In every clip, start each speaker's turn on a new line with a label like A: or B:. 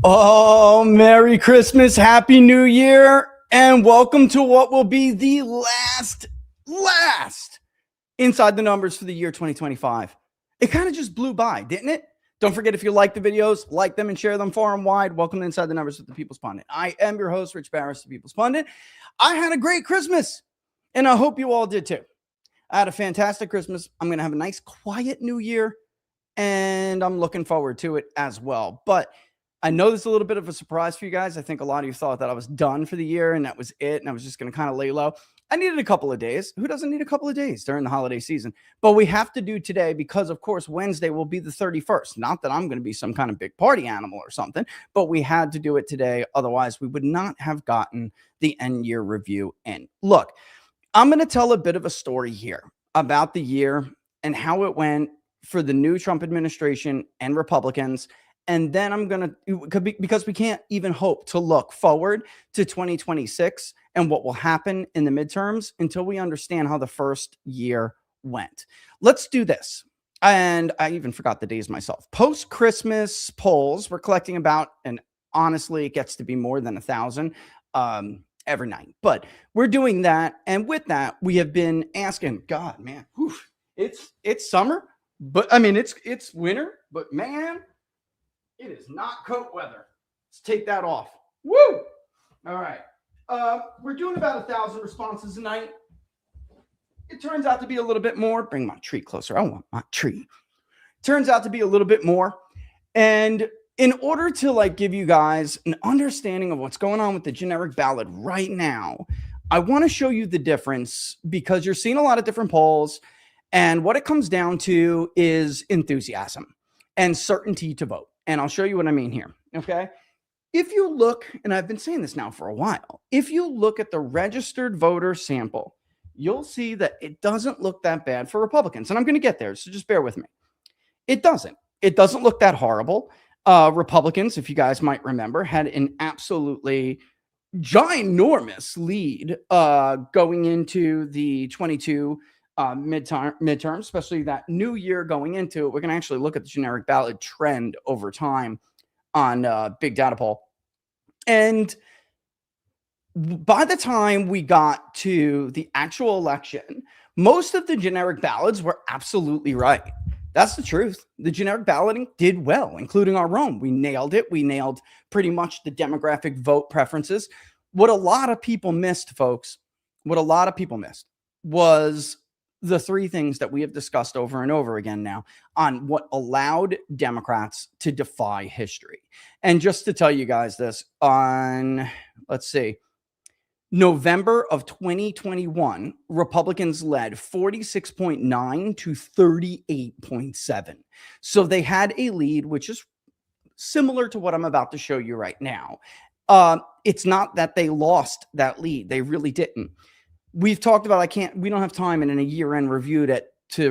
A: Oh, Merry Christmas, Happy New Year, and welcome to what will be the last Inside the Numbers for the year 2025. It kind of just blew by, didn't it? Don't forget, if you like the videos, like them and share them far and wide. Welcome to Inside the Numbers with the People's Pundit. I am your host, Rich Barris, the People's Pundit. I had a great Christmas, and I hope you all did too. I had a fantastic Christmas. I'm going to have a nice, quiet New Year, and I'm looking forward to it as well. But I know there's a little bit of a surprise for you guys. I think a lot of you thought that I was done for the year and that was it, and I was just going to kind of lay low. I needed a couple of days. Who doesn't need a couple of days during the holiday season? But we have to do today because, of course, Wednesday will be the 31st. Not that I'm going to be some kind of big party animal or something, but we had to do it today. Otherwise, we would not have gotten the end year review in. Look, I'm going to tell a bit of a story here about the year and how it went for the new Trump administration and Republicans. And then I'm going to, because we can't even hope to look forward to 2026 and what will happen in the midterms until we understand how the first year went. Let's do this. And I even forgot the days myself. Post-Christmas polls, we're collecting about, and honestly, it gets to be more than 1,000 every night. But we're doing that. And with that, we have been asking, God, man, whew, it's summer, but I mean, it's winter, but man, it is not coat weather. Let's take that off. Woo! All right. We're doing about 1,000 responses tonight. It turns out to be a little bit more. Bring my tree closer. I want my tree. Turns out to be a little bit more. And in order to give you guys an understanding of what's going on with the generic ballot right now, I want to show you the difference because you're seeing a lot of different polls. And what it comes down to is enthusiasm and certainty to vote. And I'll show you what I mean here, okay? If you look, and I've been saying this now for a while, if you look at the registered voter sample, you'll see that it doesn't look that bad for Republicans. And I'm going to get there, so just bear with me. It doesn't. It doesn't look that horrible. Republicans, if you guys might remember, had an absolutely ginormous lead going into the 22 midterm, especially that new year going into it. We're going to actually look at the generic ballot trend over time on Big Data Poll. And by the time we got to the actual election, most of the generic ballots were absolutely right. That's the truth. The generic balloting did well, including our own. We nailed it. We nailed pretty much the demographic vote preferences. What a lot of people missed, folks, was the three things that we have discussed over and over again now on what allowed Democrats to defy history. And just to tell you guys this, on, let's see, November of 2021, Republicans led 46.9 to 38.7. So they had a lead, which is similar to what I'm about to show you right now. It's not that they lost that lead. They really didn't. We've talked about, we don't have time in a year-end review to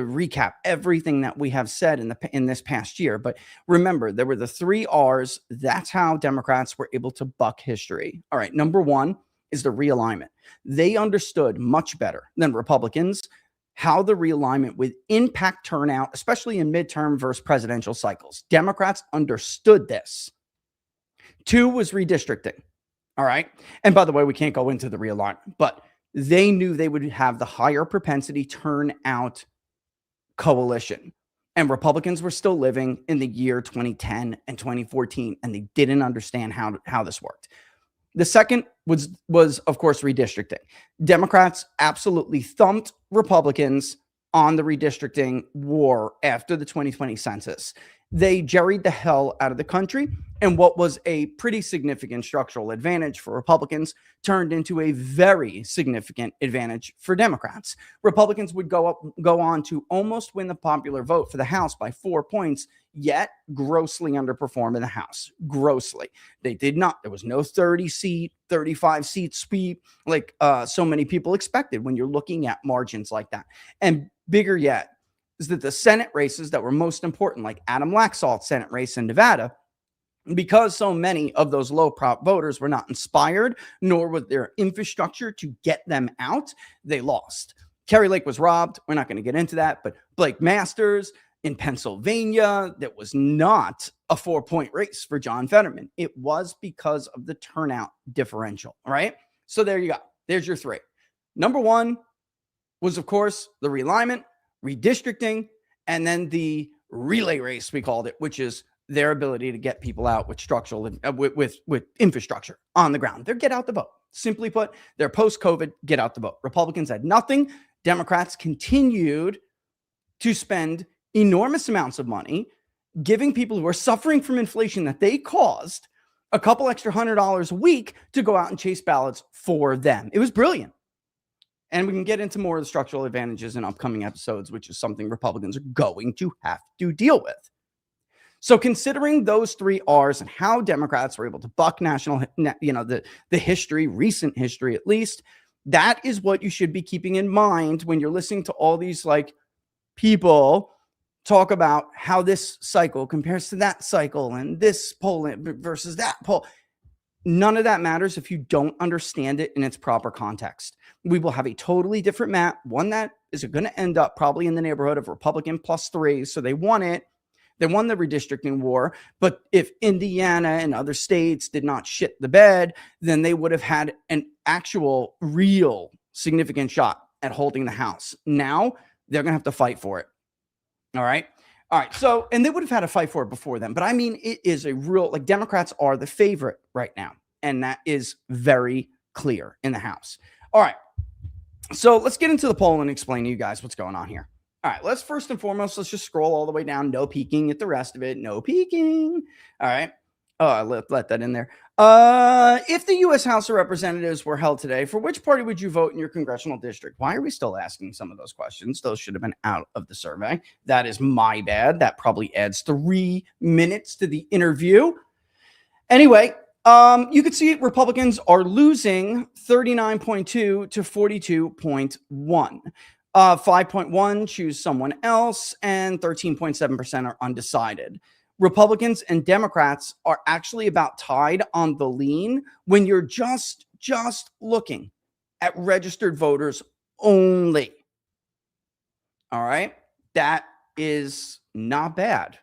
A: recap everything that we have said in this past year. But remember, there were the 3 R's. That's how Democrats were able to buck history. All right. Number 1 is the realignment. They understood much better than Republicans how the realignment would impact turnout, especially in midterm versus presidential cycles. Democrats understood this. 2 was redistricting. All right. And by the way, we can't go into the realignment, but they knew they would have the higher propensity turnout coalition. And Republicans were still living in the year 2010 and 2014, and they didn't understand how this worked. The second was, of course, redistricting. Democrats absolutely thumped Republicans on the redistricting war after the 2020 census. They jerried the hell out of the country, and what was a pretty significant structural advantage for Republicans turned into a very significant advantage for Democrats. Republicans would go on to almost win the popular vote for the House by 4 points, yet grossly underperform in the House. Grossly. They did not. There was no 30-seat, 35-seat sweep like so many people expected when you're looking at margins like that. And bigger yet is that the Senate races that were most important, like Adam Laxalt's Senate race in Nevada, because so many of those low prop voters were not inspired, nor was there infrastructure to get them out, they lost. Kerry Lake was robbed. We're not going to get into that, but Blake Masters, In Pennsylvania, that was not a 4-point race for John Fetterman. It was because of the turnout differential, right? So there you go. There's your three. Number one was, of course, the realignment, redistricting, and then the relay race, we called it, which is their ability to get people out with structural, with infrastructure on the ground. They're get out the vote. Simply put, they're post-COVID, get out the vote. Republicans had nothing. Democrats continued to spend enormous amounts of money, giving people who are suffering from inflation that they caused a couple extra $100 a week to go out and chase ballots for them. It was brilliant. And we can get into more of the structural advantages in upcoming episodes, which is something Republicans are going to have to deal with. So considering those three R's and how Democrats were able to buck national, the history, recent history at least, that is what you should be keeping in mind when you're listening to all these like people talk about how this cycle compares to that cycle and this poll versus that poll. None of that matters if you don't understand it in its proper context. We will have a totally different map, one that is going to end up probably in the neighborhood of Republican +3. So they won it. They won the redistricting war. But if Indiana and other states did not shit the bed, then they would have had an actual, real significant shot at holding the House. Now they're going to have to fight for it. All right. So, and they would have had a fight for it before then. But I mean, it is a real, like, Democrats are the favorite right now. And that is very clear in the House. All right. So let's get into the poll and explain to you guys what's going on here. All right. Let's first and foremost, let's just scroll all the way down. No peeking at the rest of it. No peeking. All right. Oh, I let that in there. If the U.S. House of Representatives were held today, for which party would you vote in your congressional district? Why are we still asking some of those questions? Those should have been out of the survey. That is my bad. That probably adds 3 minutes to the interview. Anyway, you can see Republicans are losing 39.2 to 42.1. 5.1 choose someone else, and 13.7% are undecided. Republicans and Democrats are actually about tied on the lean when you're just looking at registered voters only. All right. That is not bad,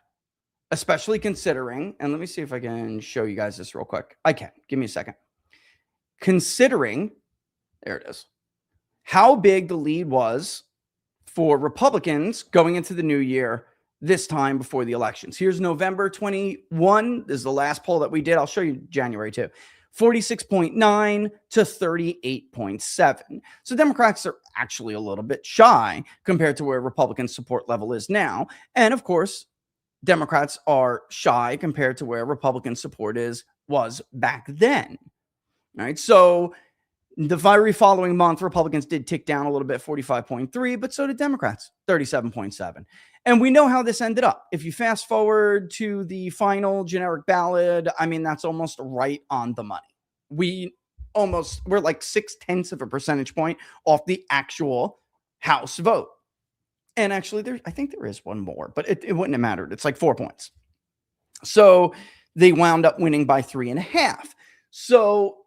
A: especially considering, and let me see if I can show you guys this real quick. I can. Give me a second. Considering, there it is, how big the lead was for Republicans going into the new year this time before the elections. Here's November 21. This is the last poll that we did. I'll show you January too. 46.9 to 38.7. So Democrats are actually a little bit shy compared to where Republican support level is now. And of course, Democrats are shy compared to where Republican support was back then. All right. So the very following month, Republicans did tick down a little bit, 45.3, but so did Democrats, 37.7. And we know how this ended up. If you fast forward to the final generic ballot, I mean, that's almost right on the money. We're like 0.6 of a percentage point off the actual House vote. And actually, I think there is one more, but it wouldn't have mattered. It's like 4 points. So they wound up winning by 3.5. So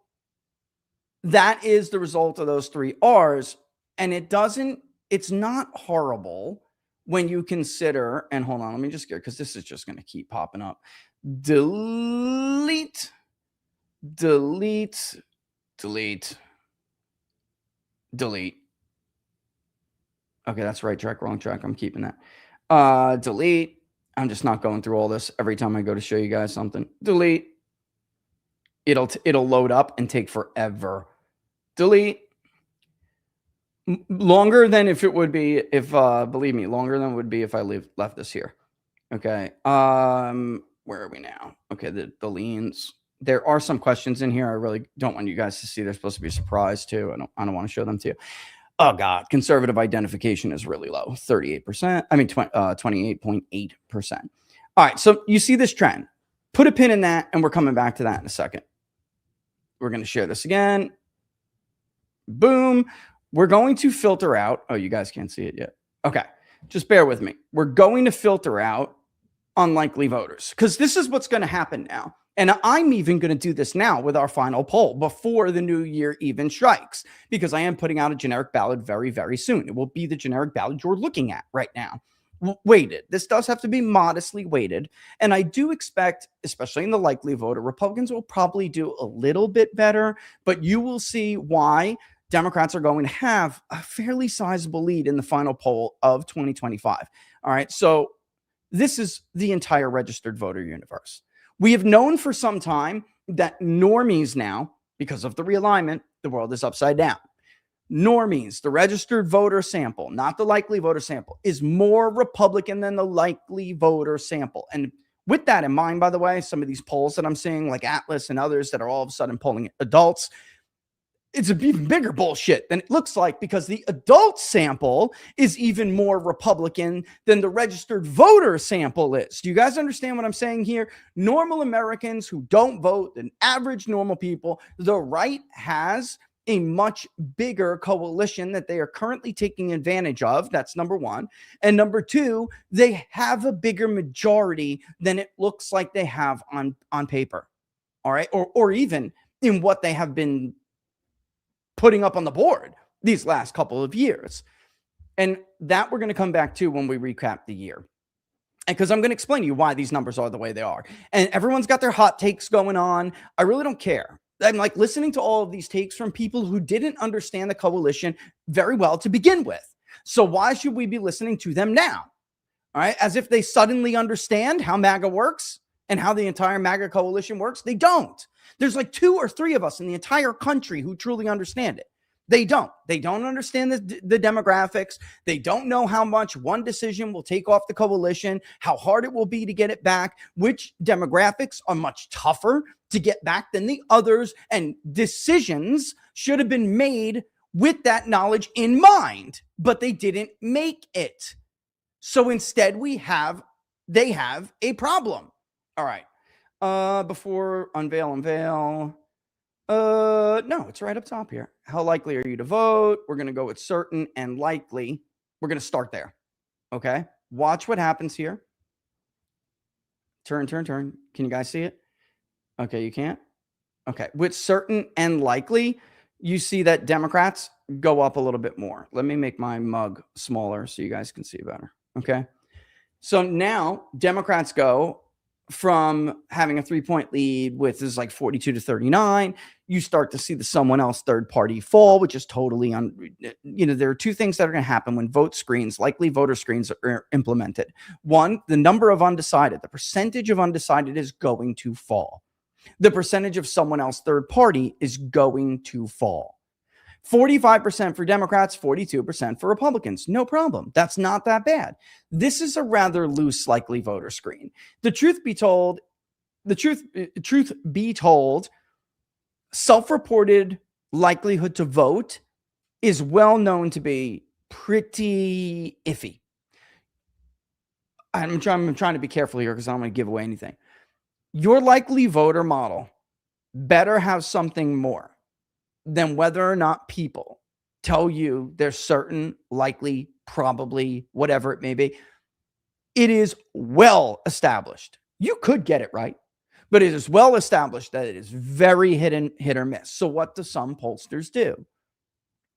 A: that is the result of those 3 R's. And it's not horrible when you consider, and hold on, let me just get, because this is just going to keep popping up. Delete. Okay, that's right track, wrong track. I'm keeping that. Delete. I'm just not going through all this every time I go to show you guys something. Delete. It'll load up and take forever. Delete. Longer than if it would be believe me, longer than it would be if I left this here. Okay. Where are we now? Okay, the leans. There are some questions in here I really don't want you guys to see. They're supposed to be a surprise too. I don't want to show them to you. Oh God, conservative identification is really low, 38%. I mean, 28.8%. All right, so you see this trend. Put a pin in that, and we're coming back to that in a second. We're going to share this again. Boom. We're going to filter out. Oh, you guys can't see it yet. Okay, just bear with me. We're going to filter out unlikely voters because this is what's going to happen now. And I'm even going to do this now with our final poll before the new year even strikes, because I am putting out a generic ballot very, very soon. It will be the generic ballot you're looking at right now. weighted. This does have to be modestly weighted. And I do expect, especially in the likely voter, Republicans will probably do a little bit better, but you will see why Democrats are going to have a fairly sizable lead in the final poll of 2025. All right. So this is the entire registered voter universe. We have known for some time that normies now, because of the realignment, the world is upside down. Normies, the registered voter sample, not the likely voter sample, is more Republican than the likely voter sample. And with that in mind, by the way, some of these polls that I'm seeing, like Atlas and others that are all of a sudden polling adults, it's an even bigger bullshit than it looks like, because the adult sample is even more Republican than the registered voter sample is. Do you guys understand what I'm saying here? Normal Americans who don't vote, and average normal people, the right has a much bigger coalition that they are currently taking advantage of. That's number one. And number two, they have a bigger majority than it looks like they have on paper. All right. Or even in what they have been putting up on the board these last couple of years. And that we're going to come back to when we recap the year. And because I'm going to explain to you why these numbers are the way they are. And everyone's got their hot takes going on. I really don't care. I'm like listening to all of these takes from people who didn't understand the coalition very well to begin with. So why should we be listening to them now? All right. As if they suddenly understand how MAGA works and how the entire MAGA coalition works. They don't. There's like 2 or 3 of us in the entire country who truly understand it. They don't. They don't understand the demographics. They don't know how much one decision will take off the coalition, how hard it will be to get it back, which demographics are much tougher to get back than the others, and decisions should have been made with that knowledge in mind, but they didn't make it. So instead they have a problem. All right. Before unveil. No, it's right up top here. How likely are you to vote? We're going to go with certain and likely. We're going to start there. Okay. Watch what happens here. Turn. Can you guys see it? Okay. You can't. Okay. With certain and likely, you see that Democrats go up a little bit more. Let me make my mug smaller so you guys can see better. Okay. So now Democrats go from having a 3-point lead with is like 42 to 39. You start to see the someone else third party fall, which is totally there are 2 things that are going to happen when likely voter screens are implemented. One, the number of undecided, the percentage of undecided is going to fall. The percentage of someone else third party is going to fall. 45% for Democrats, 42% for Republicans. No problem. That's not that bad. This is a rather loose likely voter screen. The truth be told, self-reported likelihood to vote is well known to be pretty iffy. I'm trying to be careful here because I don't want to give away anything. Your likely voter model better have something more than whether or not people tell you there's certain, likely, probably, whatever it may be. It is well established. You could get it right, but it is well established that it is very hit or miss. So what do some pollsters do?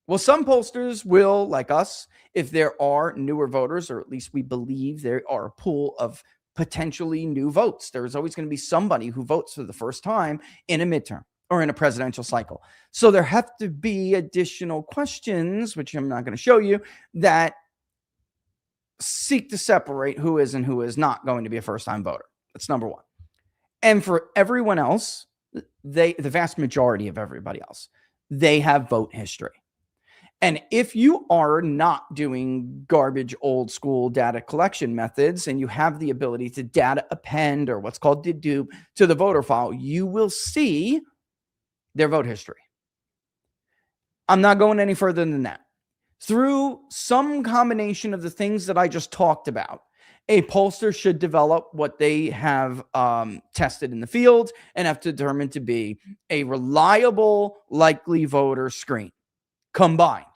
A: Well, some pollsters will, like us, if there are newer voters, or at least we believe there are a pool of potentially new votes. There's always going to be somebody who votes for the first time in a midterm or in a presidential cycle. So there have to be additional questions, which I'm not going to show you, that seek to separate who is and who is not going to be a first-time voter. That's number one. And for everyone else, the vast majority of everybody else, they have vote history. And if you are not doing garbage old school data collection methods and you have the ability to data append, or what's called dedupe, to the voter file, you will see their vote history. I'm not going any further than that. Through some combination of the things that I just talked about, a pollster should develop what they have tested in the field and have determined to be a reliable, likely voter screen combined.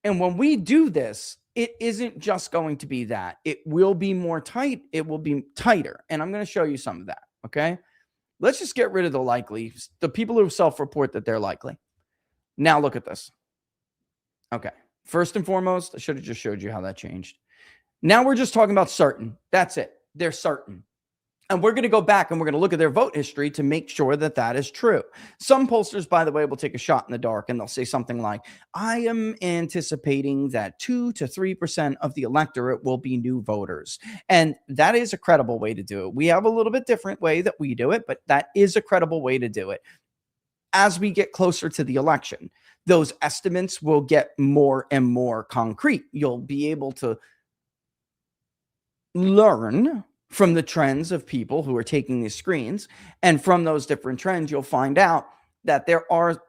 A: And when we do this, it isn't just going to be that. It will be more tight. It will be tighter. And I'm going to show you some of that. Okay. Let's just get rid of the likely, the people who self-report that they're likely. Now look at this. Okay. First and foremost, I should have just showed you how that changed. Now we're just talking about certain. That's it. They're certain. And we're going to go back and we're going to look at their vote history to make sure that that is true. Some pollsters, by the way, will take a shot in the dark and they'll say something like, I am anticipating that 2 to 3% of the electorate will be new voters. And that is a credible way to do it. We have a little bit different way that we do it, but that is a credible way to do it. As we get closer to the election, those estimates will get more and more concrete. You'll be able to learn from the trends of people who are taking these screens. And from those different trends, you'll find out that there are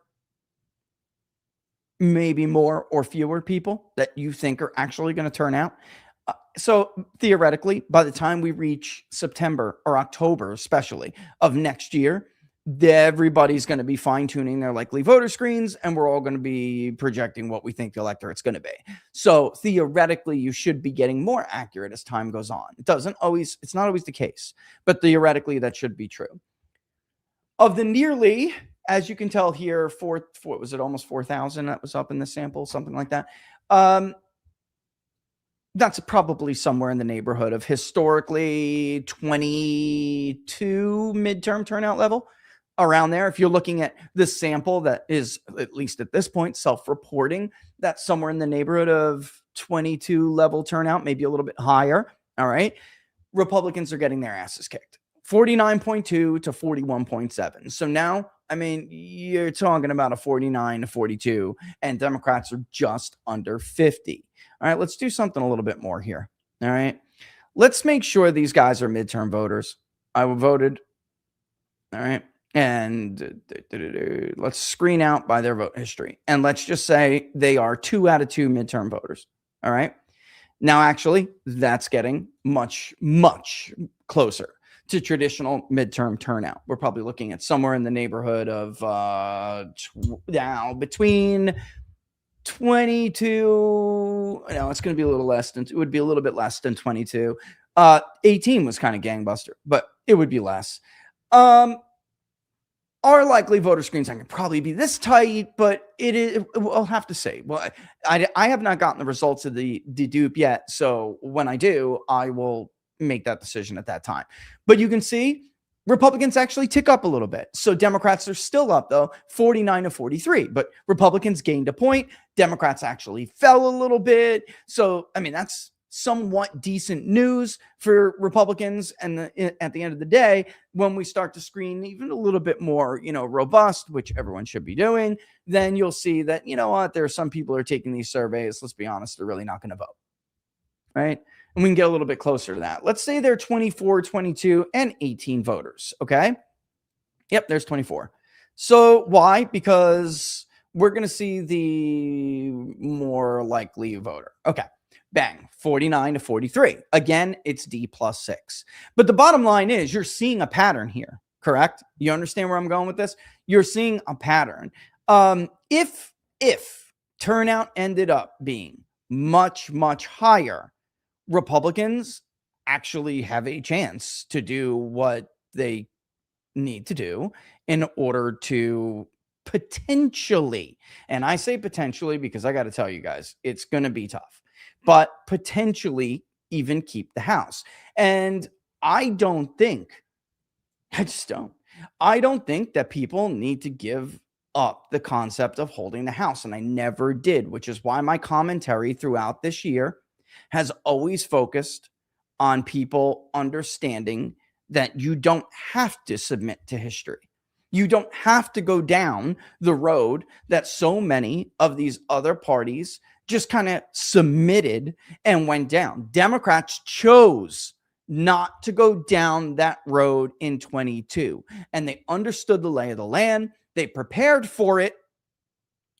A: maybe more or fewer people that you think are actually going to turn out. So theoretically, by the time we reach September or October, especially of next year, everybody's going to be fine-tuning their likely voter screens, and we're all going to be projecting what we think the electorate's going to be. So theoretically, you should be getting more accurate as time goes on. It's not always the case, but theoretically, that should be true. Of the nearly, as you can tell here, what was it, almost 4,000 that was up in the sample, something like that. That's probably somewhere in the neighborhood of historically 22 midterm turnout level. Around there, if you're looking at the sample that is, at least at this point, self-reporting, that's somewhere in the neighborhood of 22 level turnout, maybe a little bit higher. All right. Republicans are getting their asses kicked. 49.2 to 41.7. So now, I mean, you're talking about a 49 to 42, and Democrats are just under 50. All right. Let's do something a little bit more here. All right. Let's make sure these guys are midterm voters. I voted. All right. And let's screen out by their vote history. And let's just say they are 2 out of 2 midterm voters. All right. Now, actually, that's getting much, much closer to traditional midterm turnout. We're probably looking at somewhere in the neighborhood of now between 22. No, it's going to be a little less than, it would be a little bit less than 22. 18 was kind of gangbuster, but it would be less. Our likely voter screens can probably be this tight, but I'll have to say, well, I have not gotten the results of the dedupe yet. So when I do, I will make that decision at that time. But you can see Republicans actually tick up a little bit. So Democrats are still up, though, 49 to 43. But Republicans gained a point. Democrats actually fell a little bit. So, I mean, that's somewhat decent news for Republicans. And at the end of the day, when we start to screen even a little bit more, robust, which everyone should be doing, then you'll see that, you know what, there are some people who are taking these surveys. Let's be honest, they're really not going to vote. Right. And we can get a little bit closer to that. Let's say they're 24, 22, and 18 voters. Okay. Yep. There's 24. So why? Because we're going to see the more likely voter. Okay. Bang, 49 to 43. Again, it's D plus 6. But the bottom line is you're seeing a pattern here, correct? You understand where I'm going with this? You're seeing a pattern. If turnout ended up being much, much higher, Republicans actually have a chance to do what they need to do in order to potentially, and I say potentially because I got to tell you guys, it's going to be tough, but potentially even keep the House. And I don't think that people need to give up the concept of holding the House. And I never did, which is why my commentary throughout this year has always focused on people understanding that you don't have to submit to history. You don't have to go down the road that so many of these other parties just kind of submitted and went down. Democrats chose not to go down that road in 22, and they understood the lay of the land. They prepared for it.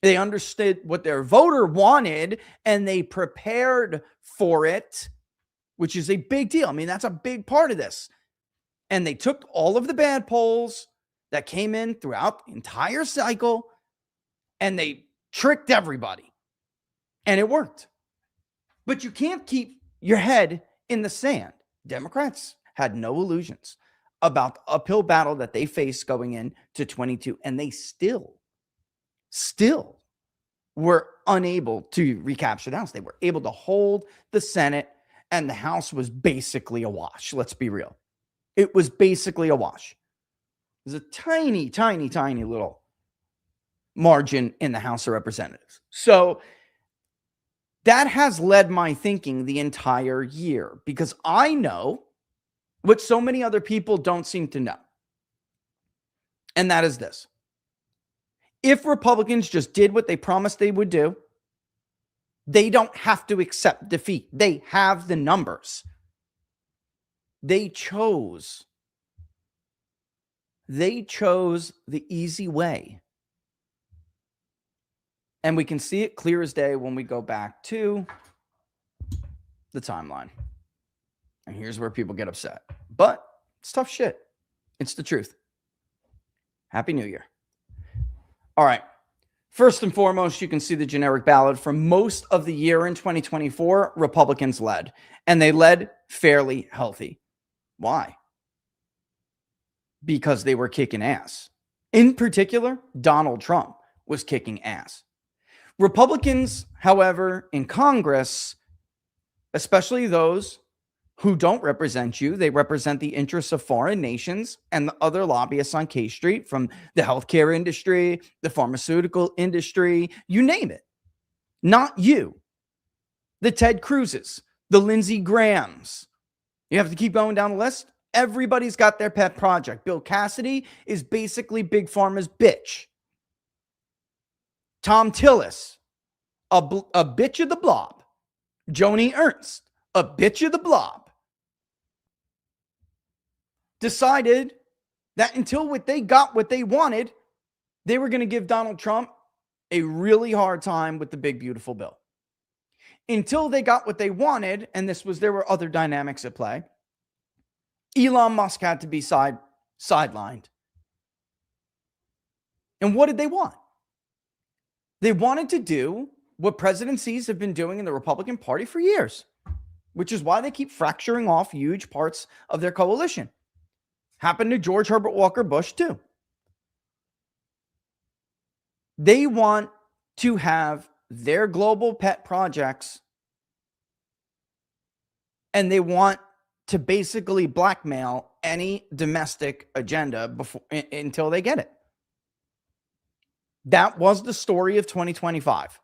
A: They understood what their voter wanted, and they prepared for it, which is a big deal. I mean, that's a big part of this. And they took all of the bad polls that came in throughout the entire cycle, and they tricked everybody. And it worked. But you can't keep your head in the sand. Democrats had no illusions about the uphill battle that they faced going into 22, and they still were unable to recapture the House. They were able to hold the Senate and the House was basically a wash. Let's be real. It was basically a wash. There's a tiny, tiny, tiny little margin in the House of Representatives. So that has led my thinking the entire year, because I know what so many other people don't seem to know. And that is this. If Republicans just did what they promised they would do, they don't have to accept defeat. They have the numbers. They chose the easy way. And we can see it clear as day when we go back to the timeline. And here's where people get upset. But it's tough shit. It's the truth. Happy New Year. All right. First and foremost, you can see the generic ballot. For most of the year in 2024, Republicans led. And they led fairly healthy. Why? Because they were kicking ass. In particular, Donald Trump was kicking ass. Republicans, however, in Congress, especially those who don't represent you, they represent the interests of foreign nations and the other lobbyists on K Street, from the healthcare industry, the pharmaceutical industry, you name it. Not you. The Ted Cruzes, the Lindsey Grahams. You have to keep going down the list. Everybody's got their pet project. Bill Cassidy is basically Big Pharma's bitch. Tom Tillis, a bitch of the blob. Joni Ernst, a bitch of the blob. Decided that until they got what they wanted, they were going to give Donald Trump a really hard time with the big, beautiful bill. Until they got what they wanted, and there were other dynamics at play, Elon Musk had to be sidelined. And what did they want? They wanted to do what presidencies have been doing in the Republican Party for years, which is why they keep fracturing off huge parts of their coalition. Happened to George Herbert Walker Bush too. They want to have their global pet projects, and they want to basically blackmail any domestic agenda until they get it. That was the story of 2025.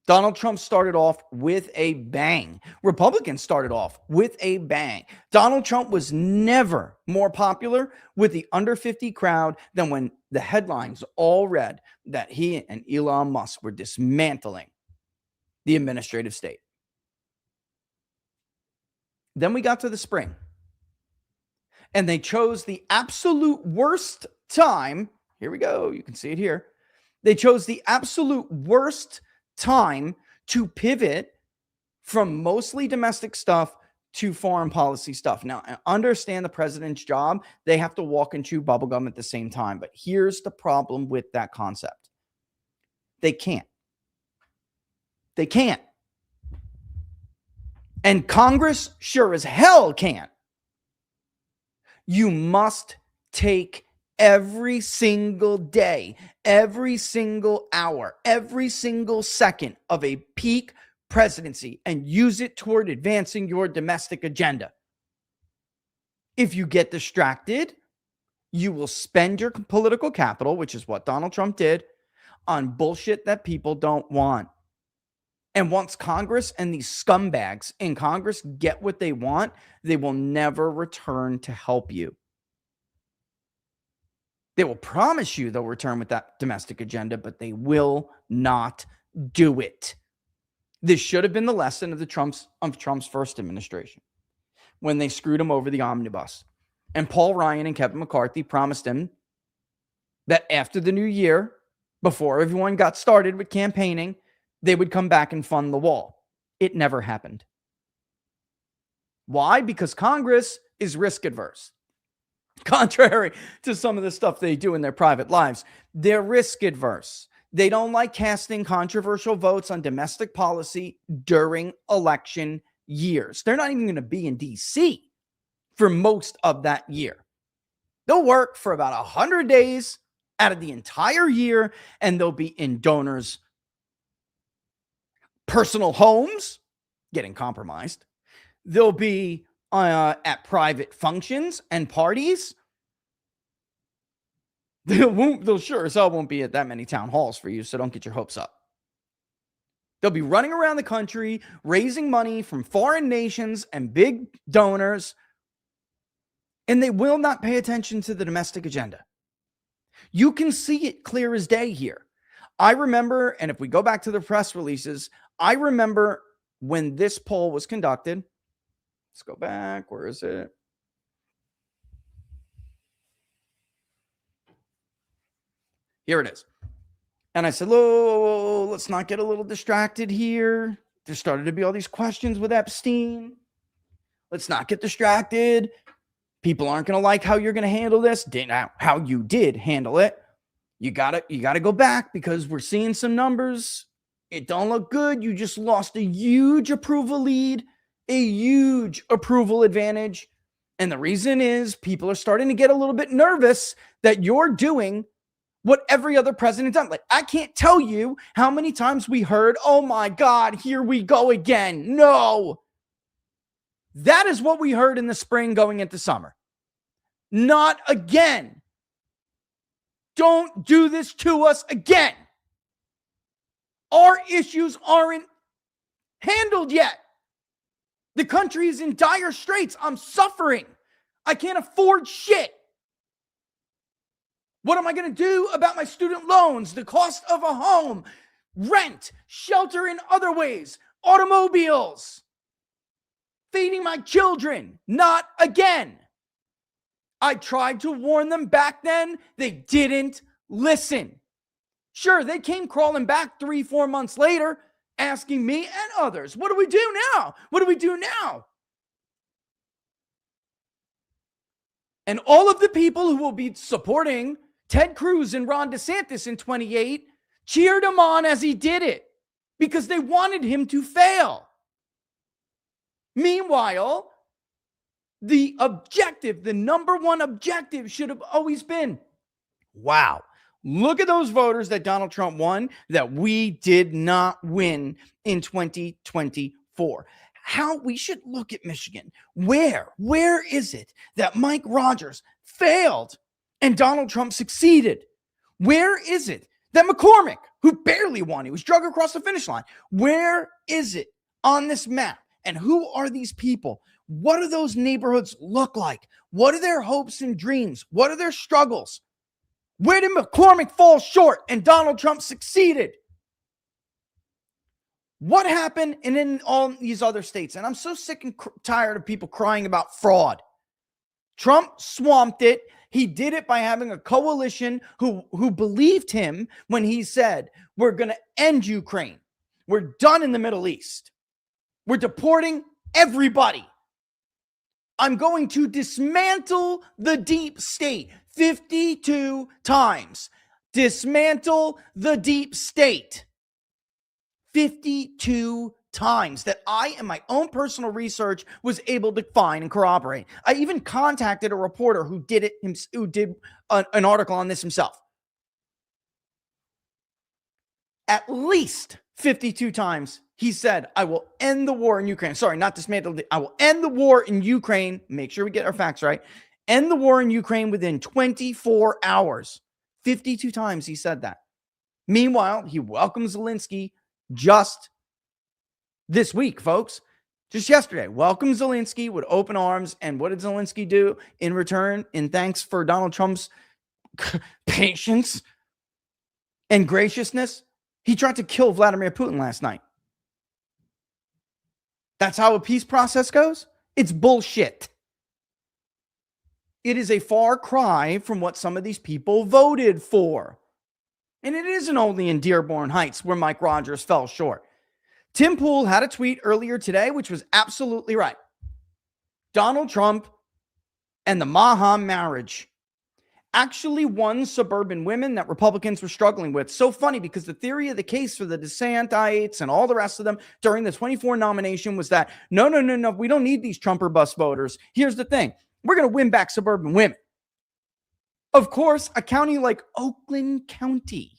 A: Donald Trump started off with a bang. Republicans started off with a bang. Donald Trump was never more popular with the under 50 crowd than when the headlines all read that he and Elon Musk were dismantling the administrative state. Then we got to the spring, and they chose the absolute worst time. Here we go. You can see it here. They chose the absolute worst time to pivot from mostly domestic stuff to foreign policy stuff. Now, I understand the president's job. They have to walk and chew bubblegum at the same time. But here's the problem with that concept. They can't. They can't. And Congress sure as hell can't. You must take every single day, every single hour, every single second of a peak presidency and use it toward advancing your domestic agenda. If you get distracted, you will spend your political capital, which is what Donald Trump did, on bullshit that people don't want. And once Congress and these scumbags in Congress get what they want, they will never return to help you. They will promise you they'll return with that domestic agenda, but they will not do it. This should have been the lesson of Trump's first administration, when they screwed him over the omnibus. And Paul Ryan and Kevin McCarthy promised him that after the new year, before everyone got started with campaigning, they would come back and fund the wall. It never happened. Why? Because Congress is risk adverse. Contrary to some of the stuff they do in their private lives, they're risk adverse. They don't like casting controversial votes on domestic policy during election years. They're not even going to be in D.C. for most of that year. They'll work for about 100 days out of the entire year, and they'll be in donors' personal homes, getting compromised. They'll be at private functions and parties. They'll sure as hell won't be at that many town halls for you, so don't get your hopes up. They'll be running around the country, raising money from foreign nations and big donors, and they will not pay attention to the domestic agenda. You can see it clear as day here. I remember, and if we go back to the press releases, I remember when this poll was conducted. Let's go back. Where is it? Here it is. And I said, "Oh, let's not get a little distracted here. There started to be all these questions with Epstein. Let's not get distracted. People aren't going to like how you're going to handle this. How you did handle it. You gotta go back because we're seeing some numbers. It don't look good. You just lost a huge approval lead, a huge approval advantage. And the reason is people are starting to get a little bit nervous that you're doing what every other president done. Like, I can't tell you how many times we heard, oh my God, here we go again. No. That is what we heard in the spring going into summer. Not again. Don't do this to us again. Our issues aren't handled yet. The country is in dire straits. I'm suffering. I can't afford shit. What am I going to do about my student loans, the cost of a home, rent, shelter in other ways, automobiles, feeding my children? Not again. I tried to warn them back then. They didn't listen. Sure, they came crawling back 3-4 months later, asking me and others, what do we do now? What do we do now? And all of the people who will be supporting Ted Cruz and Ron DeSantis in 2028 cheered him on as he did it because they wanted him to fail. Meanwhile, the objective, the number one objective should have always been, wow, look at those voters that Donald Trump won that we did not win in 2024. How we should look at Michigan. Where is it that Mike Rogers failed and Donald Trump succeeded? Where is it that McCormick, who barely won, he was dragged across the finish line? Where is it on this map? And who are these people? What do those neighborhoods look like? What are their hopes and dreams? What are their struggles? Where did McCormick fall short and Donald Trump succeeded? What happened in all these other states? And I'm so sick and tired of people crying about fraud. Trump swamped it. He did it by having a coalition who believed him when he said, we're going to end Ukraine. We're done in the Middle East. We're deporting everybody. I'm going to dismantle the deep state 52 times. Dismantle the deep state 52 times that I, in my own personal research, was able to find and corroborate. I even contacted a reporter who did an article on this himself. At least 52 times he said, I will end the war in Ukraine. Sorry, not dismantle. I will end the war in Ukraine. Make sure we get our facts right. End the war in Ukraine within 24 hours. 52 times he said that. Meanwhile, he welcomed Zelensky just this week, folks. Just yesterday, welcomed Zelensky with open arms. And what did Zelensky do in return, in thanks for Donald Trump's patience and graciousness? He tried to kill Vladimir Putin last night. That's how a peace process goes? It's bullshit. It is a far cry from what some of these people voted for. And it isn't only in Dearborn Heights where Mike Rogers fell short. Tim Pool had a tweet earlier today, which was absolutely right. Donald Trump and the Maha marriage actually won suburban women that Republicans were struggling with. So funny, because the theory of the case for the DeSantites and all the rest of them during the 24 nomination was that, no, we don't need these Trump or bust voters. Here's the thing. We're going to win back suburban women. Of course, a county like Oakland County,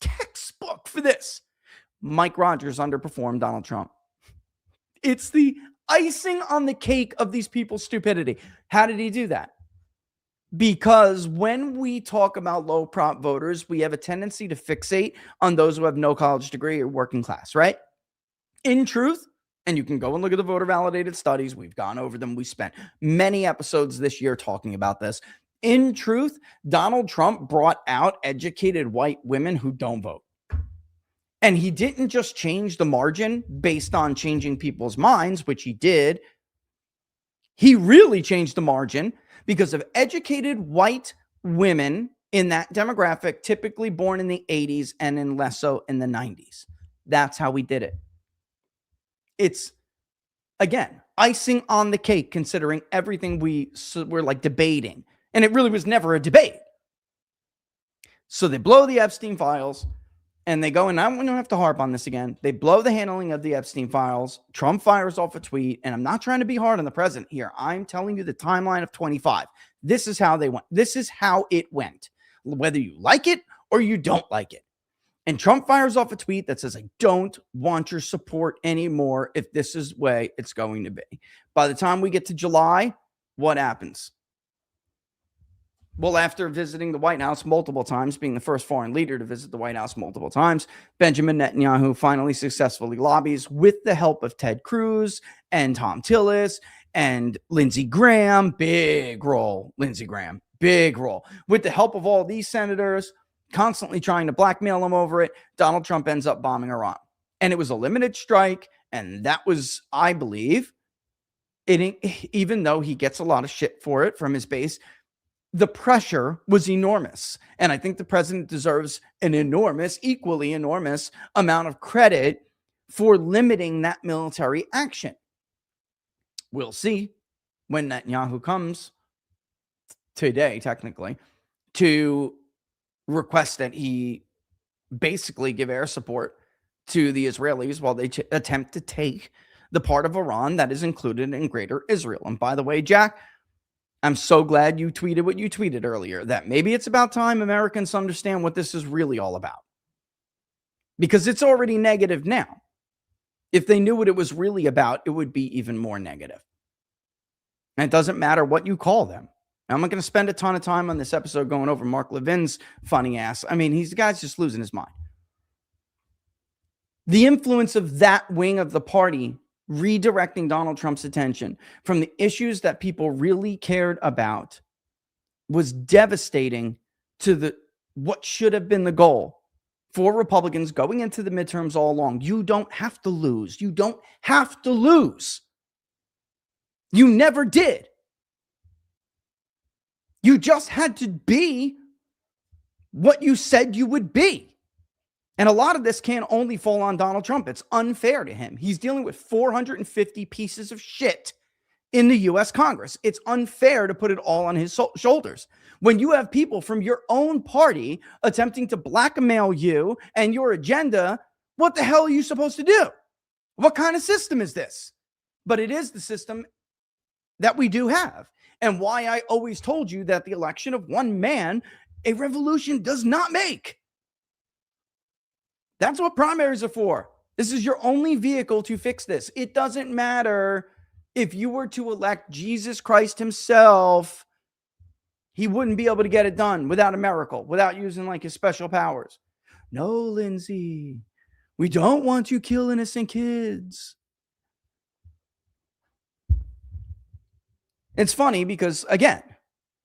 A: textbook for this. Mike Rogers underperformed Donald Trump. It's the icing on the cake of these people's stupidity. How did he do that? Because when we talk about low prop voters, we have a tendency to fixate on those who have no college degree or working class, right? In truth, and you can go and look at the voter validated studies. We've gone over them. We spent many episodes this year talking about this. In truth, Donald Trump brought out educated white women who don't vote. And he didn't just change the margin based on changing people's minds, which he did. He really changed the margin because of educated white women in that demographic, typically born in the 80s and in less so in the 90s. That's how we did it. It's, again, icing on the cake, considering everything we're like debating. And it really was never a debate. So they blow the Epstein files and they go, and we don't have to harp on this again. They blow the handling of the Epstein files. Trump fires off a tweet. And I'm not trying to be hard on the president here. I'm telling you the timeline of 25. This is how they went. This is how it went, whether you like it or you don't like it. And Trump fires off a tweet that says, I don't want your support anymore if this is the way it's going to be. By the time we get to July, what happens? Well, after visiting the White House multiple times, being the first foreign leader to visit the White House multiple times, Benjamin Netanyahu finally successfully lobbies with the help of Ted Cruz and Tom Tillis and Lindsey Graham. Big role, Lindsey Graham. Big role. With the help of all these senators, constantly trying to blackmail him over it, Donald Trump ends up bombing Iran. And it was a limited strike. And that was, I believe, even though he gets a lot of shit for it from his base, the pressure was enormous. And I think the president deserves an equally enormous amount of credit for limiting that military action. We'll see when Netanyahu comes today, technically, to request that he basically give air support to the Israelis while they attempt to take the part of Iran that is included in Greater Israel. And by the way, Jack, I'm so glad you tweeted what you tweeted earlier, that maybe it's about time Americans understand what this is really all about. Because it's already negative now. If they knew what it was really about, it would be even more negative. And it doesn't matter what you call them. I'm not going to spend a ton of time on this episode going over Mark Levin's funny ass. I mean, the guy's just losing his mind. The influence of that wing of the party redirecting Donald Trump's attention from the issues that people really cared about was devastating to what should have been the goal for Republicans going into the midterms all along. You don't have to lose. You don't have to lose. You never did. You just had to be what you said you would be. And a lot of this can only fall on Donald Trump. It's unfair to him. He's dealing with 450 pieces of shit in the U.S. Congress. It's unfair to put it all on his shoulders. When you have people from your own party attempting to blackmail you and your agenda, what the hell are you supposed to do? What kind of system is this? But it is the system that we do have. And why I always told you that the election of one man, a revolution does not make. That's what primaries are for. This is your only vehicle to fix this. It doesn't matter if you were to elect Jesus Christ himself. He wouldn't be able to get it done without a miracle, without using like his special powers. No, Lindsay, we don't want to kill innocent kids. It's funny because, again,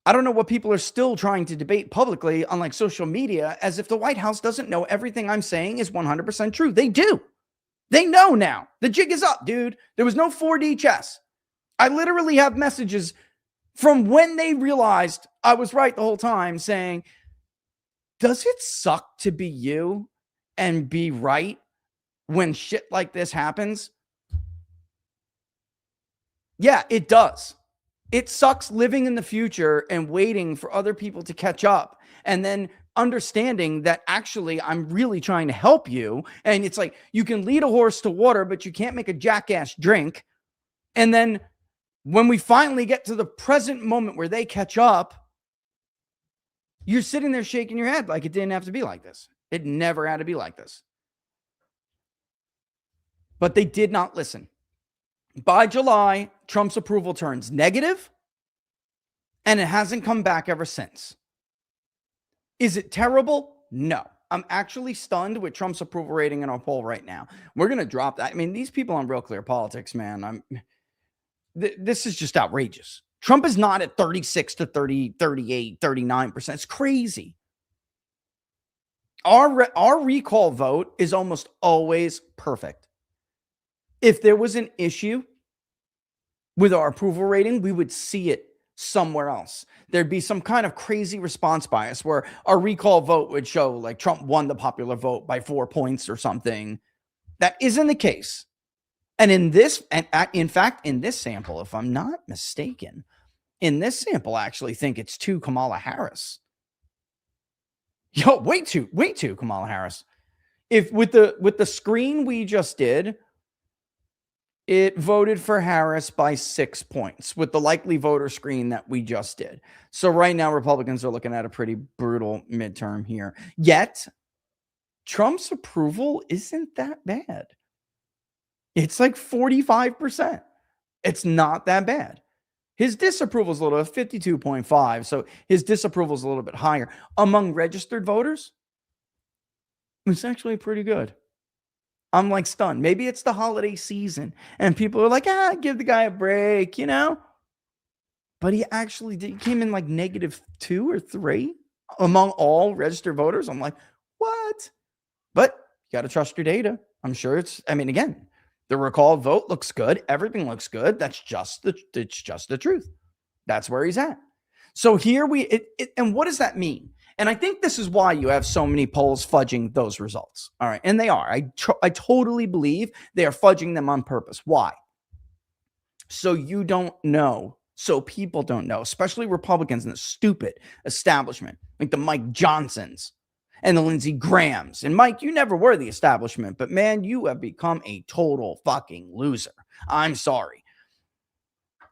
A: I don't know what people are still trying to debate publicly on like social media, as if the White House doesn't know everything I'm saying is 100% true. They do. They know now. The jig is up, dude. There was no 4D chess. I literally have messages from when they realized I was right the whole time saying, does it suck to be you and be right when shit like this happens? Yeah, it does. It sucks living in the future and waiting for other people to catch up and then understanding that actually I'm really trying to help you. And it's like you can lead a horse to water, but you can't make a jackass drink. And then when we finally get to the present moment where they catch up, you're sitting there shaking your head like it didn't have to be like this. It never had to be like this. But they did not listen. By July, Trump's approval turns negative, and it hasn't come back ever since. Is it terrible? No. I'm actually stunned with Trump's approval rating in our poll right now. We're going to drop that. I mean, these people on Real Clear Politics, man, this is just outrageous. Trump is not at 36 to 30, 38, 39%. It's crazy. Our recall vote is almost always perfect. If there was an issue with our approval rating, we would see it somewhere else. There'd be some kind of crazy response bias where our recall vote would show like Trump won the popular vote by 4 points or something. That isn't the case. And in fact, in this sample, if I'm not mistaken, in this sample, I actually think it's to Kamala Harris. Way too Kamala Harris. If with the screen we just did, it voted for Harris by 6 points with the likely voter screen that we just did. So right now, Republicans are looking at a pretty brutal midterm here. Yet, Trump's approval isn't that bad. It's like 45%. It's not that bad. His disapproval is a little 52.5. So his disapproval is a little bit higher. Among registered voters, it's actually pretty good. I'm like stunned. Maybe it's the holiday season and people are like, give the guy a break, you know? But he actually came in like -2 or 3 among all registered voters. I'm like, what? But you got to trust your data. I'm sure again, the recall vote looks good. Everything looks good. It's just the truth. That's where he's at. So here and what does that mean? And I think this is why you have so many polls fudging those results. All right. And they are. I totally believe they are fudging them on purpose. Why? So you don't know. So people don't know, especially Republicans and the stupid establishment, like the Mike Johnsons and the Lindsey Grahams. And Mike, you never were the establishment, but man, you have become a total fucking loser. I'm sorry.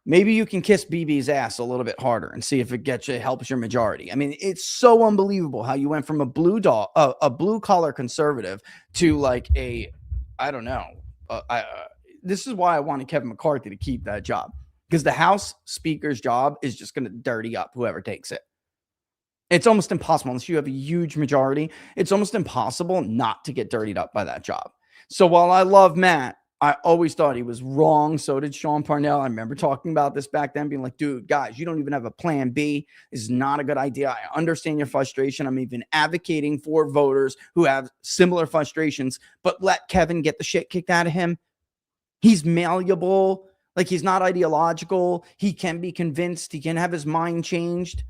A: Maybe you can kiss BB's ass a little bit harder and see if it helps your majority. I mean, it's so unbelievable how you went from a blue collar conservative to like I don't know. This is why I wanted Kevin McCarthy to keep that job, because the House Speaker's job is just going to dirty up whoever takes it. It's almost impossible unless you have a huge majority. It's almost impossible not to get dirtied up by that job. So while I love Matt, I always thought he was wrong. So did Sean Parnell. I remember talking about this back then, being like, dude, guys, you don't even have a plan B. This is not a good idea. I understand your frustration. I'm even advocating for voters who have similar frustrations, but let Kevin get the shit kicked out of him. He's malleable. Like, he's not ideological. He can be convinced. He can have his mind changed.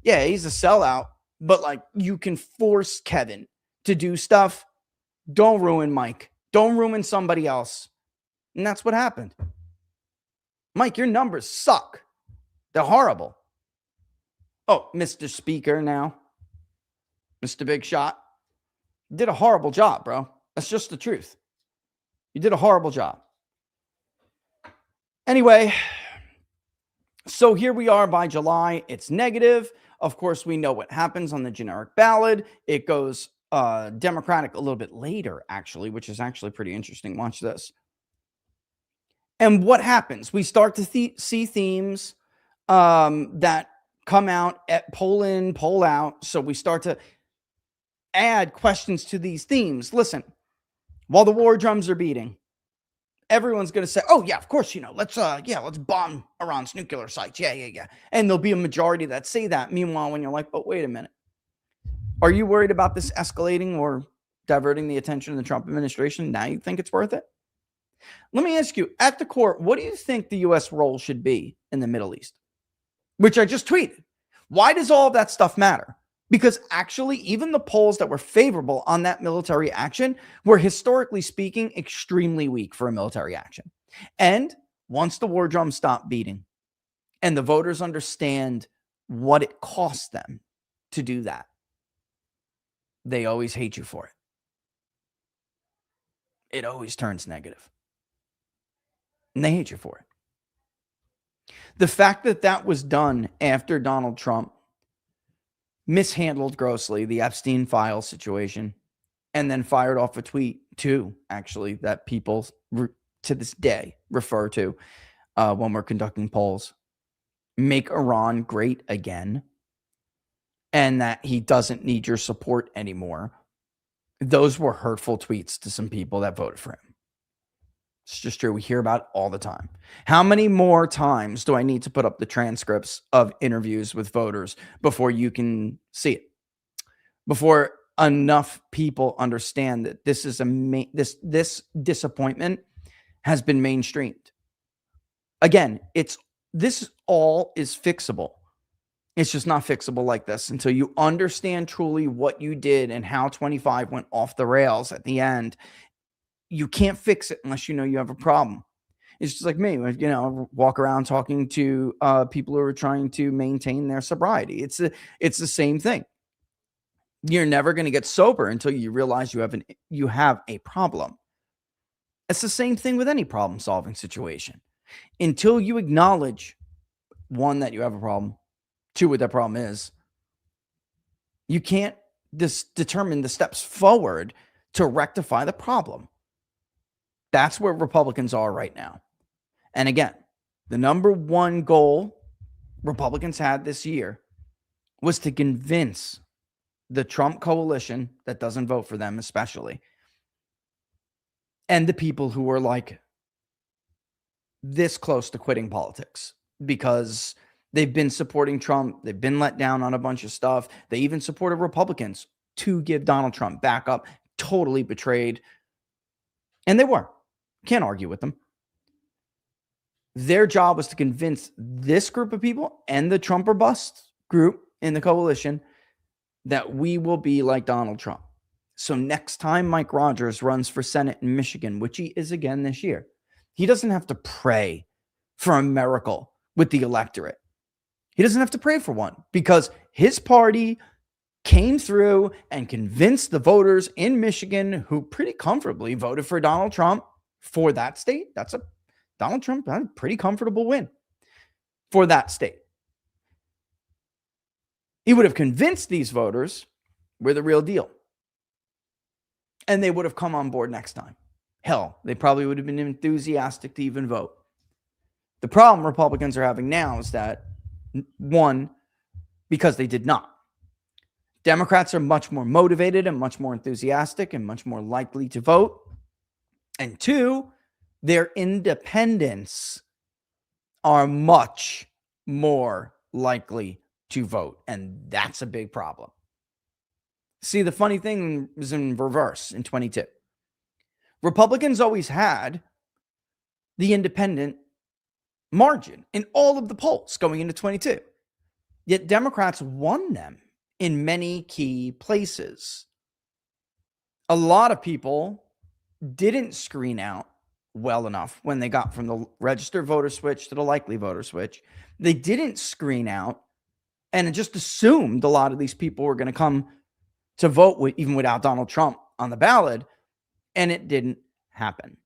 A: Yeah, he's a sellout, but like, you can force Kevin to do stuff. Don't ruin Mike. Don't ruin somebody else. And that's what happened. Mike, your numbers suck. They're horrible. Oh, Mr. Speaker now. Mr. Big Shot. You did a horrible job, bro. That's just the truth. You did a horrible job. Anyway, so here we are by July. It's negative. Of course, we know what happens on the generic ballot. It goes Democratic a little bit later, actually, which is actually pretty interesting. Watch this. And what happens? We start to see themes that come out at poll in, poll out. So we start to add questions to these themes. Listen, while the war drums are beating, everyone's going to say, oh, yeah, of course, let's bomb Iran's nuclear sites. Yeah. And there'll be a majority that say that. Meanwhile, when you're like, but wait a minute. Are you worried about this escalating or diverting the attention of the Trump administration? Now you think it's worth it? Let me ask you, at the core, what do you think the U.S. role should be in the Middle East? Which I just tweeted. Why does all of that stuff matter? Because actually, even the polls that were favorable on that military action were, historically speaking, extremely weak for a military action. And once the war drums stop beating and the voters understand what it costs them to do that, they always hate you for it. It always turns negative. And they hate you for it. The fact that that was done after Donald Trump mishandled grossly the Epstein file situation and then fired off a tweet too, actually, that people to this day refer to when we're conducting polls. Make Iran great again, and that he doesn't need your support anymore. Those were hurtful tweets to some people that voted for him. It's just true. We hear about it all the time. How many more times do I need to put up the transcripts of interviews with voters before you can see it? Before enough people understand that this is this disappointment has been mainstreamed. Again, this all is fixable. It's just not fixable like this until you understand truly what you did and how 25 went off the rails at the end. You can't fix it unless you know you have a problem. It's just like me, walk around talking to people who are trying to maintain their sobriety. It's the same thing. You're never going to get sober until you realize you have a problem. It's the same thing with any problem-solving situation. Until you acknowledge, one, that you have a problem, two, what that problem is, you can't determine the steps forward to rectify the problem. That's where Republicans are right now. And again, the number one goal Republicans had this year was to convince the Trump coalition that doesn't vote for them, especially, and the people who are like this close to quitting politics because they've been supporting Trump. They've been let down on a bunch of stuff. They even supported Republicans to give Donald Trump back up, totally betrayed. And they were. Can't argue with them. Their job was to convince this group of people and the Trump or bust group in the coalition that we will be like Donald Trump. So next time Mike Rogers runs for Senate in Michigan, which he is again this year, he doesn't have to pray for a miracle with the electorate. He doesn't have to pray for one because his party came through and convinced the voters in Michigan who pretty comfortably voted for Donald Trump for that state. Donald Trump had a pretty comfortable win for that state. He would have convinced these voters we're the real deal. And they would have come on board next time. Hell, they probably would have been enthusiastic to even vote. The problem Republicans are having now is that, one, because they did not. Democrats are much more motivated and much more enthusiastic and much more likely to vote. And two, their independents are much more likely to vote. And that's a big problem. See, the funny thing is in reverse in 22. Republicans always had the independent margin in all of the polls going into 22. Yet Democrats won them in many key places. A lot of people didn't screen out well enough when they got from the registered voter switch to the likely voter switch. They didn't screen out and just assumed a lot of these people were going to come to vote even without Donald Trump on the ballot, and it didn't happen.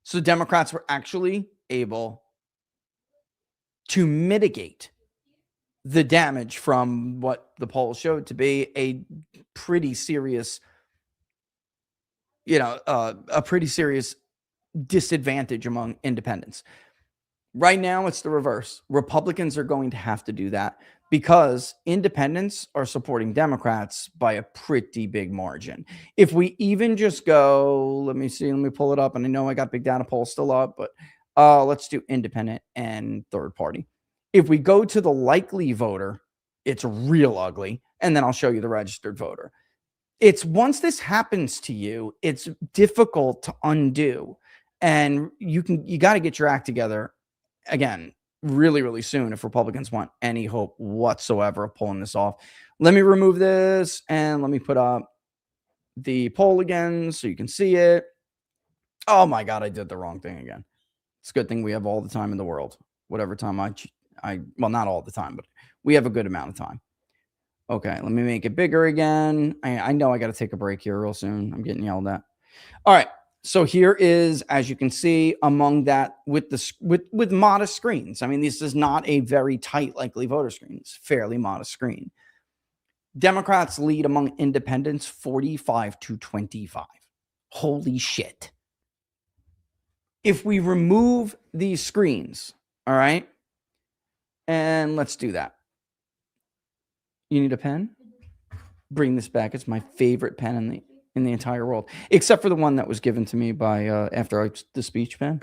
A: So Democrats were actually able to mitigate the damage from what the polls showed to be a pretty serious, a pretty serious disadvantage among independents. Right now, it's the reverse. Republicans are going to have to do that because independents are supporting Democrats by a pretty big margin. If we even just go, let me pull it up. And I know I got big data polls still up, but let's do independent and third party. If we go to the likely voter, it's real ugly. And then I'll show you the registered voter. It's once this happens to you, it's difficult to undo. And you got to get your act together again really, really soon if Republicans want any hope whatsoever of pulling this off. Let me remove this and let me put up the poll again so you can see it. Oh my God, I did the wrong thing again. It's a good thing we have all the time in the world. Whatever time well, not all the time, but we have a good amount of time. Okay, let me make it bigger again. I know I got to take a break here real soon. I'm getting yelled at. All right. So here is, as you can see, among that with modest screens. I mean, this is not a very tight likely voter screen. It's a fairly modest screen. Democrats lead among independents 45 to 25. Holy shit. if we remove these screens, all right, and let's do that. You need a pen? Bring this back. It's my favorite pen in the entire world, except for the one that was given to me by after the speech pen.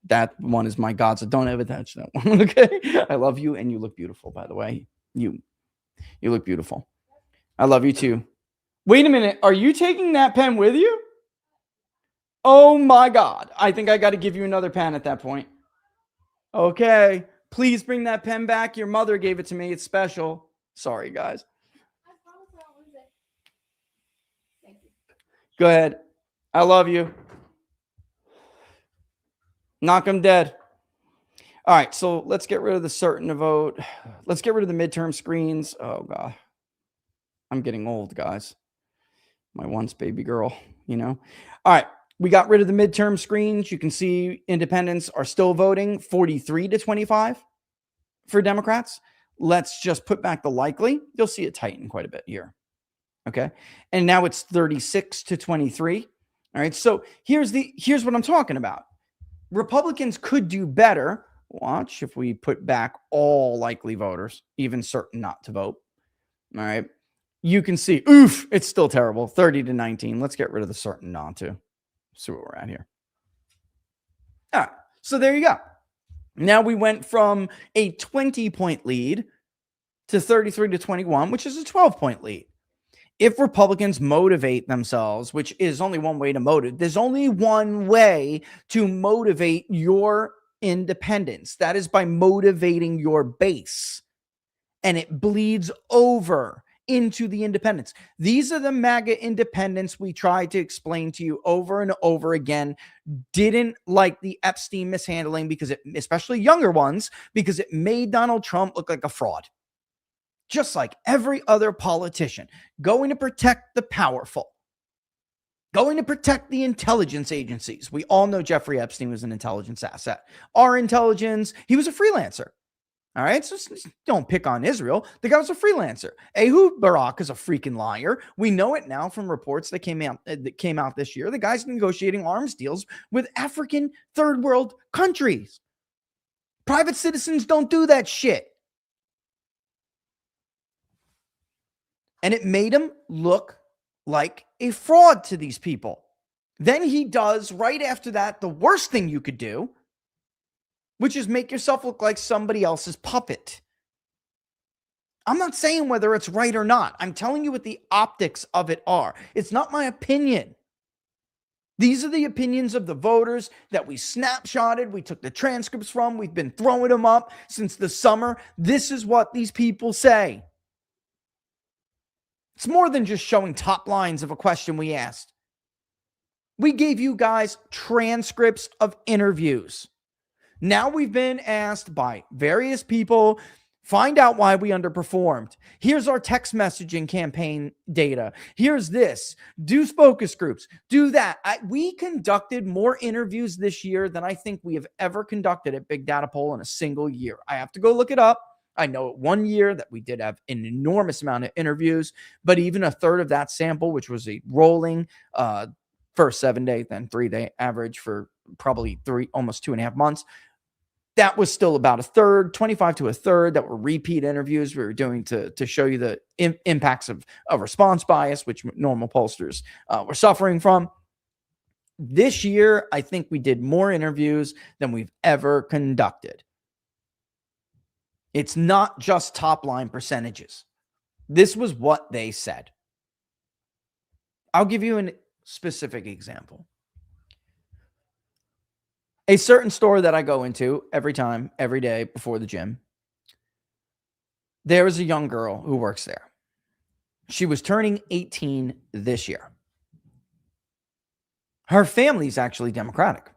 A: That one is my God, so don't ever touch that one. Okay, I love you, and you look beautiful. By the way, you look beautiful. I love you too. Wait a minute, are you taking that pen with you? Oh my God, I think I got to give you another pen at that point. Okay, please bring that pen back. Your mother gave it to me. It's special. Sorry, guys. Go ahead. I love you. Knock them dead. All right, so let's get rid of the certain to vote. Let's get rid of the midterm screens. Oh, God. I'm getting old, guys. My once baby girl, you know. All right, we got rid of the midterm screens. You can see independents are still voting 43 to 25 for Democrats. Let's just put back the likely. You'll see it tighten quite a bit here. Okay. And now it's 36 to 23. All right. So here's what I'm talking about. Republicans could do better. Watch if we put back all likely voters, even certain not to vote. All right. You can see, oof, it's still terrible. 30 to 19. Let's get rid of the certain not to. See where we're at here. All right. So there you go. Now we went from a 20-point lead to 33 to 21, which is a 12-point lead. If Republicans motivate themselves, which is only one way to motivate, there's only one way to motivate your independence. That is by motivating your base. And it bleeds over into the independents. These are the MAGA independents we tried to explain to you over and over again. Didn't like the Epstein mishandling because it, especially younger ones, because it made Donald Trump look like a fraud. Just like every other politician, going to protect the powerful, going to protect the intelligence agencies. We all know Jeffrey Epstein was an intelligence asset. Our intelligence, he was a freelancer. All right, so don't pick on Israel. The guy was a freelancer. Ehud Barak is a freaking liar. We know it now from reports that came out this year. The guy's negotiating arms deals with African third world countries. Private citizens don't do that shit. And it made him look like a fraud to these people. Then he does, right after that, the worst thing you could do, which is make yourself look like somebody else's puppet. I'm not saying whether it's right or not. I'm telling you what the optics of it are. It's not my opinion. These are the opinions of the voters that we snapshotted. We took the transcripts from. We've been throwing them up since the summer. This is what these people say. It's more than just showing top lines of a question we asked. We gave you guys transcripts of interviews. Now we've been asked by various people, find out why we underperformed. Here's our text messaging campaign data. Here's this. Do focus groups. Do that. We conducted more interviews this year than I think we have ever conducted at Big Data Poll in a single year. I have to go look it up. I know 1 year that we did have an enormous amount of interviews, but even a third of that sample, which was a rolling first 7 day, then 3 day average for probably almost 2.5 months, that was still about a third, 25 to a third that were repeat interviews we were doing to show you the impacts of response bias, which normal pollsters were suffering from. This year, I think we did more interviews than we've ever conducted. It's not just top line percentages. This was what they said. I'll give you a specific example. A certain store that I go into every time, every day before the gym, there is a young girl who works there. She was turning 18 this year. Her family's actually Democratic,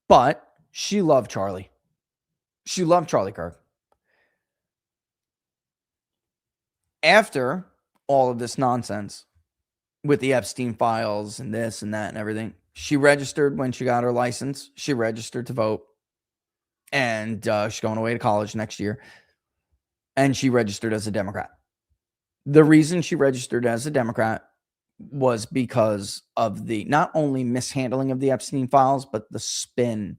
A: but she loved Charlie. She loved Charlie Kirk. After all of this nonsense with the Epstein files and this and that and everything, she registered when she got her license. She registered to vote, and she's going away to college next year, and she registered as a Democrat. The reason she registered as a Democrat was because of the not only mishandling of the Epstein files, but the spin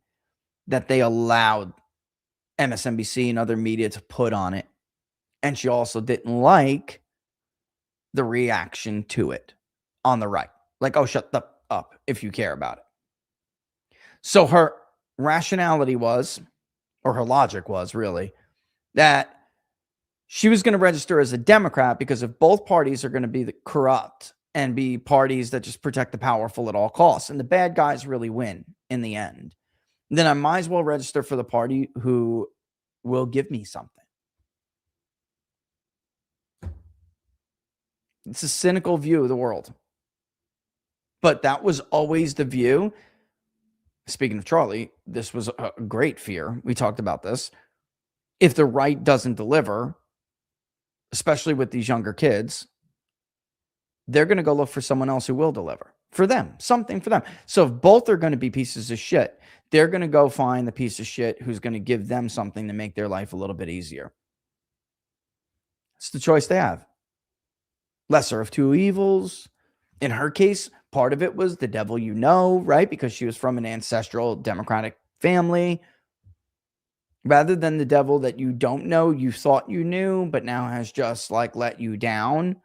A: that they allowed MSNBC and other media to put on it. And she also didn't like the reaction to it on the right. Like, oh, shut up if you care about it. So her rationality was, or her logic was really, that she was going to register as a Democrat because if both parties are going to be corrupt and be parties that just protect the powerful at all costs, and the bad guys really win in the end, then I might as well register for the party who will give me something. It's a cynical view of the world. But that was always the view. Speaking of Charlie, this was a great fear. We talked about this. If the right doesn't deliver, especially with these younger kids, they're going to go look for someone else who will deliver for them, something for them. So if both are going to be pieces of shit, they're going to go find the piece of shit who's going to give them something to make their life a little bit easier. It's the choice they have. Lesser of two evils. In her case, part of it was the devil you know, right? Because she was from an ancestral Democratic family. Rather than the devil that you don't know, you thought you knew, but now has just like let you down.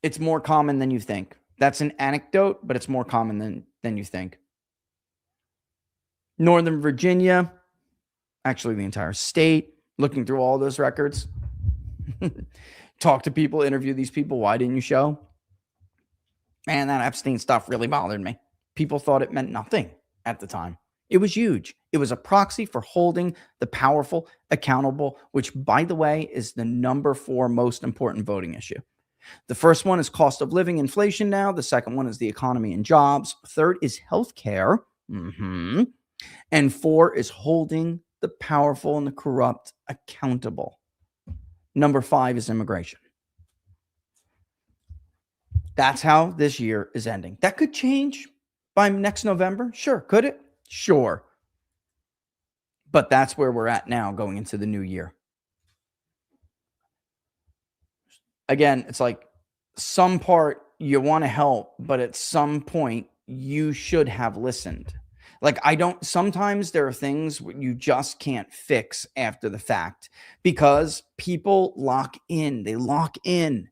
A: It's more common than you think. That's an anecdote, but it's more common than you think. Northern Virginia, actually the entire state, looking through all those records. Talk to people, interview these people. Why didn't you show? Man, that Epstein stuff really bothered me. People thought it meant nothing at the time. It was huge. It was a proxy for holding the powerful accountable, which, by the way, is the number 4 most important voting issue. The first one is cost of living, inflation now. The second one is the economy and jobs. Third is healthcare. And 4 is holding the powerful and the corrupt accountable. Number 5 is immigration. That's how this year is ending. That could change by next November. Sure. Could it? Sure. But that's where we're at now going into the new year. Again, it's like some part you want to help, but at some point you should have listened. Like sometimes there are things you just can't fix after the fact because people lock in. They lock in.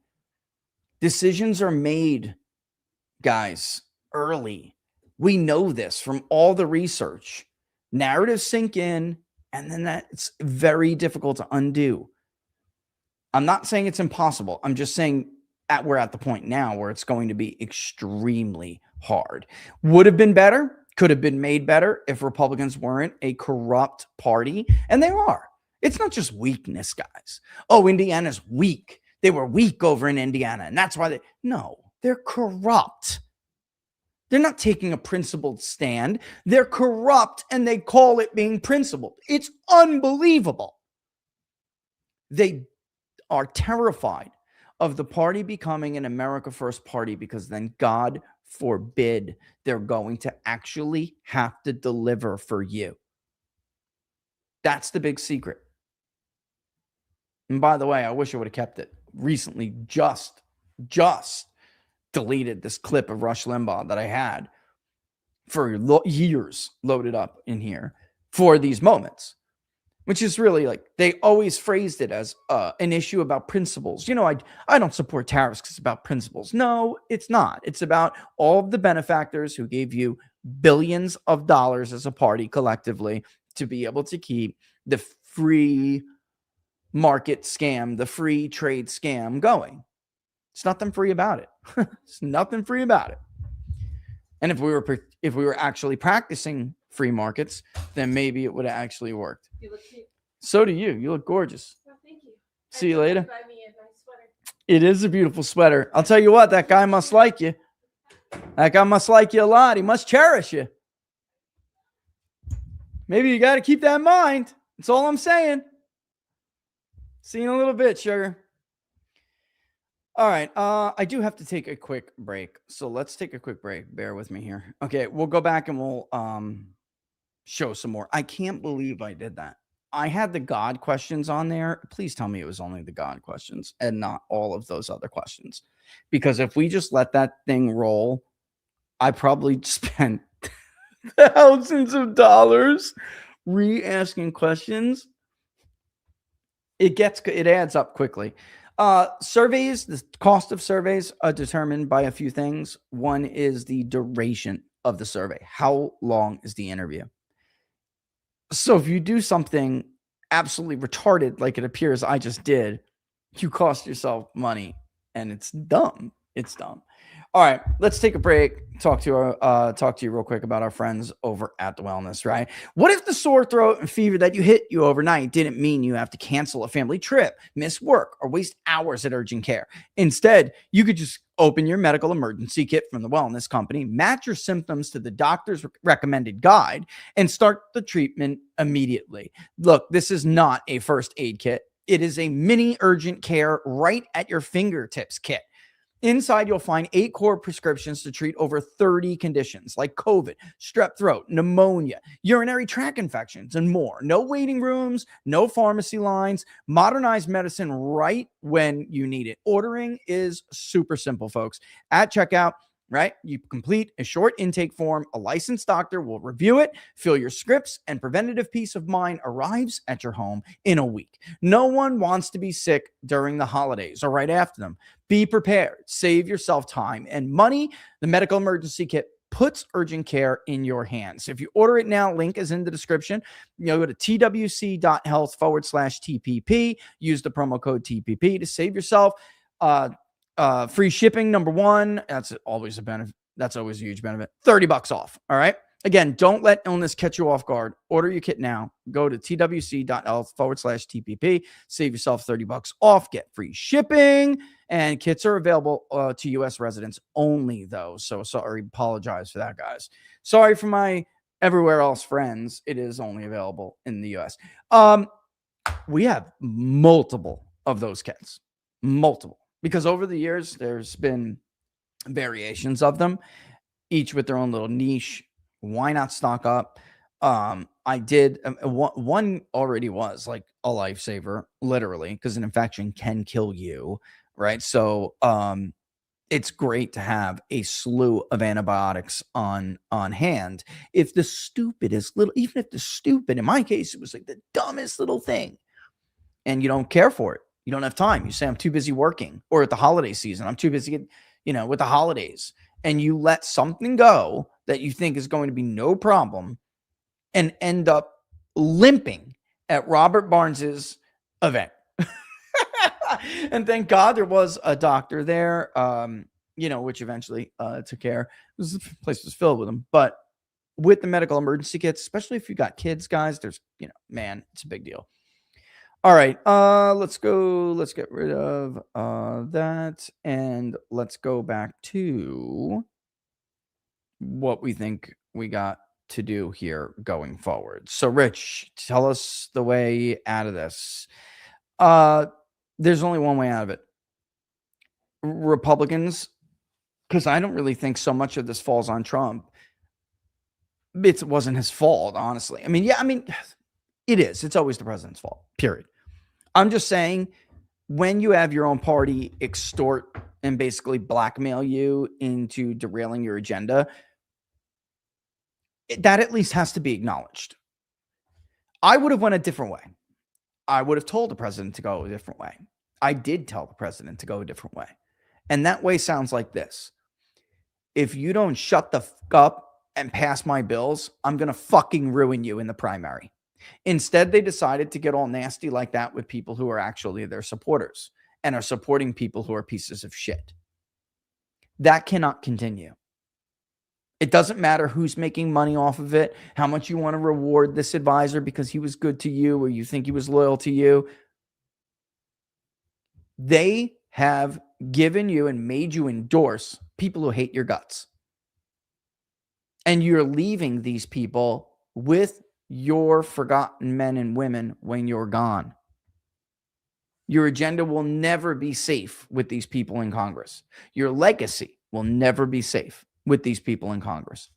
A: Decisions are made, guys, early. We know this from all the research. Narratives sink in, and then it's very difficult to undo. I'm not saying it's impossible. I'm just saying we're at the point now where it's going to be extremely hard. Would have been better, could have been made better if Republicans weren't a corrupt party, and they are. It's not just weakness, guys. Oh, Indiana's weak. They were weak over in Indiana, and that's why they're corrupt. They're not taking a principled stand. They're corrupt, and they call it being principled. It's unbelievable. They are terrified of the party becoming an America First party because then, God forbid, they're going to actually have to deliver for you. That's the big secret. And by the way, I wish I would have kept it. Recently just deleted this clip of Rush Limbaugh that I had for years loaded up in here for these moments, which is really like they always phrased it as an issue about principles. You know, I don't support tariffs because it's about principles. No, it's not. It's about all of the benefactors who gave you billions of dollars as a party collectively to be able to keep the free market scam, the free trade scam going. It's nothing free about it. It's nothing free about it. And if we were actually practicing free markets, then maybe it would have actually worked.
B: You look cute.
A: So do you. You look gorgeous.
B: Oh, thank you.
A: See you later.
B: Buy me a nice sweater.
A: It is a beautiful sweater. I'll tell you what, that guy must like you. That guy must like you a lot. He must cherish you. Maybe you got to keep that in mind. That's all I'm saying. See you in a little bit, sugar. All right. I do have to take a quick break. So let's take a quick break. Bear with me here. Okay. We'll go back and we'll show some more. I can't believe I did that. I had the God questions on there. Please tell me it was only the God questions and not all of those other questions. Because if we just let that thing roll, I probably spent thousands of dollars re-asking questions. It adds up quickly. Surveys, the cost of surveys are determined by a few things. One is the duration of the survey. How long is the interview? So if you do something absolutely retarded, like it appears I just did, you cost yourself money, and it's dumb. It's dumb. All right, let's take a break. Talk to you real quick about our friends over at The Wellness, right? What if the sore throat and fever that you hit you overnight didn't mean you have to cancel a family trip, miss work, or waste hours at urgent care? Instead, you could just open your medical emergency kit from The Wellness Company, match your symptoms to the doctor's recommended guide, and start the treatment immediately. Look, this is not a first aid kit. It is a mini urgent care right at your fingertips kit. Inside, you'll find 8 core prescriptions to treat over 30 conditions like COVID, strep throat, pneumonia, urinary tract infections, and more. No waiting rooms, no pharmacy lines, modernized medicine right when you need it. Ordering is super simple, folks. At checkout, right, you complete a short intake form. A licensed doctor will review it, fill your scripts, and preventative peace of mind arrives at your home in a week. No one wants to be sick during the holidays or right after them. Be prepared. Save yourself time and money. The medical emergency kit puts urgent care in your hands. If you order it now, link is in the description. Go to twc.health/TPP. Use the promo code TPP to save yourself free shipping. Number one, that's always a benefit. That's always a huge benefit. $30 off. All right. Again, don't let illness catch you off guard. Order your kit now. Go to twc.health/TPP. Save yourself $30 off. Get free shipping. And kits are available to U.S. residents only, though. So sorry. Apologize for that, guys. Sorry for my everywhere else friends. It is only available in the U.S. We have multiple of those kits. Multiple. Because over the years, there's been variations of them, each with their own little niche. Why not stock up? I did. One already was like a lifesaver, literally, because an infection can kill you, right? So it's great to have a slew of antibiotics on hand. If the stupidest little, even if the stupid, in my case, it was like the dumbest little thing, and you don't care for it. You don't have time. You say, I'm too busy working, or at the holiday season, I'm too busy, with the holidays, and you let something go that you think is going to be no problem and end up limping at Robert Barnes's event. And thank God there was a doctor there, which eventually took care. The place was filled with them. But with the medical emergency kits, especially if you got kids, guys, there's, man, it's a big deal. All right, let's go. Let's get rid of that, and let's go back to what we think we got to do here going forward. So, Rich, tell us the way out of this. There's only one way out of it. Republicans, because I don't really think so much of this falls on Trump. It wasn't his fault, honestly. It is. It's always the president's fault, period. I'm just saying, when you have your own party extort and basically blackmail you into derailing your agenda, that at least has to be acknowledged. I would have went a different way. I would have told the president to go a different way. I did tell the president to go a different way. And that way sounds like this. If you don't shut the fuck up and pass my bills, I'm going to fucking ruin you in the primary. Instead, they decided to get all nasty like that with people who are actually their supporters and are supporting people who are pieces of shit. That cannot continue. It doesn't matter who's making money off of it, how much you want to reward this advisor because he was good to you or you think he was loyal to you. They have given you and made you endorse people who hate your guts. And you're leaving these people with your forgotten men and women when you're gone. Your agenda will never be safe with these people in Congress. Your legacy will never be safe with these people in Congress.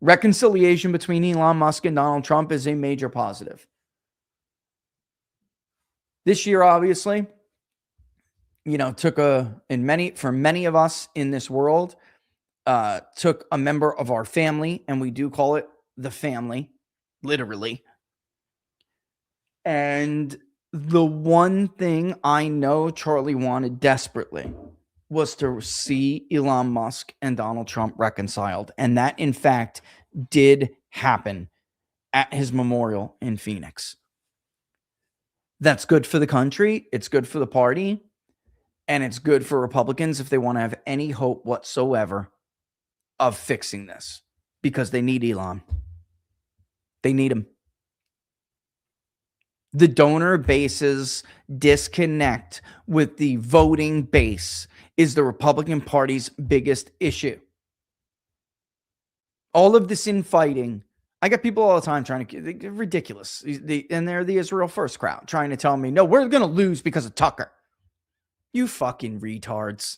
A: Reconciliation between Elon Musk and Donald Trump is a major positive. This year, obviously, took for many of us in this world, took a member of our family, and we do call it the family, literally. And the one thing I know Charlie wanted desperately was to see Elon Musk and Donald Trump reconciled. And that, in fact, did happen at his memorial in Phoenix. That's good for the country. It's good for the party. And it's good for Republicans if they want to have any hope whatsoever of fixing this, because they need Elon. They need him. The donor base's disconnect with the voting base is the Republican Party's biggest issue. All of this infighting, I get people all the time trying to, ridiculous. And they're the Israel First crowd trying to tell me, no, we're going to lose because of Tucker. You fucking retards.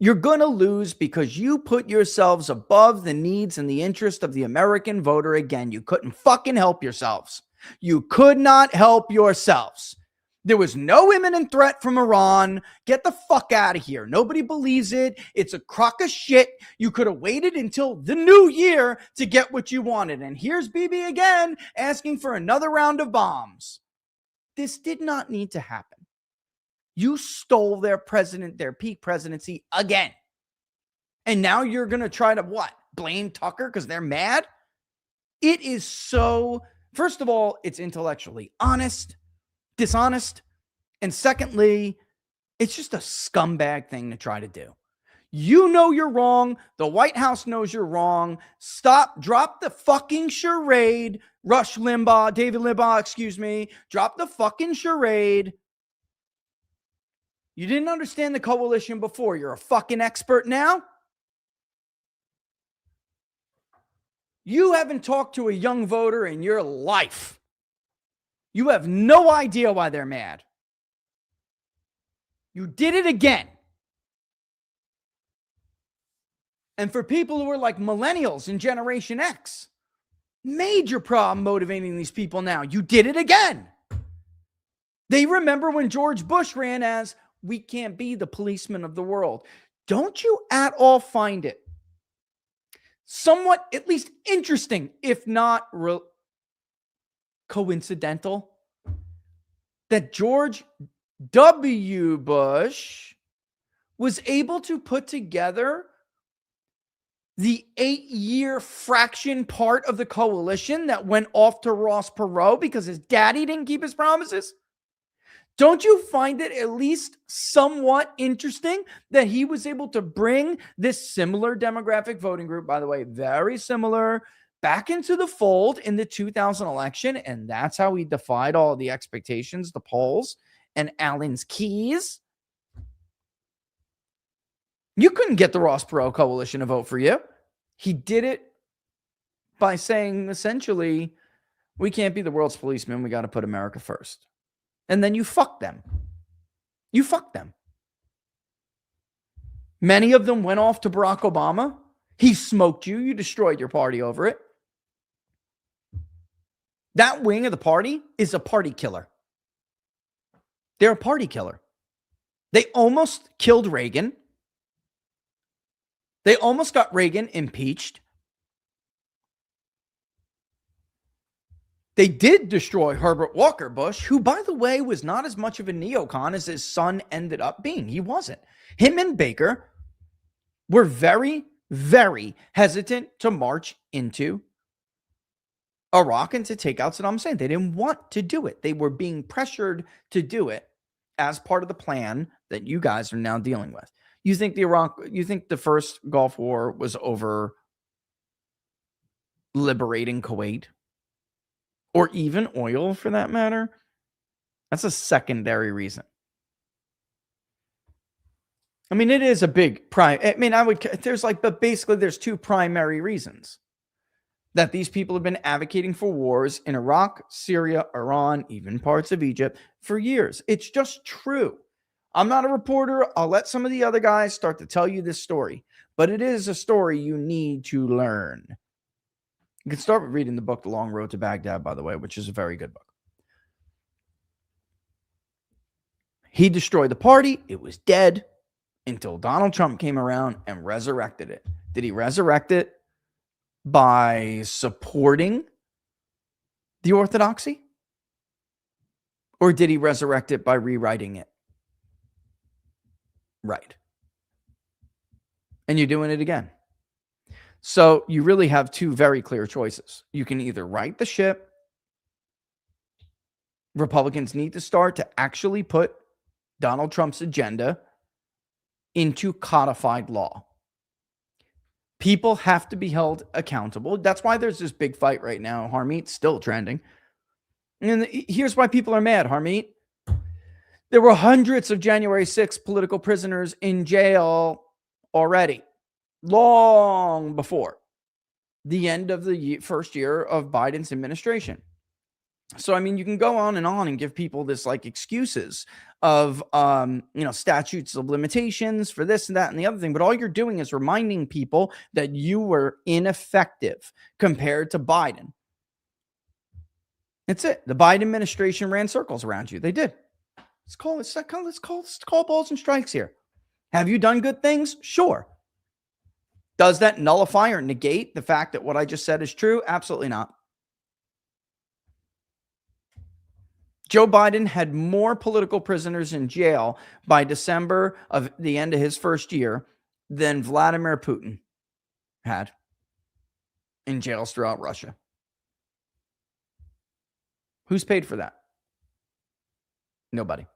A: You're going to lose because you put yourselves above the needs and the interest of the American voter again. You couldn't fucking help yourselves. You could not help yourselves. There was no imminent threat from Iran. Get the fuck out of here. Nobody believes it. It's a crock of shit. You could have waited until the new year to get what you wanted. And here's Bibi again asking for another round of bombs. This did not need to happen. You stole their peak presidency again. And now you're going to try to what? Blame Tucker because they're mad? It is so, first of all, it's intellectually dishonest. And secondly, it's just a scumbag thing to try to do. You know you're wrong. The White House knows you're wrong. Drop the fucking charade. David Limbaugh, drop the fucking charade. You didn't understand the coalition before. You're a fucking expert now. You haven't talked to a young voter in your life. You have no idea why they're mad. You did it again. And for people who are like millennials and Generation X, major problem motivating these people now. You did it again. They remember when George Bush ran as, we can't be the policeman of the world. Don't you at all find it somewhat at least interesting, if not coincidental, that George W. Bush was able to put together the 8-year fraction part of the coalition that went off to Ross Perot because his daddy didn't keep his promises? Don't you find it at least somewhat interesting that he was able to bring this similar demographic voting group, by the way, very similar, back into the fold in the 2000 election? And that's how he defied all the expectations, the polls, and Allen's keys. You couldn't get the Ross Perot coalition to vote for you. He did it by saying, essentially, we can't be the world's policeman. We got to put America first. And then you fuck them. You fuck them. Many of them went off to Barack Obama. He smoked you. You destroyed your party over it. That wing of the party is a party killer. They're a party killer. They almost killed Reagan. They almost got Reagan impeached. They did destroy Herbert Walker Bush, who, by the way, was not as much of a neocon as his son ended up being. He wasn't. Him and Baker were very, very hesitant to march into Iraq and to take out Saddam Hussein. They didn't want to do it. They were being pressured to do it as part of the plan that you guys are now dealing with. You think the first Gulf War was over liberating Kuwait? Or even oil, for that matter? That's a secondary reason. I mean, it is a big there's two primary reasons that these people have been advocating for wars in Iraq, Syria, Iran, even parts of Egypt for years. It's just true. I'm not a reporter. I'll let some of the other guys start to tell you this story, but it is a story you need to learn. You can start with reading the book, The Long Road to Baghdad, by the way, which is a very good book. He destroyed the party. It was dead until Donald Trump came around and resurrected it. Did he resurrect it by supporting the orthodoxy? Or did he resurrect it by rewriting it? Right. And you're doing it again. So you really have two very clear choices. You can either right the ship. Republicans need to start to actually put Donald Trump's agenda into codified law. People have to be held accountable. That's why there's this big fight right now. Harmeet's still trending. And here's why people are mad, Harmeet. There were hundreds of January 6th political prisoners in jail already, long before the end of the first year of Biden's administration. So, I mean, you can go on and give people this like excuses of, statutes of limitations for this and that and the other thing. But all you're doing is reminding people that you were ineffective compared to Biden. That's it. The Biden administration ran circles around you. They did. Let's call balls and strikes here. Have you done good things? Sure. Does that nullify or negate the fact that what I just said is true? Absolutely not. Joe Biden had more political prisoners in jail by December of the end of his first year than Vladimir Putin had in jails throughout Russia. Who's paid for that? Nobody.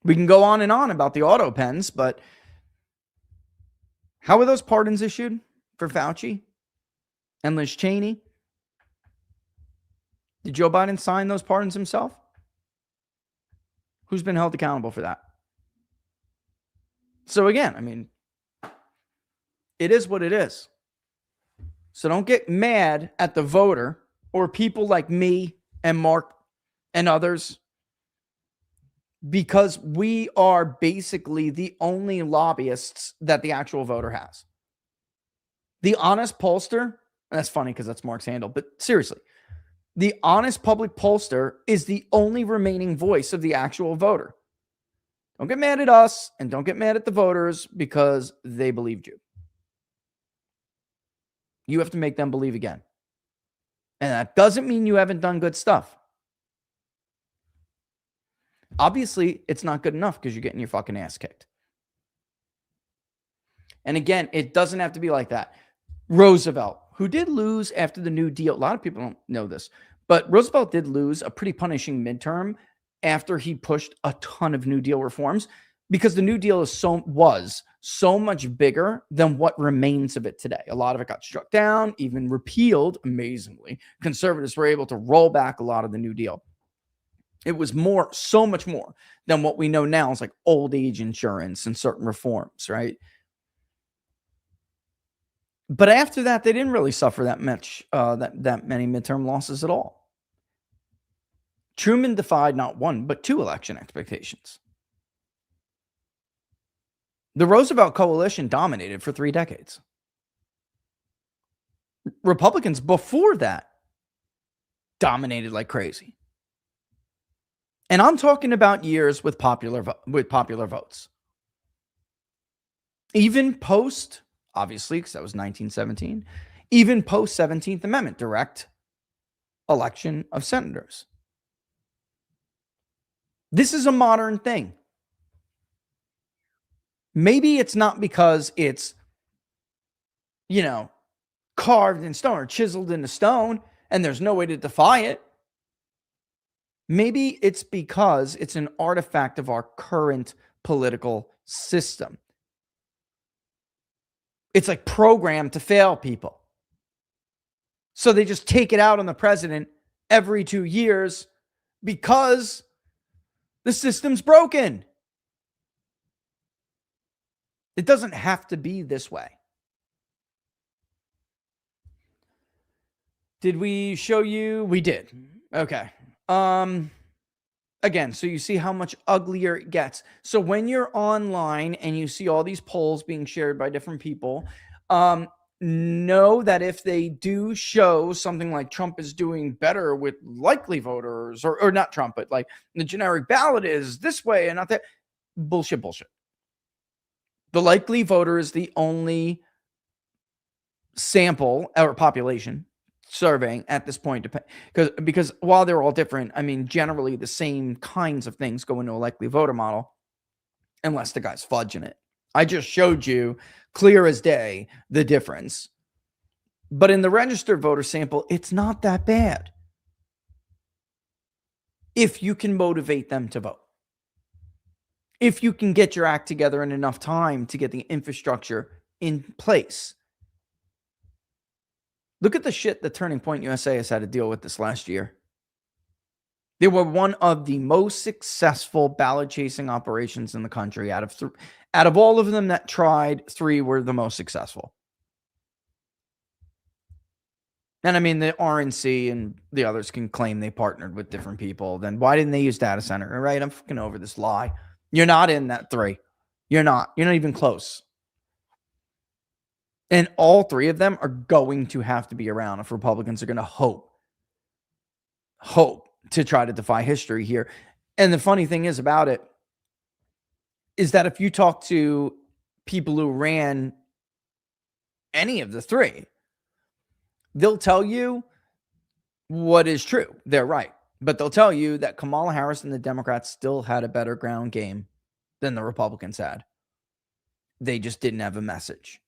A: We can go on and on about the auto pens, but how were those pardons issued for Fauci and Liz Cheney? Did Joe Biden sign those pardons himself? Who's been held accountable for that? So again, I mean, it is what it is. So don't get mad at the voter or people like me and Mark and others, because we are basically the only lobbyists that the actual voter has. The honest pollster, and that's funny because that's Mark's handle, but seriously, the honest public pollster is the only remaining voice of the actual voter. Don't get mad at us and don't get mad at the voters because they believed you. You have to make them believe again. And that doesn't mean you haven't done good stuff. Obviously, it's not good enough because you're getting your fucking ass kicked. And again, it doesn't have to be like that. Roosevelt, who did lose after the New Deal. A lot of people don't know this, but Roosevelt did lose a pretty punishing midterm after he pushed a ton of New Deal reforms because the New Deal was so much bigger than what remains of it today. A lot of it got struck down, even repealed, amazingly. Conservatives were able to roll back a lot of the New Deal. It was so much more than what we know now. It's like old age insurance and certain reforms, right? But after that, they didn't really suffer that much, that many midterm losses at all. Truman defied not one, but two election expectations. The Roosevelt coalition dominated for 3 decades. Republicans before that dominated like crazy. And I'm talking about years with popular votes. Even post, obviously, because that was 1917, even post 17th Amendment, direct election of senators. This is a modern thing. Maybe it's not because it's, carved in stone or chiseled into stone and there's no way to defy it. Maybe it's because it's an artifact of our current political system. It's like programmed to fail people. So they just take it out on the president every 2 years because the system's broken. It doesn't have to be this way. Did we show you? We did. Okay. Again, so you see how much uglier it gets. So when you're online and you see all these polls being shared by different people, know that if they do show something like Trump is doing better with likely voters, or not Trump, but like the generic ballot is this way and not that, bullshit. The likely voter is the only sample or population surveying at this point, because while they're all different, I mean, generally the same kinds of things go into a likely voter model, unless the guy's fudging it. I just showed you clear as day the difference. But in the registered voter sample, it's not that bad if you can motivate them to vote. If you can get your act together in enough time to get the infrastructure in place. Look at the shit that Turning Point USA has had to deal with this last year. They were one of the most successful ballot chasing operations in the country. Out of all of them that tried, 3 were the most successful. And I mean, the RNC and the others can claim they partnered with different people. Then why didn't they use data center? All right, I'm fucking over this lie. You're not in that 3. You're not even close. And all 3 of them are going to have to be around if Republicans are going to hope to try to defy history here. And the funny thing is about it is that if you talk to people who ran any of the 3, they'll tell you what is true. They're right. But they'll tell you that Kamala Harris and the Democrats still had a better ground game than the Republicans had. They just didn't have a message.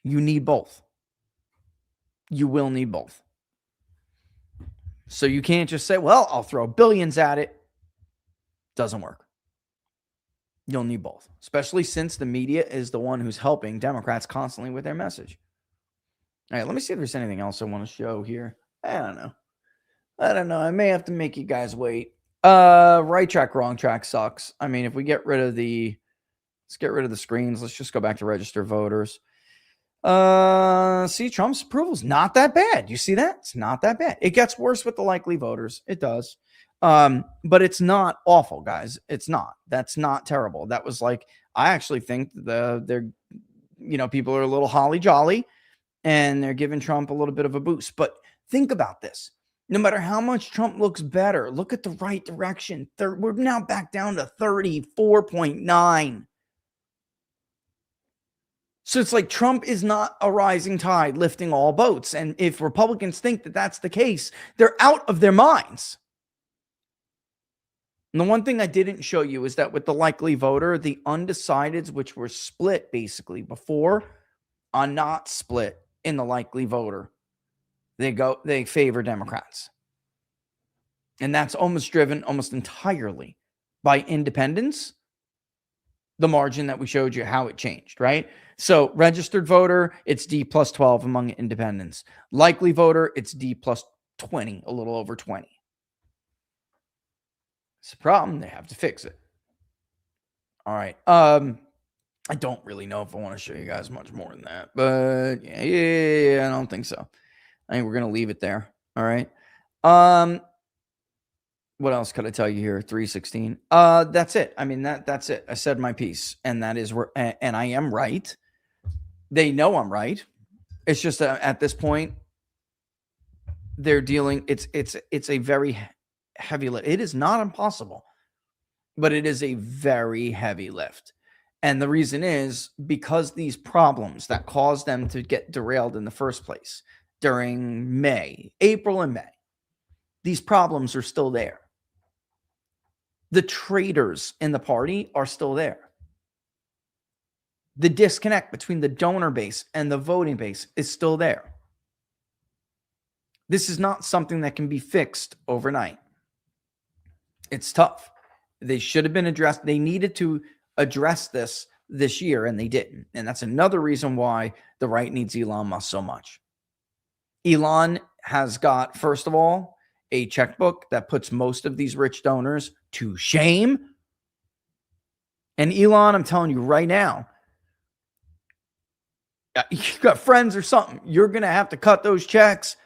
A: You need both. You will need both. So you can't just say, well, I'll throw billions at it. Doesn't work. You'll need both, especially since the media is the one who's helping Democrats constantly with their message. All right, let me see if there's anything else I want to show here. I don't know. I may have to make you guys wait. Right track, wrong track sucks. I mean, if we get rid of let's get rid of the screens. Let's just go back to register voters. See, Trump's approval is not that bad. You see that? It's not that bad. It gets worse with the likely voters. It does. But it's not awful, guys. It's not. That's not terrible. That was like, I actually think they're people are a little holly jolly and they're giving Trump a little bit of a boost. But think about this. No matter how much Trump looks better, look at the right direction. We're now back down to 34.9. So it's like Trump is not a rising tide lifting all boats. And if Republicans think that that's the case, they're out of their minds. And the one thing I didn't show you is that with the likely voter, the undecideds, which were split basically before, are not split in the likely voter. They favor Democrats. And that's driven almost entirely by independents. The margin that we showed you how it changed, right? So registered voter, it's D plus 12 among independents. Likely voter, it's D plus 20, a little over 20. It's a problem. They have to fix it. All right. I don't really know if I want to show you guys much more than that, but yeah, I don't think so. I think we're going to leave it there. All right. What else could I tell you here? 316. That's it. I mean, that's it. I said my piece, and that is where, and I am right. They know I'm right. It's just at this point, they're dealing. It's a very heavy lift. It is not impossible, but it is a very heavy lift. And the reason is because these problems that caused them to get derailed in the first place during April and May, these problems are still there. The traitors in the party are still there. The disconnect between the donor base and the voting base is still there. This is not something that can be fixed overnight. It's tough. They should have been addressed. They needed to address this year, and they didn't. And that's another reason why the right needs Elon Musk so much. Elon has got, first of all, a checkbook that puts most of these rich donors to shame. And Elon, I'm telling you right now, you got friends or something, you're going to have to cut those checks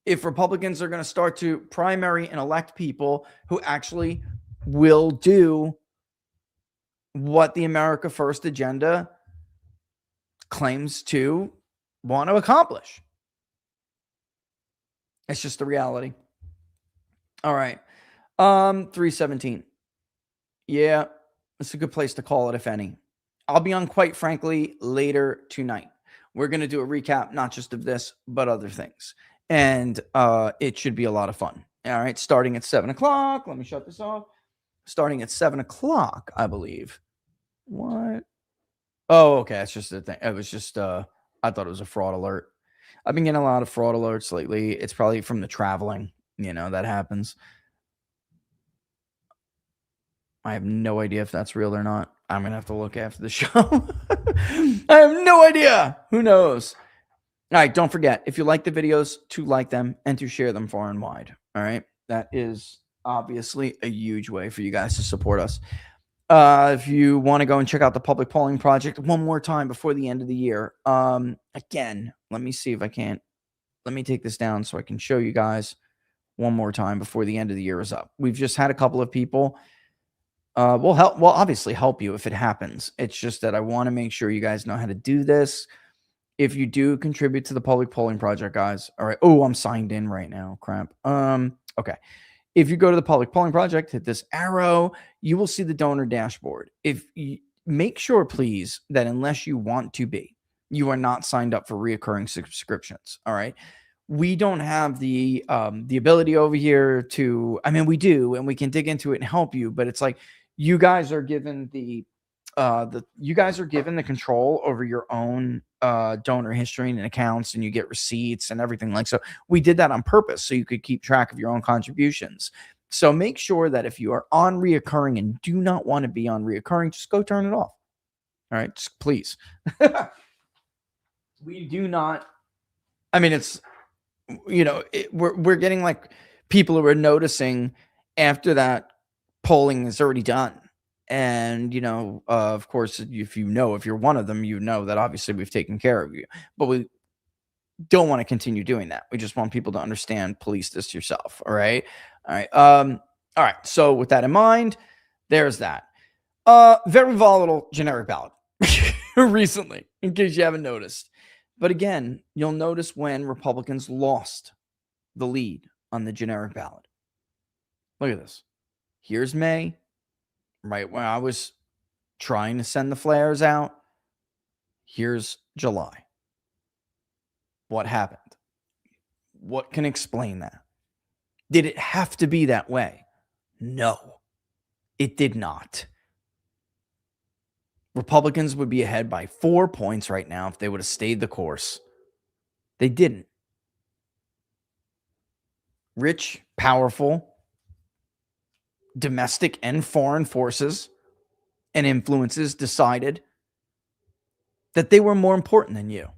A: if Republicans are going to start to primary and elect people who actually will do what the America First agenda claims to want to accomplish. It's just the reality. All right. 317. Yeah, it's a good place to call it, if any. I'll be on, quite frankly, later tonight. We're going to do a recap, not just of this, but other things. And it should be a lot of fun. All right. Starting at 7 o'clock. Let me shut this off. Starting at 7 o'clock, I believe. What? Oh, okay. That's just the thing. It was just, I thought it was a fraud alert. I've been getting a lot of fraud alerts lately. It's probably from the traveling, that happens. I have no idea if that's real or not. I'm going to have to look after the show. I have no idea. Who knows? All right. Don't forget, if you like the videos, to like them and to share them far and wide. All right. That is obviously a huge way for you guys to support us. If you want to go and check out the public polling project one more time before the end of the year. Again, let me see if I can't. Let me take this down so I can show you guys one more time before the end of the year is up. We've just had a couple of people. We'll obviously help you if it happens. It's just that I want to make sure you guys know how to do this. If you do contribute to the public polling project, guys. All right. Oh, I'm signed in right now. Crap. Okay. If you go to the public polling project, hit this arrow, you will see the donor dashboard. If you make sure, please, that unless you want to be, you are not signed up for reoccurring subscriptions. All right. We don't have the ability over here to, we do, and we can dig into it and help you, but it's like you guys are given the control over your own donor history and accounts, and you get receipts and everything like so. We did that on purpose so you could keep track of your own contributions. So make sure that if you are on reoccurring and do not want to be on reoccurring, just go turn it off. All right, just please. We do not. It's we're getting like people who are noticing after that polling is already done. And, of course, if you're one of them, that obviously we've taken care of you, but we don't want to continue doing that. We just want people to understand, police this yourself. All right. All right. All right. So with that in mind, there's that. Very volatile generic ballot recently, in case you haven't noticed. But again, you'll notice when Republicans lost the lead on the generic ballot. Look at this. Here's May. Right when I was trying to send the flares out, here's July. What happened? What can explain that? Did it have to be that way? No, it did not. Republicans would be ahead by 4 points right now if they would have stayed the course. They didn't. Rich, powerful, domestic and foreign forces and influences decided that they were more important than you.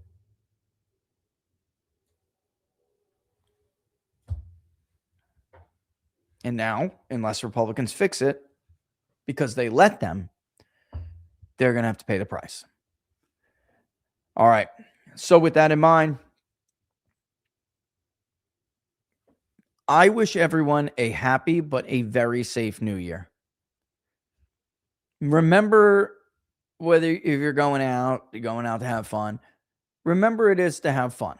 A: And now, unless Republicans fix it, because they let them, they're going to have to pay the price. All right. So with that in mind, I wish everyone a happy but a very safe new year. Remember, if you're going out to have fun, remember it is to have fun.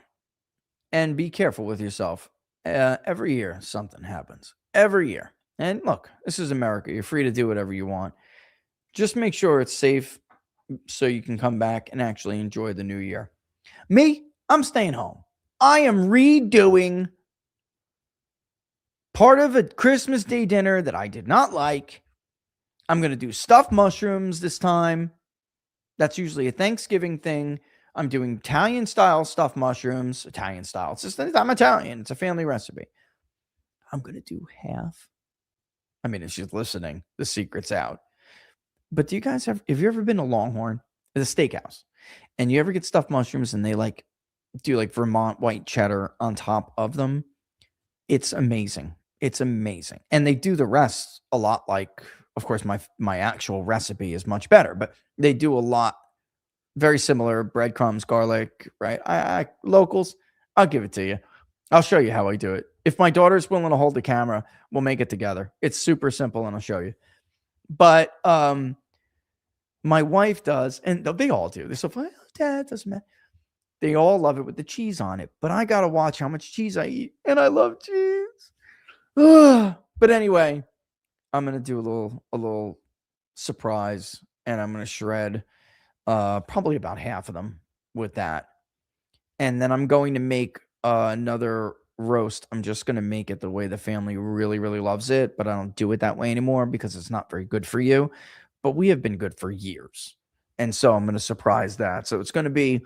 A: And be careful with yourself. Every year, something happens. Every year. And look, this is America. You're free to do whatever you want. Just make sure it's safe so you can come back and actually enjoy the new year. Me, I'm staying home. I am redoing part of a Christmas Day dinner that I did not like. I'm going to do stuffed mushrooms this time. That's usually a Thanksgiving thing. I'm doing Italian-style stuffed mushrooms. Italian style. It's just, I'm Italian. It's a family recipe. I'm going to do half. If she's listening, the secret's out. But do you guys have you ever been to Longhorn, the steakhouse, and you ever get stuffed mushrooms and they do Vermont white cheddar on top of them? It's amazing. It's amazing. And they do the rest a lot of course, my actual recipe is much better, but they do a lot very similar, breadcrumbs, garlic, right? Locals, I'll give it to you. I'll show you how I do it. If my daughter's willing to hold the camera, we'll make it together. It's super simple and I'll show you. But my wife does, and they all do. They're so funny. Dad, doesn't matter. They all love it with the cheese on it, but I got to watch how much cheese I eat, and I love cheese. But anyway, I'm going to do a little surprise, and I'm going to shred probably about half of them with that. And then I'm going to make another roast. I'm just going to make it the way the family really, really loves it, but I don't do it that way anymore because it's not very good for you. But we have been good for years. And so I'm going to surprise that. So it's going to be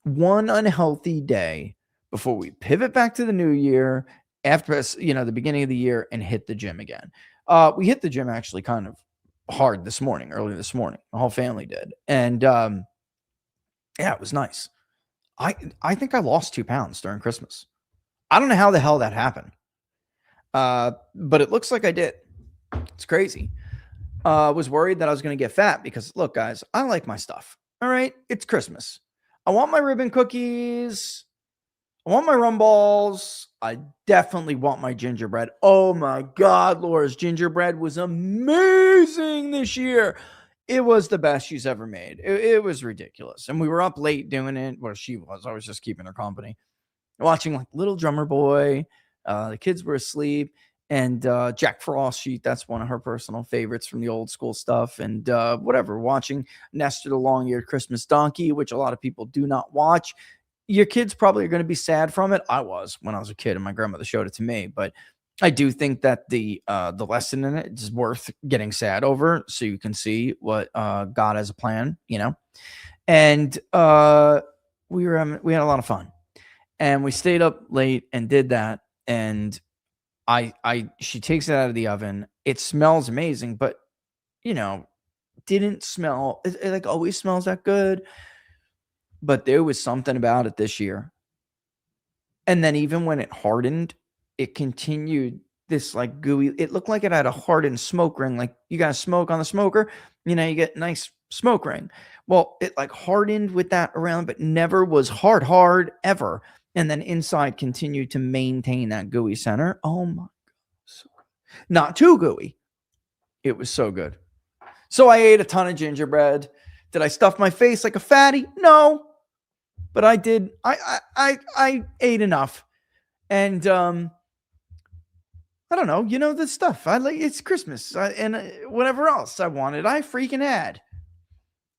A: one unhealthy day before we pivot back to the new year after, the beginning of the year, and hit the gym again. We hit the gym actually kind of hard early this morning. The whole family did. And yeah, it was nice. I think I lost 2 pounds during Christmas. I don't know how the hell that happened. But it looks like I did. It's crazy. Was worried that I was going to get fat because, look, guys, I like my stuff. All right. It's Christmas. I want my ribbon cookies. I want my rum balls. I definitely want my gingerbread. Oh my God, Laura's gingerbread was amazing this year. It was the best she's ever made. It was ridiculous. And we were up late doing it. Well, she was. I was just keeping her company. Watching like Little Drummer Boy. The kids were asleep. And Jack Frost Sheet, that's one of her personal favorites from the old school stuff. And whatever, watching Nestor the Long-Eared Christmas Donkey, which a lot of people do not watch. Your kids probably are going to be sad from it. I was when I was a kid and my grandmother showed it to me. But I do think that the lesson in it is worth getting sad over so you can see what God has a plan, And we had a lot of fun. And we stayed up late and did that. And she takes it out of the oven. It smells amazing, but didn't smell it like always smells that good. But there was something about it this year. And then even when it hardened, it continued this like gooey. It looked like it had a hardened smoke ring. Like you got smoke on the smoker, you get nice smoke ring. Well, it like hardened with that around, but never was hard ever. And then inside continued to maintain that gooey center. Oh my God. So good. Not too gooey. It was so good. So I ate a ton of gingerbread. Did I stuff my face like a fatty? No. But I did. I ate enough. And I don't know, the stuff. I like it's Christmas. And whatever else I wanted, I freaking had.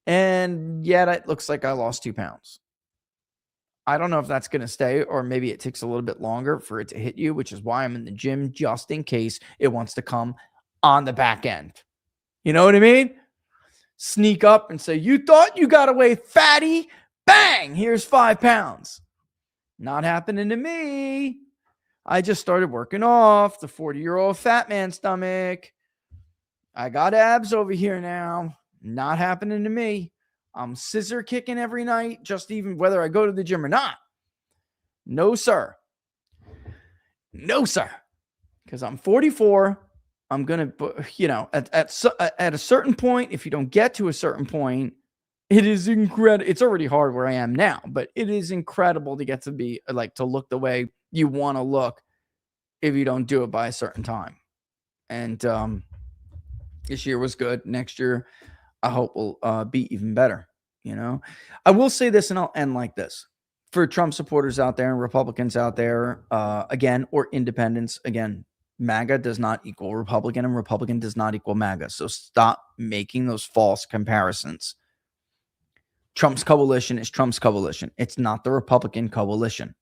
A: And yet it looks like I lost 2 pounds. I don't know if that's going to stay, or maybe it takes a little bit longer for it to hit you, which is why I'm in the gym just in case it wants to come on the back end. You know what I mean? Sneak up and say, you thought you got away, fatty? Bang! Here's 5 pounds. Not happening to me. I just started working off the 40-year-old fat man stomach. I got abs over here now. Not happening to me. I'm scissor kicking every night, just even whether I go to the gym or not. No, sir. No, sir. Because I'm 44. I'm going to, at a certain point, if you don't get to a certain point, it is incredible. It's already hard where I am now, but it is incredible to get to be like to look the way you want to look if you don't do it by a certain time. And this year was good. Next year, I hope will be even better. I will say this, and I'll end like this. For Trump supporters out there and Republicans out there, again, or independents, again, MAGA does not equal Republican, and Republican does not equal MAGA. So stop making those false comparisons. Trump's coalition is Trump's coalition. It's not the Republican coalition.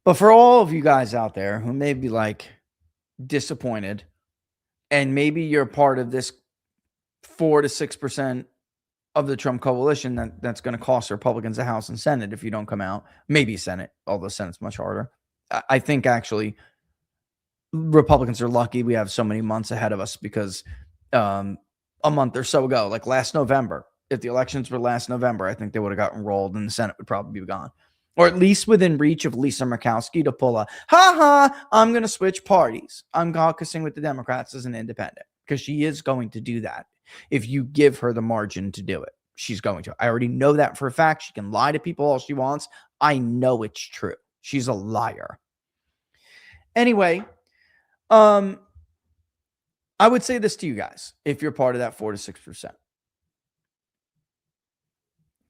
A: But for all of you guys out there who may be like disappointed, and maybe you're part of this 4 to 6% of the Trump coalition that's going to cost Republicans the House and Senate if you don't come out, maybe Senate, although Senate's much harder. I think actually Republicans are lucky we have so many months ahead of us because a month or so ago, like last November, if the elections were last November, I think they would have gotten rolled and the Senate would probably be gone. Or at least within reach of Lisa Murkowski to pull a, I'm going to switch parties. I'm caucusing with the Democrats as an independent, because she is going to do that. If you give her the margin to do it, she's going to. I already know that for a fact. She can lie to people all she wants. I know it's true. She's a liar. Anyway, I would say this to you guys, if you're part of that 4 to 6%.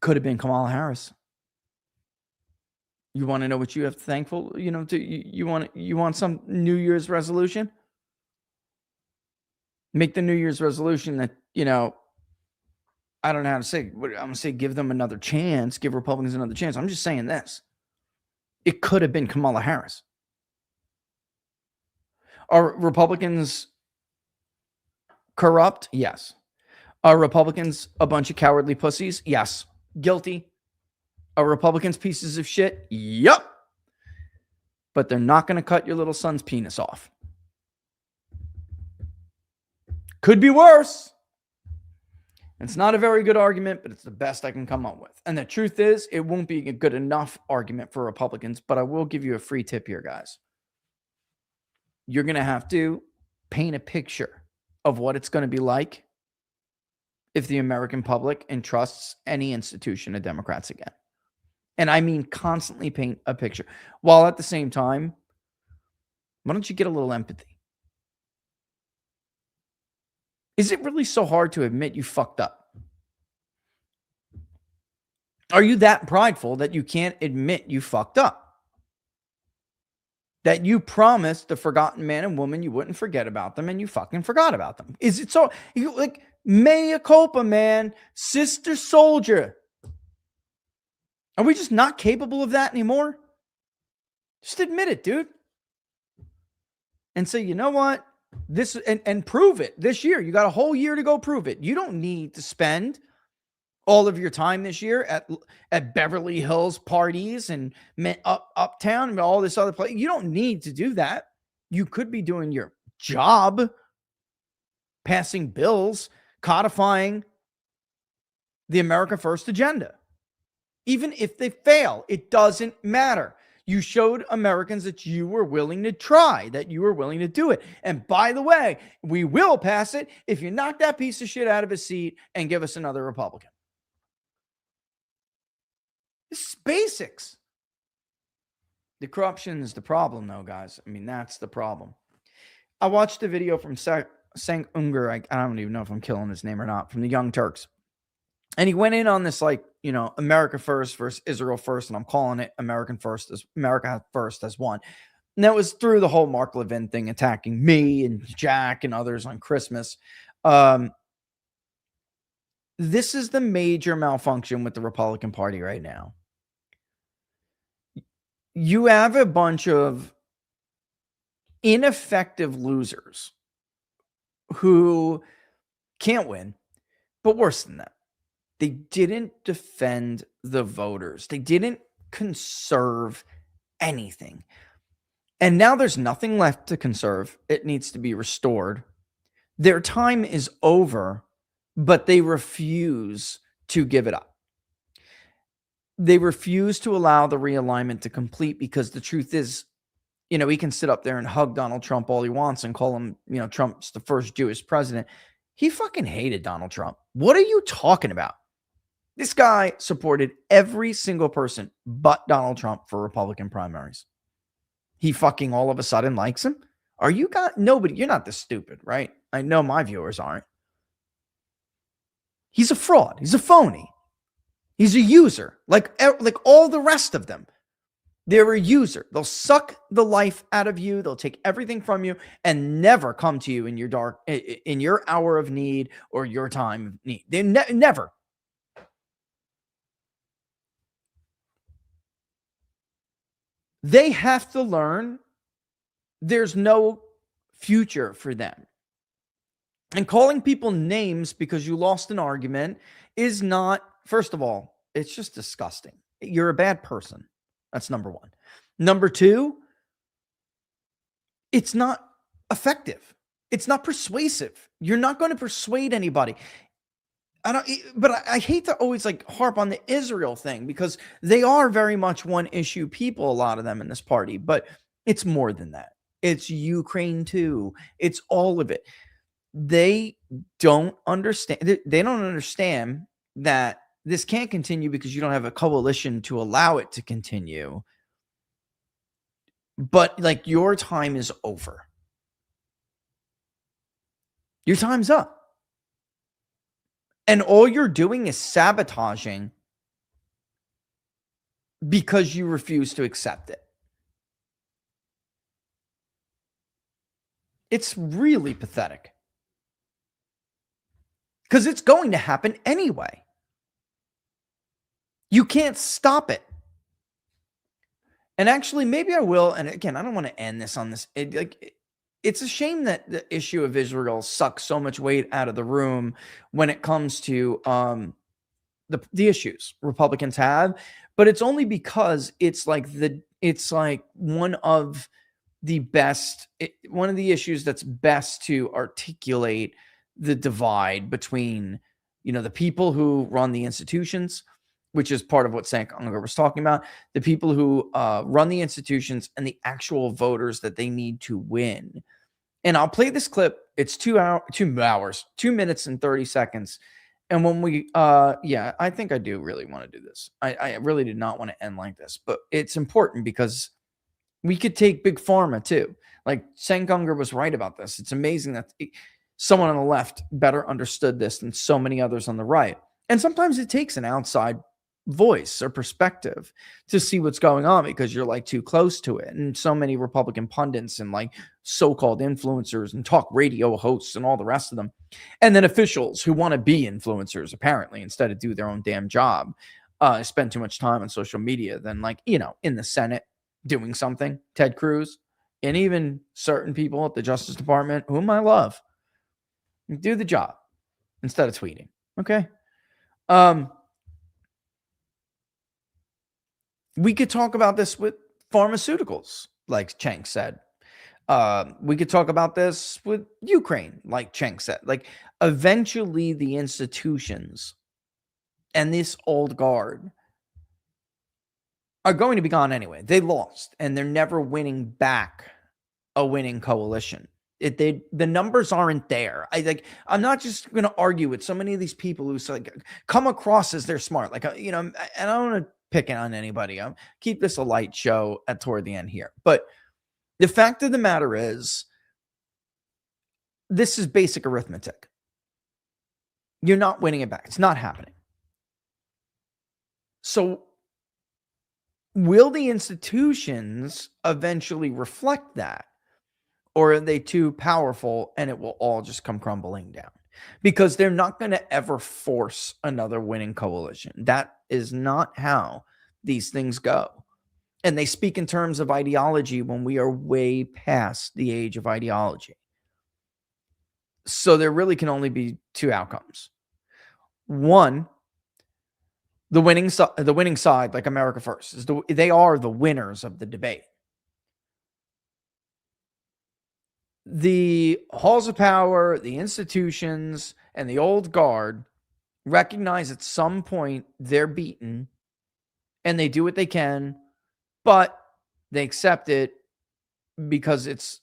A: Could have been Kamala Harris. You want to know what you have to thankful, you want some New Year's resolution? Make the New Year's resolution that, I don't know how to say, I'm going to say give them another chance, give Republicans another chance. I'm just saying this. It could have been Kamala Harris. Are Republicans corrupt? Yes. Are Republicans a bunch of cowardly pussies? Yes. Guilty. Are Republicans pieces of shit? Yup. But they're not going to cut your little son's penis off. Could be worse. It's not a very good argument, but it's the best I can come up with. And the truth is, it won't be a good enough argument for Republicans, but I will give you a free tip here, guys. You're going to have to paint a picture of what it's going to be like if the American public entrusts any institution of Democrats again. And I mean constantly paint a picture. While at the same time, why don't you get a little empathy? Is it really so hard to admit you fucked up? Are you that prideful that you can't admit you fucked up? That you promised the forgotten man and woman you wouldn't forget about them and you fucking forgot about them? Is it so? Like, mea culpa, man. Sister soldier. Are we just not capable of that anymore? Just admit it, dude. And say, you know what? This and prove it this year. You got a whole year to go prove it. You don't need to spend all of your time this year at Beverly Hills parties and uptown and all this other place. You don't need to do that. You could be doing your job, passing bills, codifying the America First agenda. Even if they fail, it doesn't matter. You showed Americans that you were willing to try, that you were willing to do it. And by the way, we will pass it if you knock that piece of shit out of his seat and give us another Republican. This is basics. The corruption is the problem, though, guys. I mean, that's the problem. I watched a video from Sang Unger. I don't even know if I'm killing his name or not, from the Young Turks. And he went in on this, like, America first versus Israel first. And I'm calling it America first as one. And that was through the whole Mark Levin thing, attacking me and Jack and others on Christmas. This is the major malfunction with the Republican Party right now. You have a bunch of ineffective losers who can't win, but worse than that, they didn't defend the voters. They didn't conserve anything. And now there's nothing left to conserve. It needs to be restored. Their time is over, but they refuse to give it up. They refuse to allow the realignment to complete because the truth is, he can sit up there and hug Donald Trump all he wants and call him, Trump's the first Jewish president. He fucking hated Donald Trump. What are you talking about? This guy supported every single person but Donald Trump for Republican primaries. He fucking all of a sudden likes him? Are you got nobody? You're not this stupid, right? I know my viewers aren't. He's a fraud. He's a phony. He's a user, like all the rest of them. They're a user. They'll suck the life out of you. They'll take everything from you and never come to you in your hour of need or your time of need. They never. They have to learn there's no future for them. And calling people names because you lost an argument is not, first of all, it's just disgusting. You're a bad person. That's number one. Number two, it's not effective. It's not persuasive. You're not going to persuade anybody. I hate to always harp on the Israel thing because they are very much one issue people, a lot of them in this party, but it's more than that. It's Ukraine too. It's all of it. They don't understand. They don't understand that this can't continue because you don't have a coalition to allow it to continue. But your time is over. Your time's up. And all you're doing is sabotaging because you refuse to accept it. It's really pathetic. Because it's going to happen anyway. You can't stop it. And actually, maybe I will. And again, I don't want to end this on this. It's a shame that the issue of Israel sucks so much weight out of the room when it comes to the issues Republicans have. But it's only because it's like one of the issues that's best to articulate the divide between, the people who run the institutions, which is part of what Sank Unger was talking about, the people who run the institutions and the actual voters that they need to win. And I'll play this clip. It's 2 minutes and 30 seconds. And when we, I think I do really want to do this. I really did not want to end like this, but it's important because we could take Big Pharma too. Like Sank Unger was right about this. It's amazing that someone on the left better understood this than so many others on the right. And sometimes it takes an outside voice or perspective to see what's going on because you're like too close to it. And so many Republican pundits and like so-called influencers and talk radio hosts and all the rest of them, and then officials who want to be influencers apparently instead of do their own damn job, spend too much time on social media than in the Senate doing something. Ted Cruz and even certain people at the Justice Department whom I love do the job instead of tweeting. Okay. We could talk about this with pharmaceuticals, like Cenk said. We could talk about this with Ukraine, like Cenk said. Like, eventually the institutions and this old guard are going to be gone anyway. They lost, and they're never winning back a winning coalition. The numbers aren't there. I'm not just going to argue with so many of these people who come across as they're smart. And I don't want to pick on anybody. I'll keep this a light show toward the end here. But the fact of the matter is, this is basic arithmetic. You're not winning it back. It's not happening. So will the institutions eventually reflect that? Or are they too powerful and it will all just come crumbling down? Because they're not going to ever force another winning coalition. That is not how these things go. And they speak in terms of ideology when we are way past the age of ideology. So there really can only be two outcomes. One, the winning side, like America First, they are the winners of the debate. The halls of power, the institutions, and the old guard recognize at some point they're beaten and they do what they can, but they accept it because it's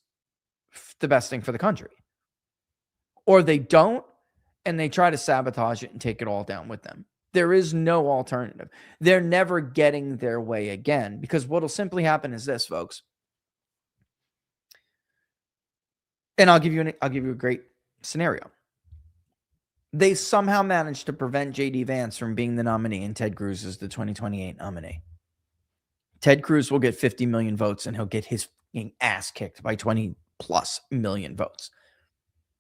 A: the best thing for the country. Or they don't, and they try to sabotage it and take it all down with them. There is no alternative. They're never getting their way again, because what will simply happen is this, folks. And I'll give you a great scenario. They somehow managed to prevent J.D. Vance from being the nominee, and Ted Cruz is the 2028 nominee. Ted Cruz will get 50 million votes, and he'll get his ass kicked by 20 plus million votes.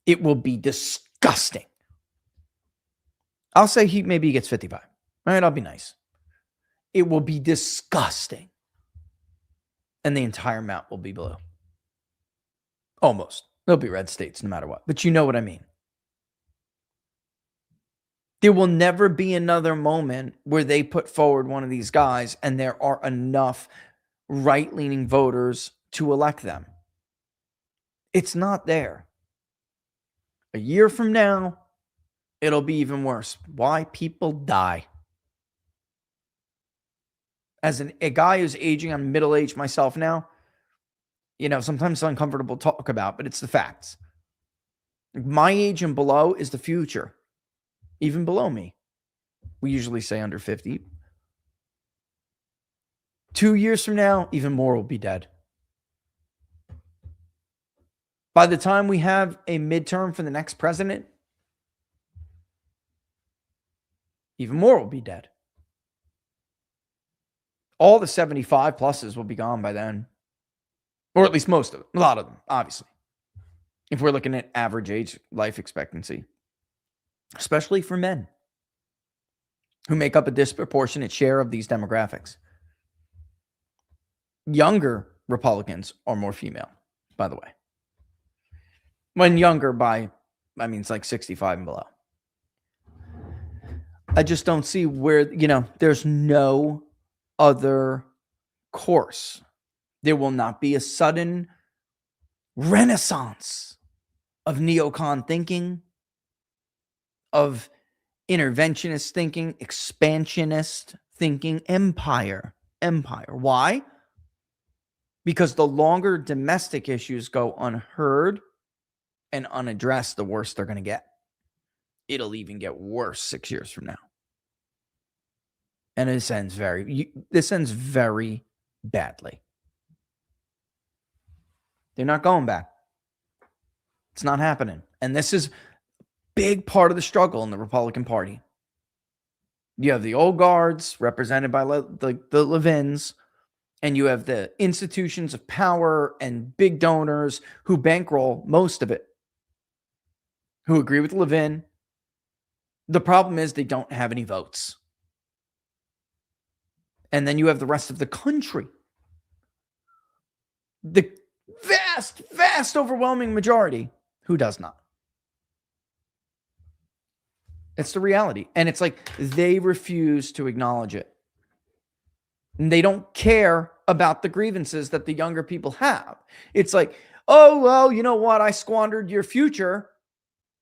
A: It will be disgusting. I'll say maybe he gets 55. All right, I'll be nice. It will be disgusting. And the entire map will be blue. Almost. There'll be red states no matter what. But you know what I mean. There will never be another moment where they put forward one of these guys and there are enough right-leaning voters to elect them. It's not there. A year from now, it'll be even worse. Why? People die. As a guy who's aging, I'm middle-aged myself now. Sometimes it's uncomfortable to talk about, but it's the facts. My age and below is the future. Even below me. We usually say under 50. 2 years from now, even more will be dead. By the time we have a midterm for the next president, even more will be dead. all the 75 pluses will be gone by then. Or at least most of them. A lot of them, obviously. If we're looking at average age life expectancy. Especially for men who make up a disproportionate share of these demographics. Younger Republicans are more female, by the way. When younger by, I mean, it's like 65 and below. I just don't see where, there's no other course. There will not be a sudden renaissance of neocon thinking, of interventionist thinking, expansionist thinking, empire. Why? Because the longer domestic issues go unheard and unaddressed, the worse they're going to get. It'll even get worse 6 years from now. And this ends very badly. They're not going back. It's not happening. And this is a big part of the struggle in the Republican Party. You have the old guards represented by the Levins, and you have the institutions of power and big donors who bankroll most of it, who agree with Levin. The problem is they don't have any votes. And then you have the rest of the country. The vast, overwhelming majority who does not. It's the reality. And it's like they refuse to acknowledge it. And they don't care about the grievances that the younger people have. It's like, oh, well, you know what? I squandered your future.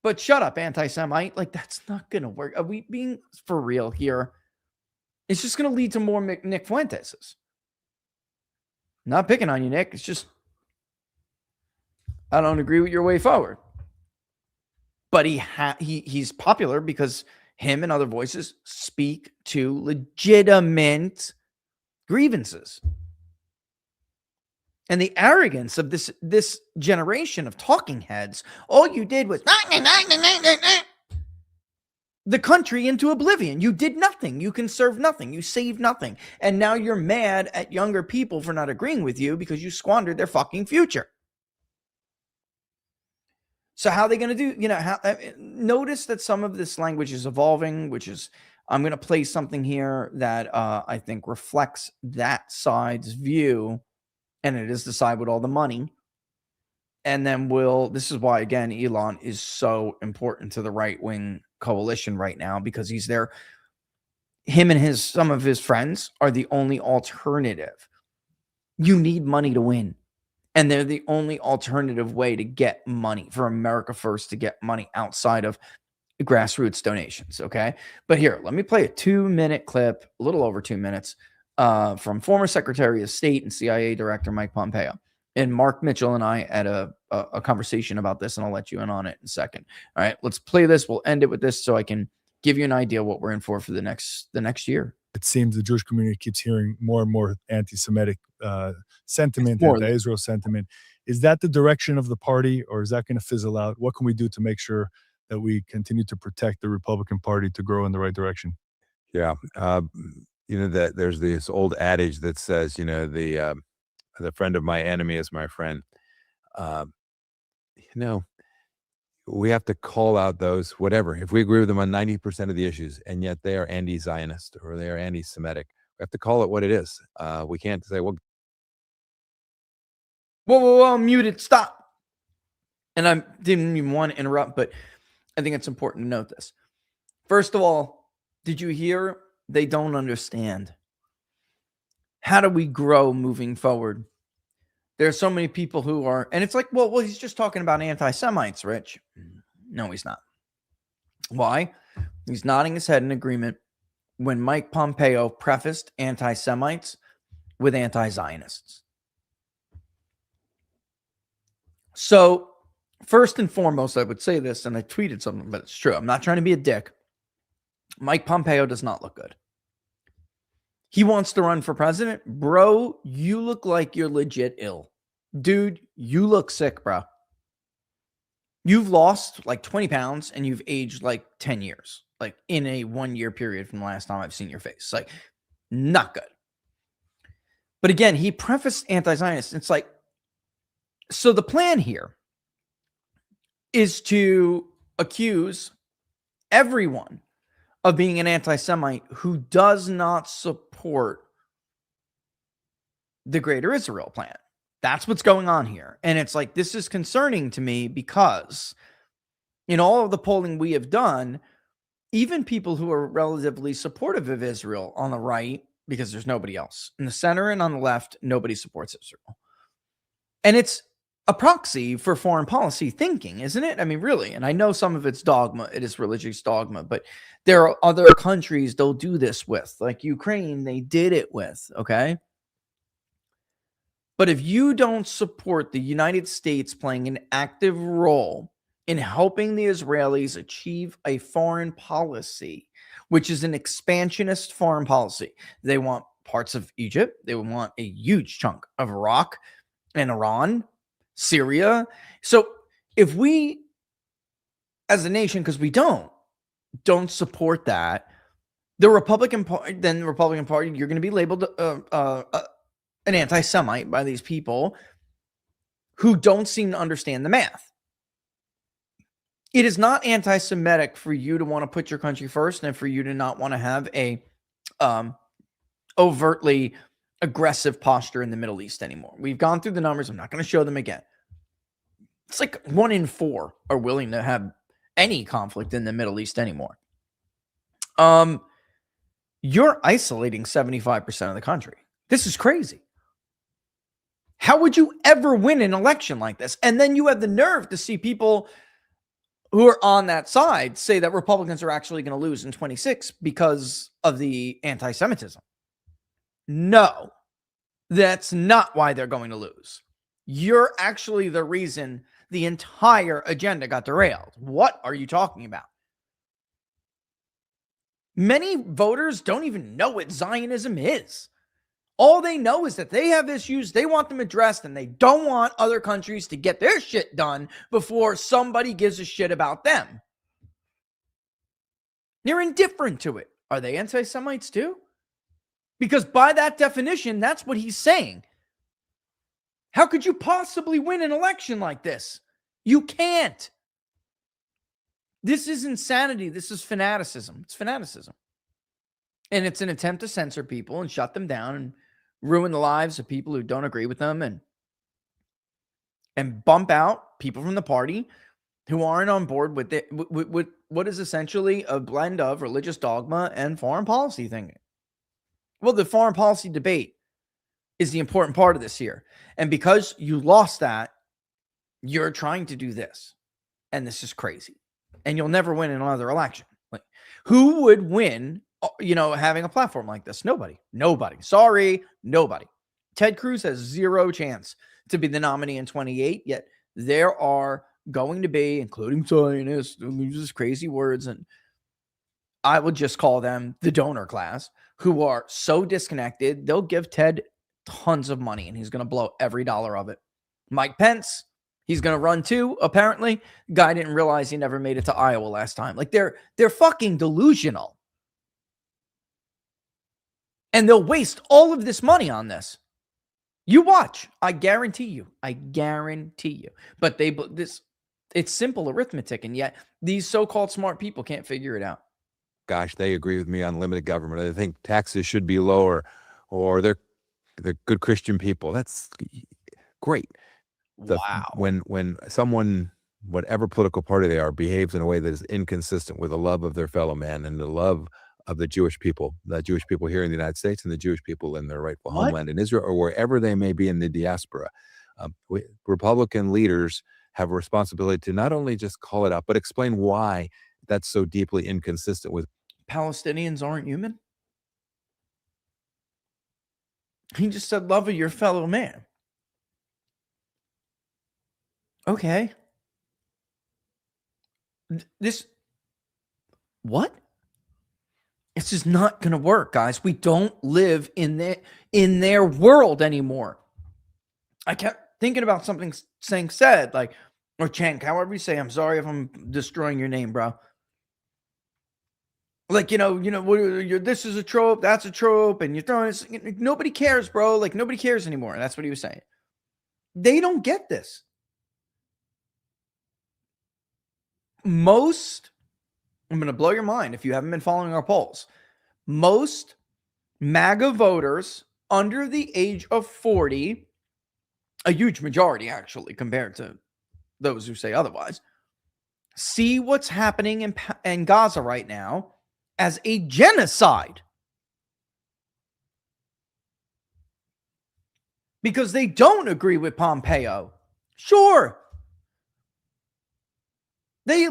A: But shut up, anti-Semite. Like, that's not going to work. Are we being for real here? It's just going to lead to more Nick Fuentes. Not picking on you, Nick. It's just, I don't agree with your way forward. But he's popular because him and other voices speak to legitimate grievances. And the arrogance of this generation of talking heads, all you did was the country into oblivion. You did nothing. You conserved nothing. You saved nothing. And now you're mad at younger people for not agreeing with you because you squandered their fucking future. So how are they going to do, notice that some of this language is evolving, which is, I'm going to play something here that I think reflects that side's view. And it is the side with all the money. And then this is why, again, Elon is so important to the right-wing coalition right now, because he's there. Him and some of his friends are the only alternative. You need money to win. And they're the only alternative way to get money, for America First to get money outside of grassroots donations, okay? But here, let me play a 2-minute clip, a little over 2 minutes, from former Secretary of State and CIA Director Mike Pompeo. And Mark Mitchell and I had a conversation about this, and I'll let you in on it in a second. All right, let's play this. We'll end it with this so I can give you an idea what we're in for the next year.
B: It seems the Jewish community keeps hearing more and more anti-Semitic sentiment, anti-Israel sentiment. Is that the direction of the party, or is that going to fizzle out? What can we do to make sure that we continue to protect the Republican Party to grow in the right direction?
C: Yeah. That there's this old adage that says, the friend of my enemy is my friend. We have to call out those, whatever. If we agree with them on 90% of the issues, and yet they are anti-Zionist or they are anti-Semitic, we have to call it what it is. We can't say, well,
A: whoa, muted, stop. And I didn't even want to interrupt, but I think it's important to note this. First of all, did you hear? They don't understand. How do we grow moving forward? There are so many people who are, and it's like, well, he's just talking about anti-Semites, Rich. No, he's not. Why? He's nodding his head in agreement when Mike Pompeo prefaced anti-Semites with anti-Zionists. So, first and foremost, I would say this, and I tweeted something, but it's true. I'm not trying to be a dick. Mike Pompeo does not look good. He wants to run for president. Bro, you look like you're legit ill. Dude, you look sick, bro. You've lost like 20 pounds and you've aged like 10 years, like in a 1-year period from the last time I've seen your face. Like, not good. But again, he prefaced anti-Zionist. It's like, so the plan here is to accuse everyone of being an anti-Semite who does not support the Greater Israel plan. That's what's going on here. And it's like, this is concerning to me because in all of the polling we have done, even people who are relatively supportive of Israel on the right, because there's nobody else in the center and on the left, nobody supports Israel. And it's a proxy for foreign policy thinking, isn't it? I mean, really. And I know some of it's dogma. It is religious dogma, but there are other countries they'll do this with, like Ukraine, they did it with. Okay. But if you don't support the United States playing an active role in helping the Israelis achieve a foreign policy, which is an expansionist foreign policy, they want parts of Egypt, they want a huge chunk of Iraq and Iran, Syria. So if we, as a nation, because we don't support that, the Republican Party, then the Republican Party, you're going to be labeled an anti-Semite by these people who don't seem to understand the math. It is not anti-Semitic for you to want to put your country first and for you to not want to have a overtly aggressive posture in the Middle East anymore. We've gone through the numbers. I'm not going to show them again. It's like 1 in 4 are willing to have any conflict in the Middle East anymore. You're isolating 75% of the country. This is crazy. How would you ever win an election like this? And then you have the nerve to see people who are on that side say that Republicans are actually going to lose in 26 because of the anti-Semitism. No, that's not why they're going to lose. You're actually the reason the entire agenda got derailed. What are you talking about? Many voters don't even know what Zionism is. All they know is that they have issues, they want them addressed, and they don't want other countries to get their shit done before somebody gives a shit about them. They're indifferent to it. Are they anti-Semites too? Because by that definition, that's what he's saying. How could you possibly win an election like this? You can't. This is insanity. This is fanaticism. It's fanaticism. And it's an attempt to censor people and shut them down and ruin the lives of people who don't agree with them and bump out people from the party who aren't on board with it, with what is essentially a blend of religious dogma and foreign policy thinking. Well, the foreign policy debate is the important part of this here. And because you lost that, you're trying to do this. And this is crazy. And you'll never win in another election. Like, who would win, having a platform like this? Nobody. Sorry, nobody. Ted Cruz has zero chance to be the nominee in 28, yet there are going to be, including Zionists, who uses crazy words, and I would just call them the donor class, who are so disconnected, they'll give Ted tons of money, and he's going to blow every dollar of it. Mike Pence, he's going to run too, apparently. Guy didn't realize he never made it to Iowa last time. Like, they're fucking delusional. And they'll waste all of this money on this. You watch. I guarantee you. But it's simple arithmetic, and yet these so-called smart people can't figure it out.
C: Gosh, they agree with me on limited government. They think taxes should be lower, or they're good Christian people. That's great.
A: Wow.
C: When someone, whatever political party they are, behaves in a way that is inconsistent with the love of their fellow man and the love of the Jewish people here in the United States and the Jewish people in their rightful homeland in Israel, or wherever they may be in the diaspora, Republican leaders have a responsibility to not only just call it out, but explain why that's so deeply inconsistent with.
A: Palestinians aren't human? He just said love of your fellow man. Okay. What? It's just not going to work, guys. We don't live in their world anymore. I kept thinking about something Sang said, like, or Chang, however you say. I'm sorry if I'm destroying your name, bro. Like, this is a trope, that's a trope, and you're throwing it. Nobody cares, bro. Like, nobody cares anymore. That's what he was saying. They don't get this. I'm going to blow your mind if you haven't been following our polls. Most MAGA voters under the age of 40, a huge majority actually compared to those who say otherwise, see what's happening in Gaza right now as a genocide. Because they don't agree with Pompeo. Sure. They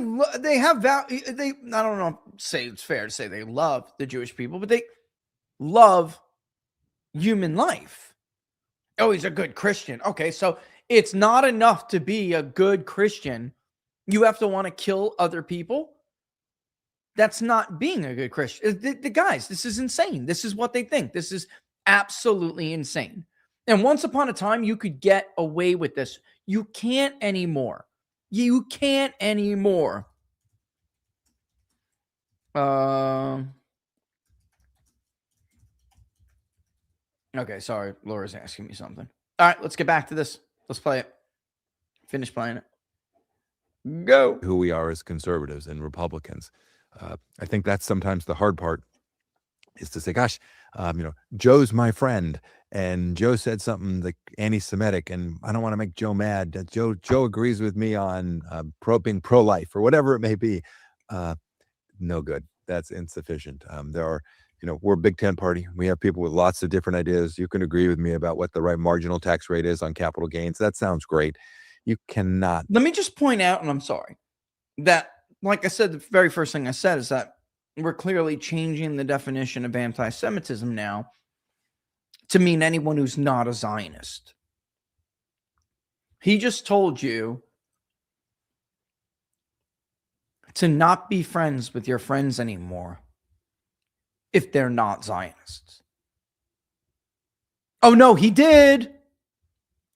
A: have value. I don't know, say it's fair to say they love the Jewish people, but they love human life. Oh, he's a good Christian. Okay, so it's not enough to be a good Christian. You have to want to kill other people. That's not being a good Christian. The guys, this is insane. This is what they think. This is absolutely insane. And once upon a time, you could get away with this. You can't anymore. You can't anymore. Okay, sorry. Laura's asking me something. All right, let's get back to this. Let's play it. Finish playing it. Go.
C: Who we are as conservatives and Republicans. I think that's sometimes the hard part, is to say, gosh, Joe's my friend, and Joe said something like anti-Semitic, and I don't want to make Joe mad. Joe agrees with me on being pro-life or whatever it may be. No good. That's insufficient. There are, we're a big tent party. We have people with lots of different ideas. You can agree with me about what the right marginal tax rate is on capital gains. That sounds great. You cannot.
A: Let me just point out, and I'm sorry, that, like I said, the very first thing I said is that we're clearly changing the definition of anti-Semitism now to mean anyone who's not a Zionist. He just told you to not be friends with your friends anymore if they're not Zionists. Oh, no, he did.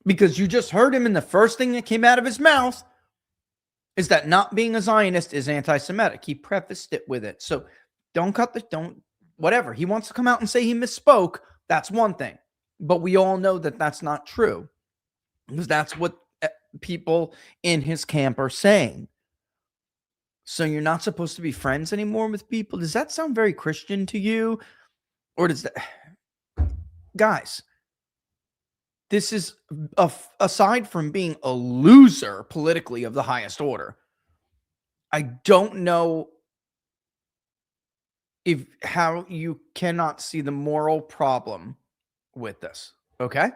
A: Because you just heard him, and the first thing that came out of his mouth is that not being a Zionist is anti-Semitic. He prefaced it with it. So whatever. He wants to come out and say he misspoke. That's one thing. But we all know that that's not true. Because that's what people in his camp are saying. So you're not supposed to be friends anymore with people? Does that sound very Christian to you? Or does that... Guys, this is, aside from being a loser politically of the highest order, I don't know how you cannot see the moral problem with this. Okay?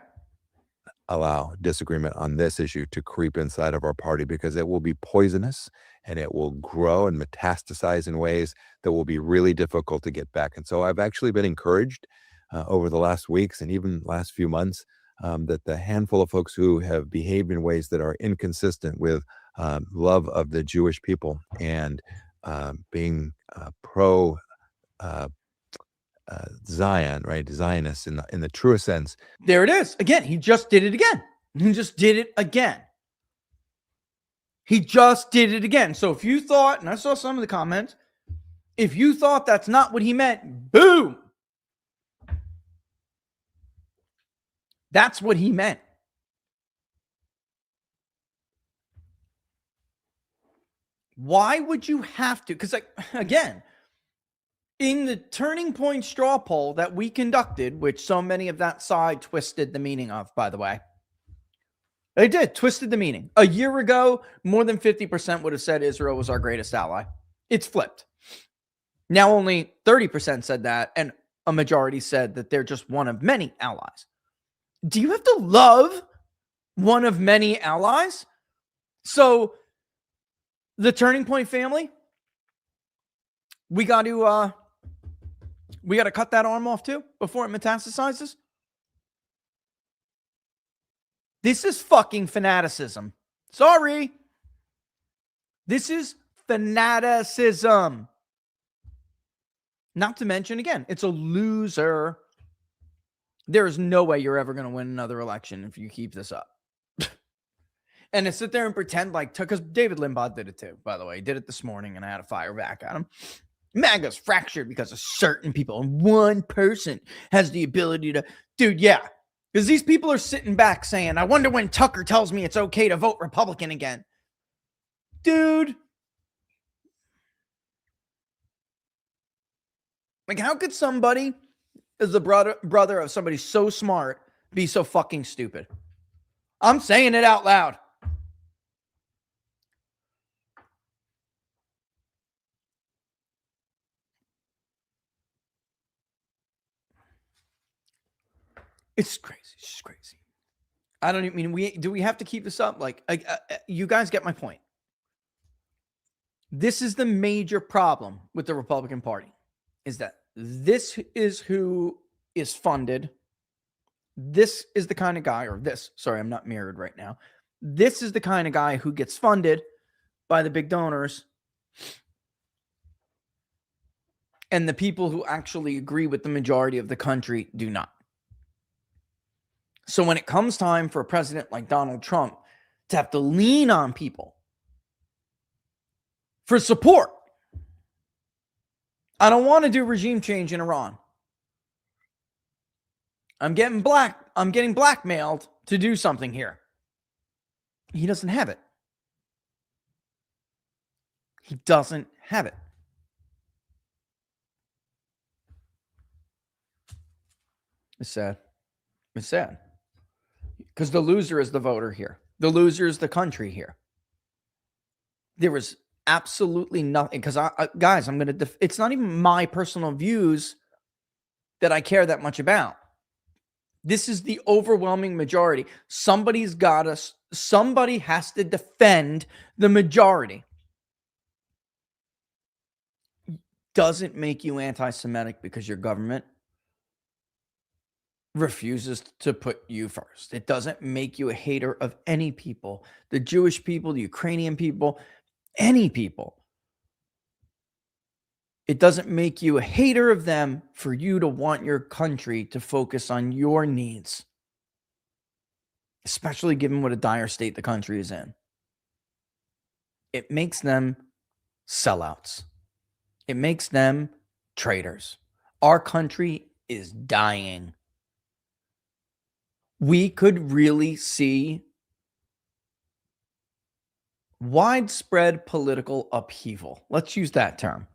C: Allow disagreement on this issue to creep inside of our party, because it will be poisonous and it will grow and metastasize in ways that will be really difficult to get back. And so I've actually been encouraged over the last weeks and even last few months that the handful of folks who have behaved in ways that are inconsistent with love of the Jewish people and being pro Zion, right? Zionists in the truest sense.
A: There it is. Again, he just did it again. He just did it again. He just did it again. So if you thought, and I saw some of the comments, if you thought that's not what he meant, boom. That's what he meant. Why would you have to? Because, again, in the turning point straw poll that we conducted, which so many of that side twisted the meaning of, by the way, they did, twisted the meaning. A year ago, more than 50% would have said Israel was our greatest ally. It's flipped. Now only 30% said that, and a majority said that they're just one of many allies. Do you have to love one of many allies? So the Turning Point family, we got to cut that arm off too before it metastasizes. This is fucking fanaticism. Sorry. This is fanaticism. Not to mention, again, it's a loser. There is no way you're ever going to win another election if you keep this up. And to sit there and pretend like, because David Limbaugh did it too, by the way. He did it this morning and I had to fire back at him. MAGA's fractured because of certain people, and one person has the ability to, dude, yeah. Because these people are sitting back saying, I wonder when Tucker tells me it's okay to vote Republican again. Dude. Like, how could somebody, as the brother of somebody so smart, be so fucking stupid? I'm saying it out loud. It's crazy. It's just crazy. I don't even mean, do we have to keep this up? Like, you guys get my point. This is the major problem with the Republican Party, is that this is who is funded. This is the kind of guy, or this, sorry, I'm not mirrored right now. This is the kind of guy who gets funded by the big donors. And the people who actually agree with the majority of the country do not. So when it comes time for a president like Donald Trump to have to lean on people for support, I don't want to do regime change in Iran. I'm getting blackmailed to do something here. He doesn't have it. He doesn't have it. It's sad. It's sad. Because the loser is the voter here. The loser is the country here. There was absolutely nothing. Because, guys, I'm going to... it's not even my personal views that I care that much about. This is the overwhelming majority. Somebody has to defend the majority. Doesn't make you anti-Semitic because your government refuses to put you first. It doesn't make you a hater of any people. The Jewish people, the Ukrainian people, any people. It doesn't make you a hater of them for you to want your country to focus on your needs, especially given what a dire state the country is in. It makes them sellouts. It makes them traitors. Our country is dying. We could really see widespread political upheaval. Let's use that term.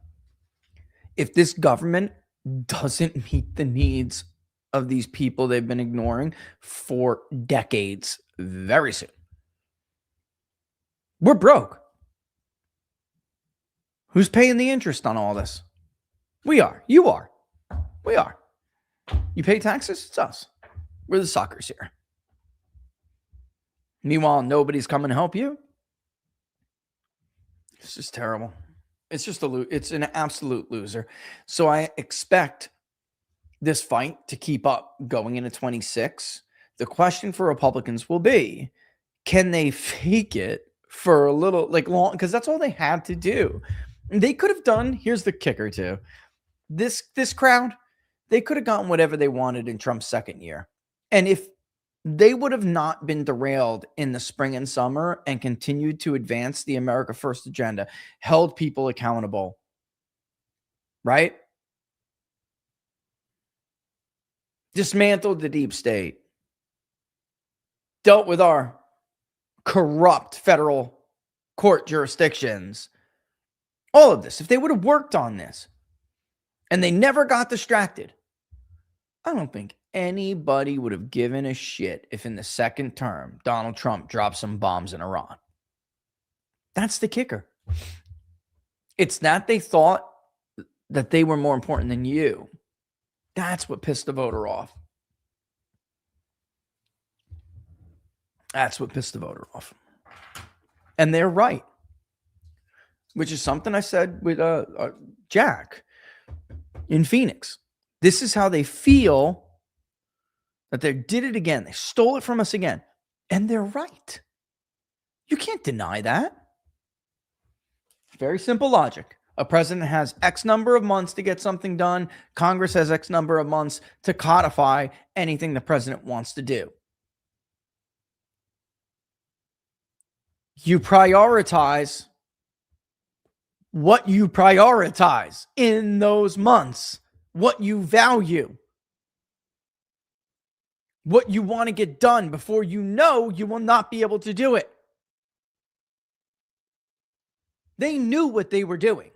A: If this government doesn't meet the needs of these people they've been ignoring for decades very soon, we're broke. Who's paying the interest on all this? We are. You are. We are. You pay taxes? It's us. We're the suckers here. Meanwhile, nobody's coming to help you. It's just terrible. It's just it's an absolute loser. So I expect this fight to keep up going into 26. The question for Republicans will be, can they fake it for a little, like, long? Because that's all they had to do. And they could have done, here's the kicker too. This crowd, they could have gotten whatever they wanted in Trump's second year. And if they would have not been derailed in the spring and summer and continued to advance the America First agenda, held people accountable, right? Dismantled the deep state, dealt with our corrupt federal court jurisdictions, all of this. If they would have worked on this and they never got distracted, I don't think anybody would have given a shit if in the second term Donald Trump dropped some bombs in Iran. That's the kicker. It's that they thought that they were more important than you. That's what pissed the voter off. That's what pissed the voter off. And they're right. Which is something I said with Jack in Phoenix. This is how they feel that they did it again. They stole it from us again. And they're right. You can't deny that. Very simple logic. A president has X number of months to get something done. Congress has X number of months to codify anything the president wants to do. You prioritize what you prioritize in those months, what you value, what you want to get done before you know you will not be able to do it. They knew what they were doing.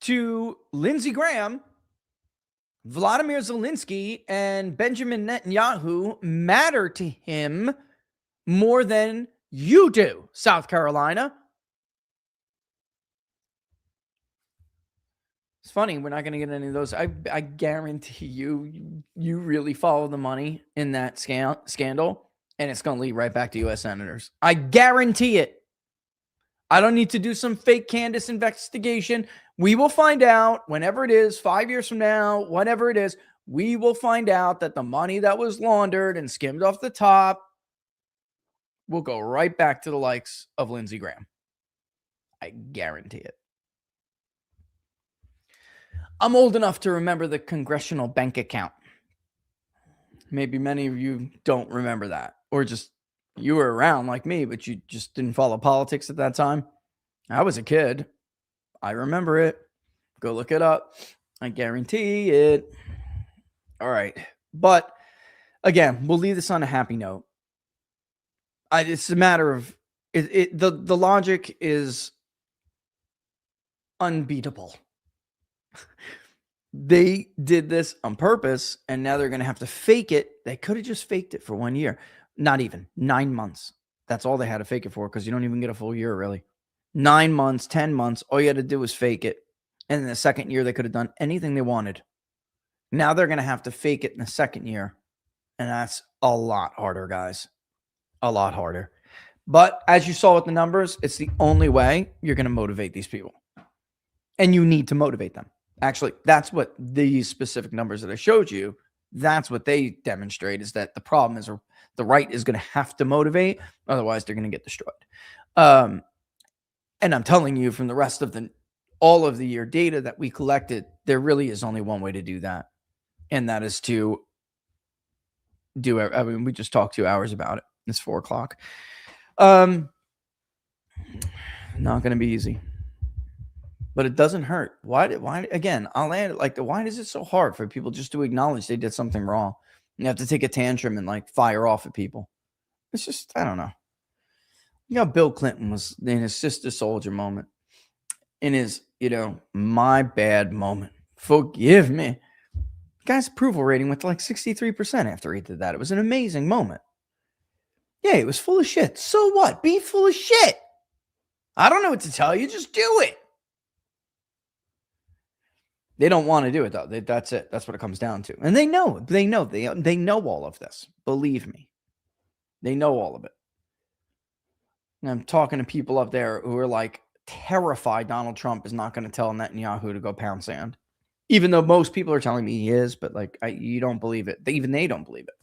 A: To Lindsey Graham, Vladimir Zelensky, and Benjamin Netanyahu matter to him more than you do, South Carolina. It's funny, we're not going to get any of those. I guarantee you really follow the money in that scandal, and it's going to lead right back to U.S. senators. I guarantee it. I don't need to do some fake Candace investigation. We will find out whenever it is, 5 years from now, whatever it is, we will find out that the money that was laundered and skimmed off the top will go right back to the likes of Lindsey Graham. I guarantee it. I'm old enough to remember the congressional bank account. Maybe many of you don't remember that, or just you were around like me, but you just didn't follow politics at that time. I was a kid. I remember it. Go look it up. I guarantee it. All right. But again, we'll leave this on a happy note. It's a matter of the logic is unbeatable. They did this on purpose, and now they're going to have to fake it. They could have just faked it for 1 year. Not even 9 months. That's all they had to fake it for, because you don't even get a full year, really. 9 months, 10 months, all you had to do was fake it. And in the second year, they could have done anything they wanted. Now they're going to have to fake it in the second year. And that's a lot harder, guys. A lot harder. But as you saw with the numbers, it's the only way you're going to motivate these people. And you need to motivate them. Actually, that's what these specific numbers that I showed you, that's what they demonstrate, is that the problem is the right is going to have to motivate. Otherwise, they're going to get destroyed. And I'm telling you, from the rest of all of the year data that we collected, there really is only one way to do that. And that is to do it. I mean, we just talked 2 hours about it. It's 4 o'clock. Not going to be easy. But it doesn't hurt. Why again, I'll add it like, why is it so hard for people just to acknowledge they did something wrong? You have to take a tantrum and like fire off at people. It's just, I don't know. You know, Bill Clinton was in his Sister Soldier moment. In his, my bad moment. Forgive me. Guy's approval rating went to like 63% after he did that. It was an amazing moment. Yeah, he was full of shit. So what? Be full of shit. I don't know what to tell you. Just do it. They don't want to do it, though. That's it. That's what it comes down to. And they know all of this. Believe me. They know all of it. And I'm talking to people up there who are like terrified Donald Trump is not going to tell Netanyahu to go pound sand. Even though most people are telling me he is, but like you don't believe it. Even they don't believe it.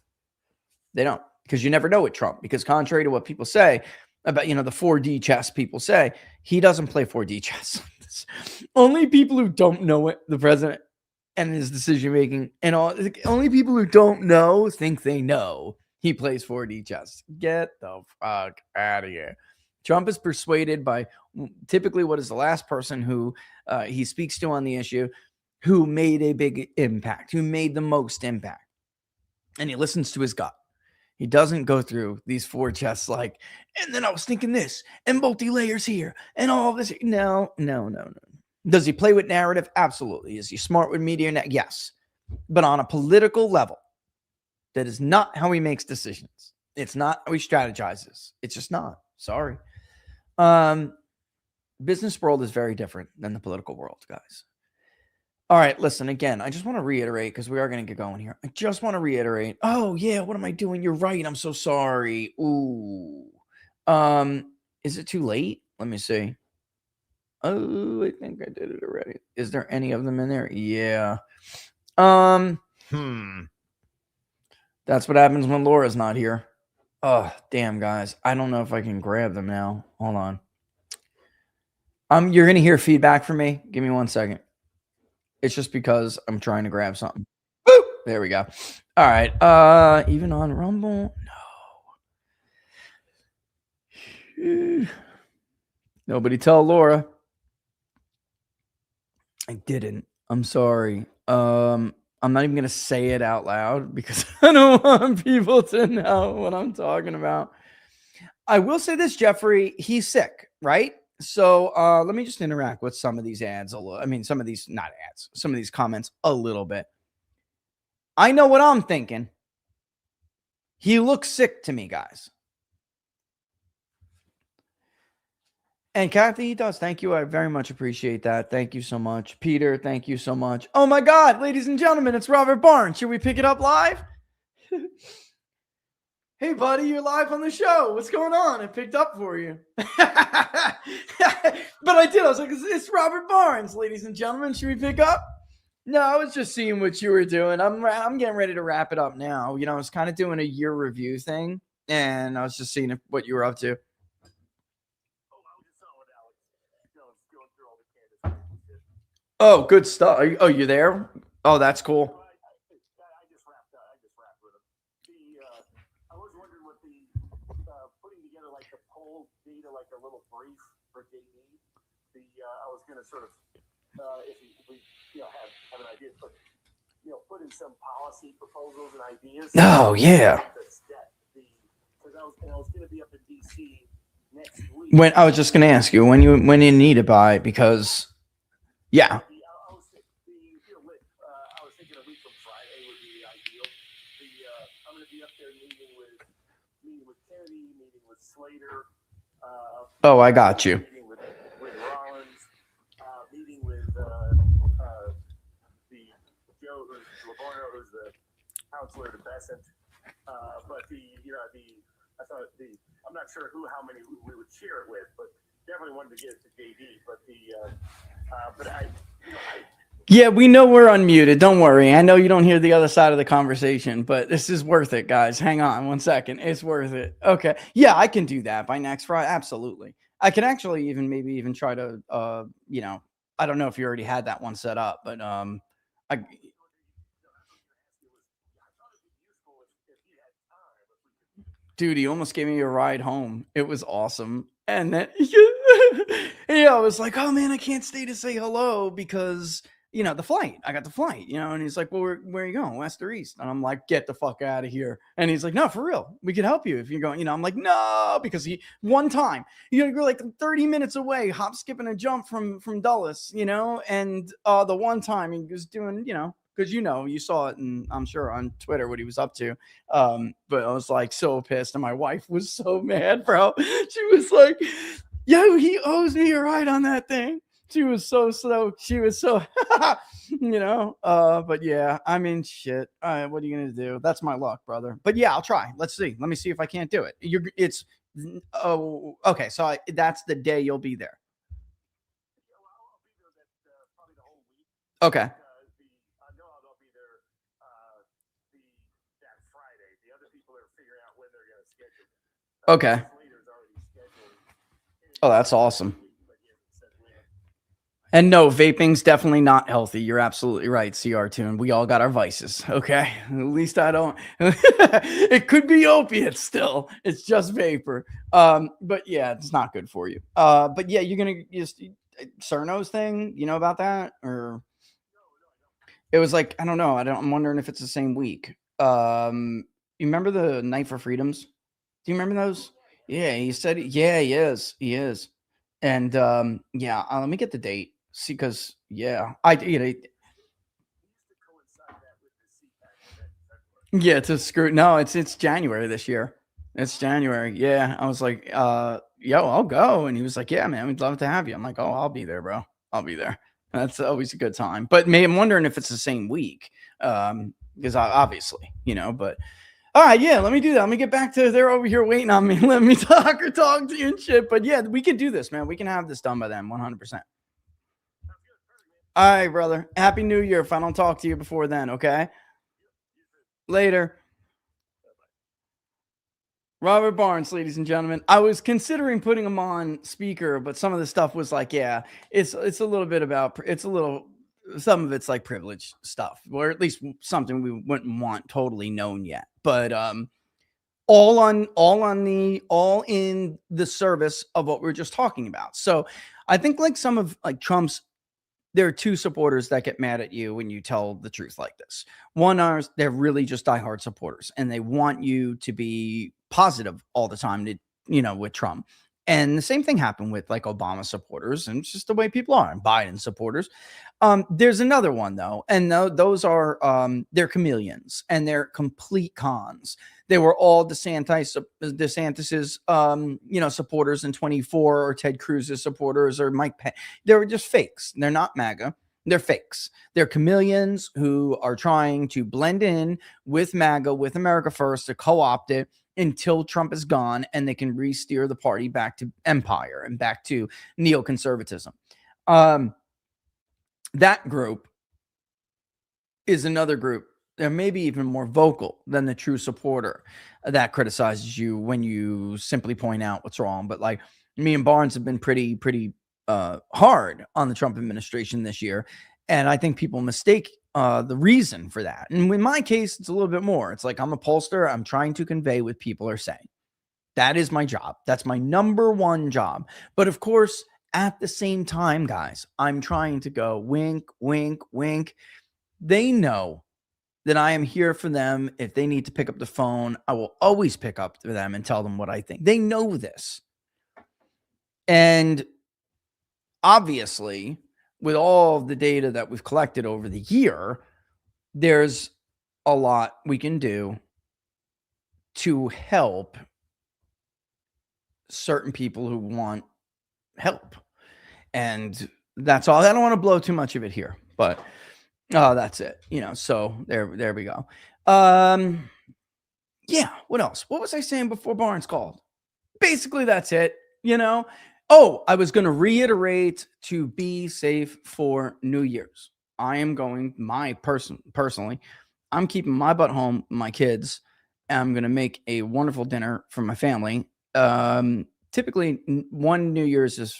A: They don't. Because you never know with Trump. Because contrary to what people say about, the 4D chess people say, he doesn't play 4D chess. Only people who don't know it, the president and his decision making, and only people who don't know think they know he plays 4D chess. Get the fuck out of here. Trump is persuaded by typically what is the last person who he speaks to on the issue, who made a big impact, who made the most impact. And he listens to his gut. He doesn't go through these 4 chests like, and then I was thinking this, and multi-layers here, and all this. No. Does he play with narrative? Absolutely. Is he smart with media? Yes. But on a political level, that is not how he makes decisions. It's not how he strategizes. It's just not. Sorry. Business world is very different than the political world, guys. All right, listen, again, I just want to reiterate, because we are going to get going here. I just want to reiterate. Oh, yeah, what am I doing? You're right. I'm so sorry. Ooh. Is it too late? Let me see. Oh, I think I did it already. Is there any of them in there? Yeah. That's what happens when Laura's not here. Oh, damn, guys. I don't know if I can grab them now. Hold on. You're going to hear feedback from me. Give me 1 second. It's just because I'm trying to grab something. Woo! There we go. All right. Even on Rumble? No. Nobody tell Laura. I didn't. I'm sorry. I'm not even gonna say it out loud because I don't want people to know what I'm talking about. I will say this, Jeffrey, he's sick, right? So let me just interact with some of these ads a little. I mean, some of these, not ads, some of these comments a little bit. I know what I'm thinking. He looks sick to me, guys. And Kathy, he does. Thank you. I very much appreciate that. Thank you so much. Peter, thank you so much. Oh my God, ladies and gentlemen, it's Robert Barnes. Should we pick it up live? Hey, buddy, you're live on the show. What's going on? I picked up for you. But I did. I was like, it's Robert Barnes, ladies and gentlemen. Should we pick up? No, I was just seeing what you were doing. I'm getting ready to wrap it up now. You know, I was kind of doing a year review thing, and I was just seeing what you were up to. Oh, good stuff. Oh, you there? Oh, that's cool.
D: I just wrapped with him. I was wondering what the putting together like the poll data, like a little brief for JD. I was going to sort of, if we have an idea, but put in some policy proposals and ideas.
A: Oh yeah.
D: Because I was going to be up in DC next week.
A: When I was just going to ask you when you need it by, because yeah.
D: I was thinking a week from Friday would be ideal. I'm going to be up there meeting with Kennedy, meeting with Slater.
A: Oh, I got you.
D: Meeting with Rollins, meeting with the Joe, who's Lavorno, who's the counselor to Besant. But I thought I'm not sure how many we would share it with, but definitely wanted to get it to JD. But
A: yeah, we know we're unmuted. Don't worry. I know you don't hear the other side of the conversation, but this is worth it, guys. Hang on 1 second. It's worth it. Okay. Yeah, I can do that by next Friday. Absolutely. I can actually maybe even try to, I don't know if you already had that one set up, but dude, he almost gave me a ride home. It was awesome. And then, I was like, oh man, I can't stay to say hello because, the flight. I got the flight, and he's like, well, where are you going? West or east? And I'm like, get the fuck out of here. And he's like, no, for real. We could help you if you're going, I'm like, no, because one time, you're like 30 minutes away, hop, skip, and a jump from Dulles, and the one time he was doing, because you saw it, and I'm sure on Twitter what he was up to. But I was like so pissed, and my wife was so mad, bro. She was like, "Yo, he owes me a ride on that thing." She was so slow. She was so, But yeah, I mean, shit. What are you gonna do? That's my luck, brother. But yeah, I'll try. Let's see. Let me see if I can't do it. Okay. So that's the day you'll be there.
D: probably the whole week.
A: Okay.
D: I know I'll be there that Friday. The other people are figuring out when they're going to schedule.
A: Okay.
D: Slater's already scheduled.
A: Oh, that's awesome. And no, vaping's definitely not healthy. You're absolutely right, CR2. And we all got our vices. Okay. At least I don't. It could be opiates still. It's just vapor. But yeah, it's not good for you. But yeah, you're going to just Cerno's thing. You know about that? Or it was like, I don't know. I'm wondering if it's the same week. You remember the Night for Freedoms? Do you remember those? Yeah, he said, yeah, he is. He is. And let me get the date. See, because yeah, yeah, to screw. No, it's January this year. It's January. Yeah, I was like, yo, I'll go, and he was like, yeah, man, we'd love to have you. I'm like, oh, I'll be there, bro. I'll be there. That's always a good time. But I'm wondering if it's the same week, because obviously, but. All right, yeah, let me do that. Let me get back to they're over here waiting on me. Let me talk to you and shit. But yeah, we can do this, man. We can have this done by then, 100%. All right, brother. Happy New Year if I don't talk to you before then, okay? Later. Robert Barnes, ladies and gentlemen. I was considering putting him on speaker, but some of the stuff was like, yeah, it's a little bit about, some of it's like privilege stuff, or at least something we wouldn't want totally known yet. But all in the service of what we were just talking about. So I think like some of like Trump's, there are two supporters that get mad at you when you tell the truth like this. One are they're really just diehard supporters and they want you to be positive all the time to, with Trump. And the same thing happened with like Obama supporters, and it's just the way people are, and Biden supporters. There's another one though, and those are they're chameleons and they're complete cons. They were all DeSantis's supporters in 24, or Ted Cruz's supporters, or Mike Pence. They were just fakes. They're not MAGA. They're fakes. They're chameleons who are trying to blend in with MAGA, with America First, to co-opt it until Trump is gone and they can re-steer the party back to empire and back to neoconservatism. That group is another group. They're maybe even more vocal than the true supporter that criticizes you when you simply point out what's wrong. But like me and Barnes have been pretty hard on the Trump administration this year. And I think people mistake the reason for that. And in my case, it's a little bit more. It's like I'm a pollster. I'm trying to convey what people are saying. That is my job. That's my number one job. But of course, at the same time, guys, I'm trying to go wink, wink, wink. They know that I am here for them. If they need to pick up the phone, I will always pick up for them and tell them what I think. They know this. And obviously, with all of the data that we've collected over the year, there's a lot we can do to help certain people who want help. And that's all. I don't want to blow too much of it here, but that's it. So there we go. Yeah, what else? What was I saying before Barnes called? Basically, that's it. Oh, I was going to reiterate to be safe for New Year's. I am going, personally, I'm keeping my butt home, my kids. And I'm going to make a wonderful dinner for my family. Typically, one New Year's is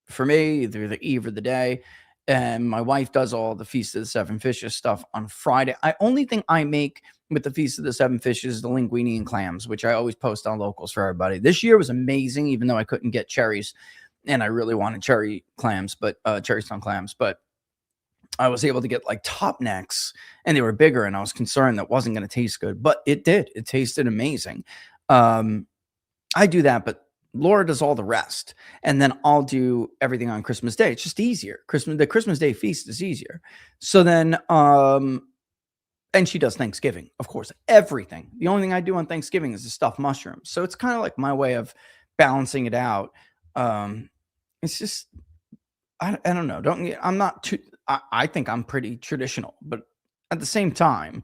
A: for me, either the eve or the day. And my wife does all the Feast of the Seven Fishes stuff on Friday. Only thing I make with the Feast of the Seven Fishes is the linguine and clams, which I always post on Locals for everybody. This year was amazing, even though I couldn't get cherries. And I really wanted cherry stone clams, but I was able to get like top necks and they were bigger, and I was concerned that wasn't going to taste good, but it did. It tasted amazing. I do that, but Laura does all the rest. And then I'll do everything on Christmas Day. It's just easier. The Christmas Day feast is easier. So then, and she does Thanksgiving, of course, everything. The only thing I do on Thanksgiving is the stuffed mushrooms. So it's kind of like my way of balancing it out. It's just, I don't know. I'm not too, I think I'm pretty traditional, but at the same time,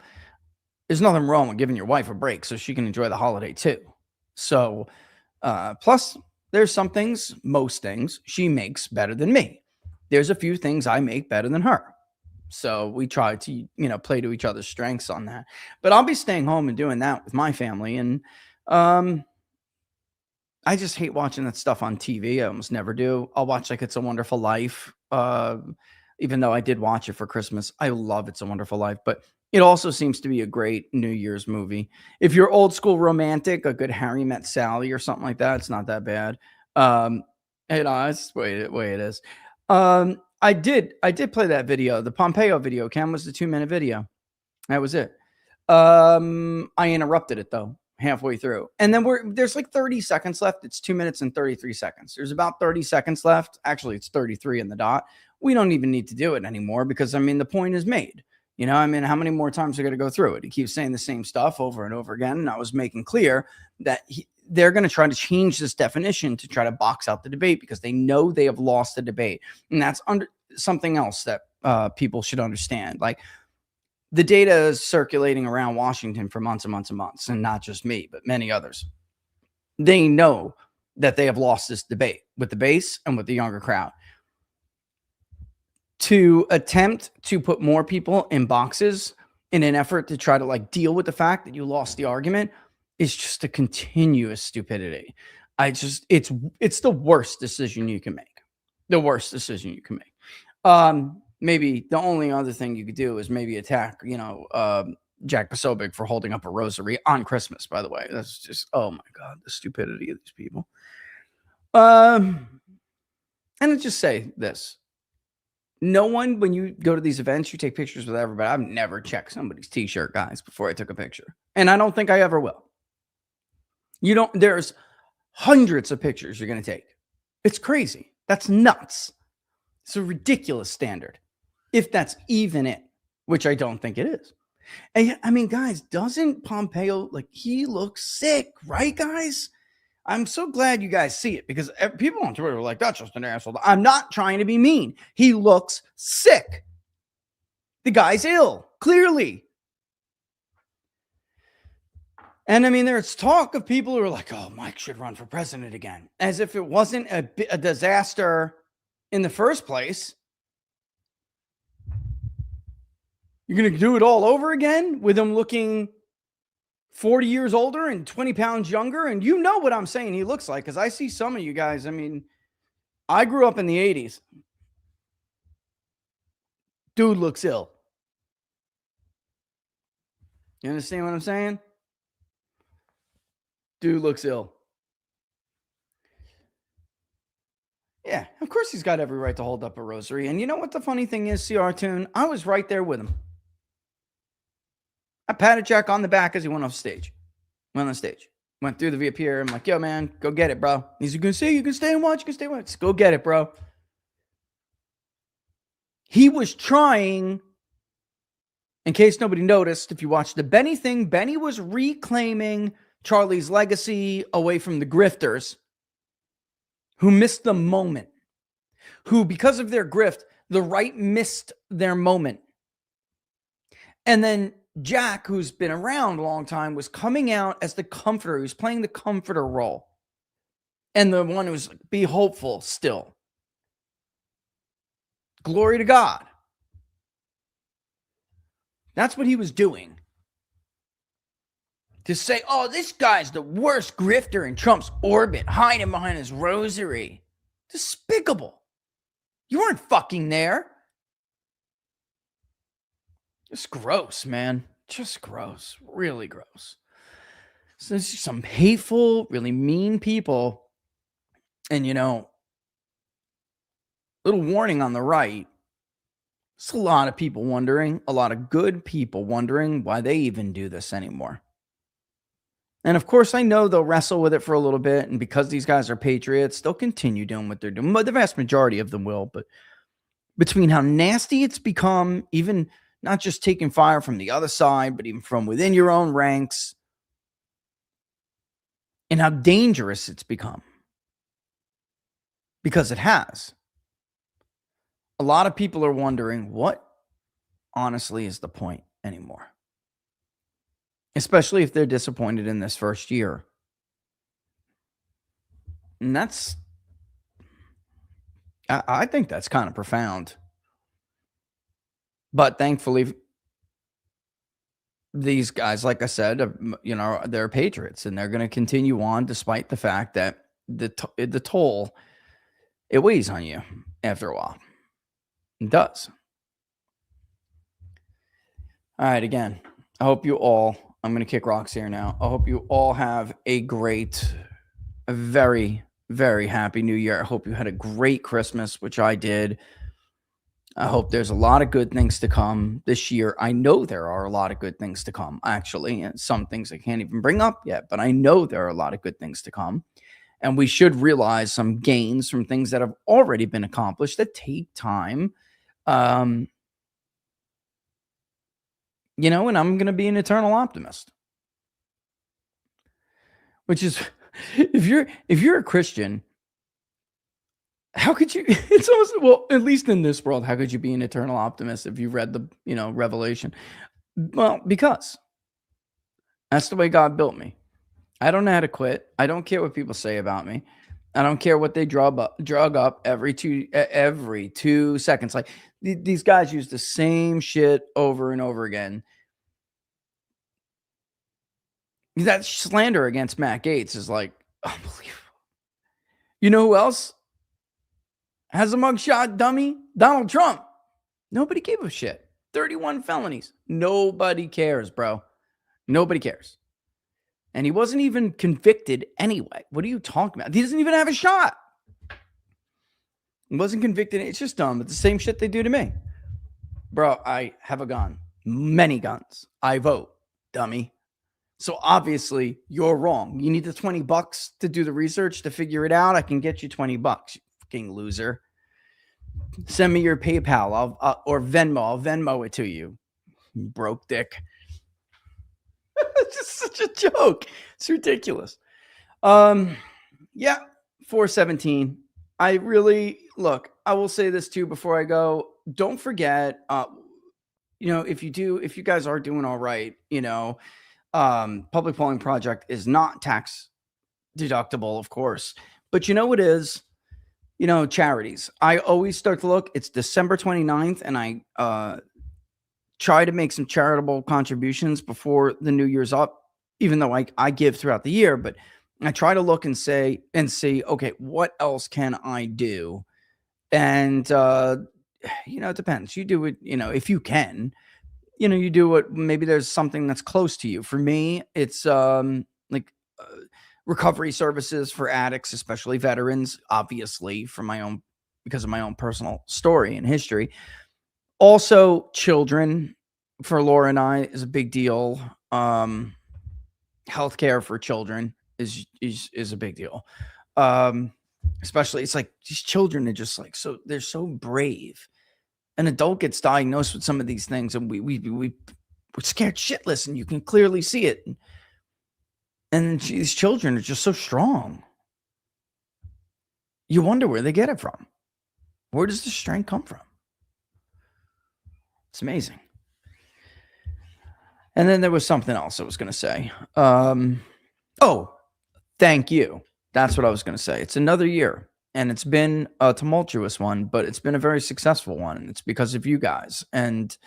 A: there's nothing wrong with giving your wife a break so she can enjoy the holiday too. So, plus there's most things she makes better than me. There's a few things I make better than her. So we try to, play to each other's strengths on that, but I'll be staying home and doing that with my family. And, I just hate watching that stuff on TV. I almost never do. I'll watch like It's a Wonderful Life. Even though I did watch it for Christmas, I love It's a Wonderful Life, but it also seems to be a great New Year's movie. If you're old school romantic, a good Harry Met Sally or something like that, it's not that bad. It's the way it is. I did play that video. The Pompeo video, Cam, was the 2-minute video. That was it. I interrupted it though, halfway through. And then there's like 30 seconds left. It's 2 minutes and 33 seconds. There's about 30 seconds left. Actually, it's 33 in the dot. We don't even need to do it anymore because, the point is made. How many more times are going to go through it? He keeps saying the same stuff over and over again. And I was making clear that they're going to try to change this definition to try to box out the debate because they know they have lost the debate. And that's something else that people should understand. Like, the data is circulating around Washington for months and months and months, and not just me, but many others. They know that they have lost this debate with the base and with the younger crowd. To attempt to put more people in boxes in an effort to try to deal with the fact that you lost the argument is just a continuous stupidity. It's the worst decision you can make. The worst decision you can make. Maybe the only other thing you could do is maybe attack, Jack Posobiec for holding up a rosary on Christmas, by the way. That's just, oh my God, the stupidity of these people. And let's just say this. No one, when you go to these events, you take pictures with everybody. I've never checked somebody's t-shirt, guys, before I took a picture. And I don't think I ever will. There's hundreds of pictures you're going to take. It's crazy. That's nuts. It's a ridiculous standard. If that's even it, which I don't think it is. And I mean, guys, doesn't Pompeo, like, he looks sick, right, guys? I'm so glad you guys see it, because people on Twitter are like, that's just an asshole. I'm not trying to be mean. He looks sick. The guy's ill, clearly. And I mean, there's talk of people who are like, oh, Mike should run for president again, as if it wasn't a disaster in the first place. You're going to do it all over again with him looking 40 years older and 20 pounds younger. And you know what I'm saying he looks like, because I see some of you guys. I mean, I grew up in the 80s. Dude looks ill. You understand what I'm saying? Dude looks ill. Yeah, of course he's got every right to hold up a rosary. And you know what the funny thing is, CR Tune? I was right there with him. I patted Jack on the back as he went off stage. Went on stage. Went through the VIP here. I'm like, yo, man, go get it, bro. He's like, you can stay and watch. You can stay and watch. Go get it, bro. He was trying, in case nobody noticed, if you watched the Benny thing, Benny was reclaiming Charlie's legacy away from the grifters who missed the moment. Who, because of their grift, the right missed their moment. And then Jack, who's been around a long time, was coming out as the comforter. He was playing the comforter role. And the one who's be hopeful still. Glory to God. That's what he was doing. To say, oh, this guy's the worst grifter in Trump's orbit, hiding behind his rosary. Despicable. You weren't fucking there. Just gross, man. Just gross. Really gross. So there's some hateful, really mean people. And, you know, little warning on the right. There's a lot of people wondering, a lot of good people wondering why they even do this anymore. And, of course, I know they'll wrestle with it for a little bit. And because these guys are patriots, they'll continue doing what they're doing. But the vast majority of them will. But between how nasty it's become, even not just taking fire from the other side, but even from within your own ranks, and how dangerous it's become. Because it has. A lot of people are wondering, what honestly is the point anymore? Especially if they're disappointed in this first year. And I think that's kind of profound. But thankfully, these guys, like I said, you know, they're patriots, and they're going to continue on despite the fact that the toll, it weighs on you after a while. It does. All right, again, I hope you all, I'm going to kick rocks here now. I hope you all have a very, very happy New Year. I hope you had a great Christmas, which I did. I hope there's a lot of good things to come this year. I know there are a lot of good things to come, actually, and some things I can't even bring up yet, but I know there are a lot of good things to come. And we should realize some gains from things that have already been accomplished that take time. You know, and I'm going to be an eternal optimist. Which is, if you're a Christian, how could you, it's almost, well, at least in this world, how could you be an eternal optimist if you read the, you know, Revelation? Well, because that's the way God built me. I don't know how to quit. I don't care what people say about me. I don't care what they drug up every 2 seconds. Like these guys use the same shit over and over again. That slander against Matt Gaetz is like unbelievable. You know who else has a mugshot dummy? Donald Trump. Nobody gave a shit. 31 felonies. Nobody cares, bro. Nobody cares. And he wasn't even convicted anyway. What are you talking about? He doesn't even have a shot. He wasn't convicted. It's just dumb. It's the same shit they do to me. Bro, I have a gun. Many guns. I vote, dummy. So obviously you're wrong. You need the $20 to do the research to figure it out. I can get you $20, you fucking loser. Send me your PayPal or Venmo. I'll Venmo it to you. You broke dick. It's just such a joke. It's ridiculous. Yeah, 417. I really look. I will say this too before I go. Don't forget, if you guys are doing all right, Public Polling Project is not tax deductible, of course, but you know what is, charities. I always start to look. It's December 29th, and I try to make some charitable contributions before the new year's up, even though I give throughout the year, but I try to look and see, okay, what else can I do? And, it depends. You do it, if you can, you do it. Maybe there's something that's close to you. For me, it's recovery services for addicts, especially veterans, obviously because of my own personal story and history. Also, children for Laura and I is a big deal. Healthcare for children is a big deal. Especially, it's like these children are just like, they're so brave. An adult gets diagnosed with some of these things, and we're scared shitless, and you can clearly see it. And these children are just so strong. You wonder where they get it from. Where does the strength come from? It's amazing. And then there was something else I was going to say. Thank you. That's what I was going to say. It's another year, and it's been a tumultuous one, but it's been a very successful one, and it's because of you guys. And,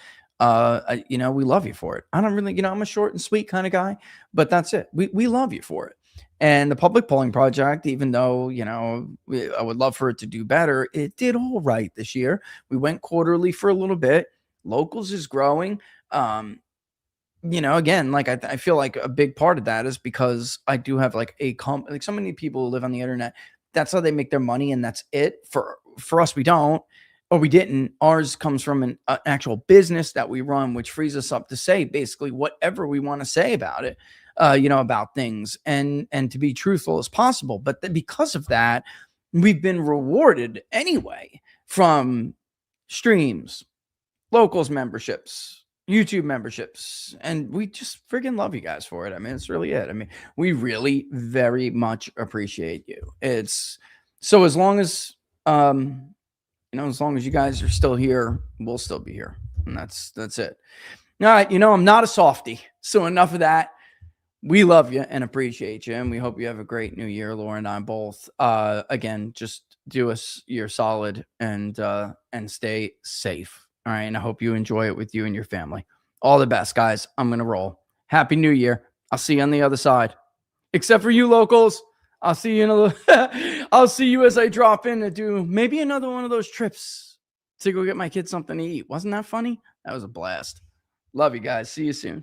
A: we love you for it. I don't really, I'm a short and sweet kind of guy, but that's it. We love you for it. And the Public Polling Project, even though, I would love for it to do better, it did all right this year. We went quarterly for a little bit. Locals is growing. Again, like I feel like a big part of that is because I do have like so many people who live on the internet. That's how they make their money, and that's it. For us, we don't, or we didn't. Ours comes from an actual business that we run, which frees us up to say basically whatever we want to say about it, about things, and to be truthful as possible. But because of that, we've been rewarded anyway from streams, locals memberships, YouTube memberships, and we just friggin' love you guys for it. I mean, it's really it. I mean, we really very much appreciate you. It's so as long as as long as you guys are still here, we'll still be here, and that's it. All right, I'm not a softie, so enough of that. We love you and appreciate you, and we hope you have a great new year, Laura and I both. Again, just do us your solid and stay safe. All right. And I hope you enjoy it with you and your family. All the best, guys. I'm going to roll. Happy New Year. I'll see you on the other side. Except for you locals. I'll see you I'll see you as I drop in to do maybe another one of those trips to go get my kids something to eat. Wasn't that funny? That was a blast. Love you guys. See you soon.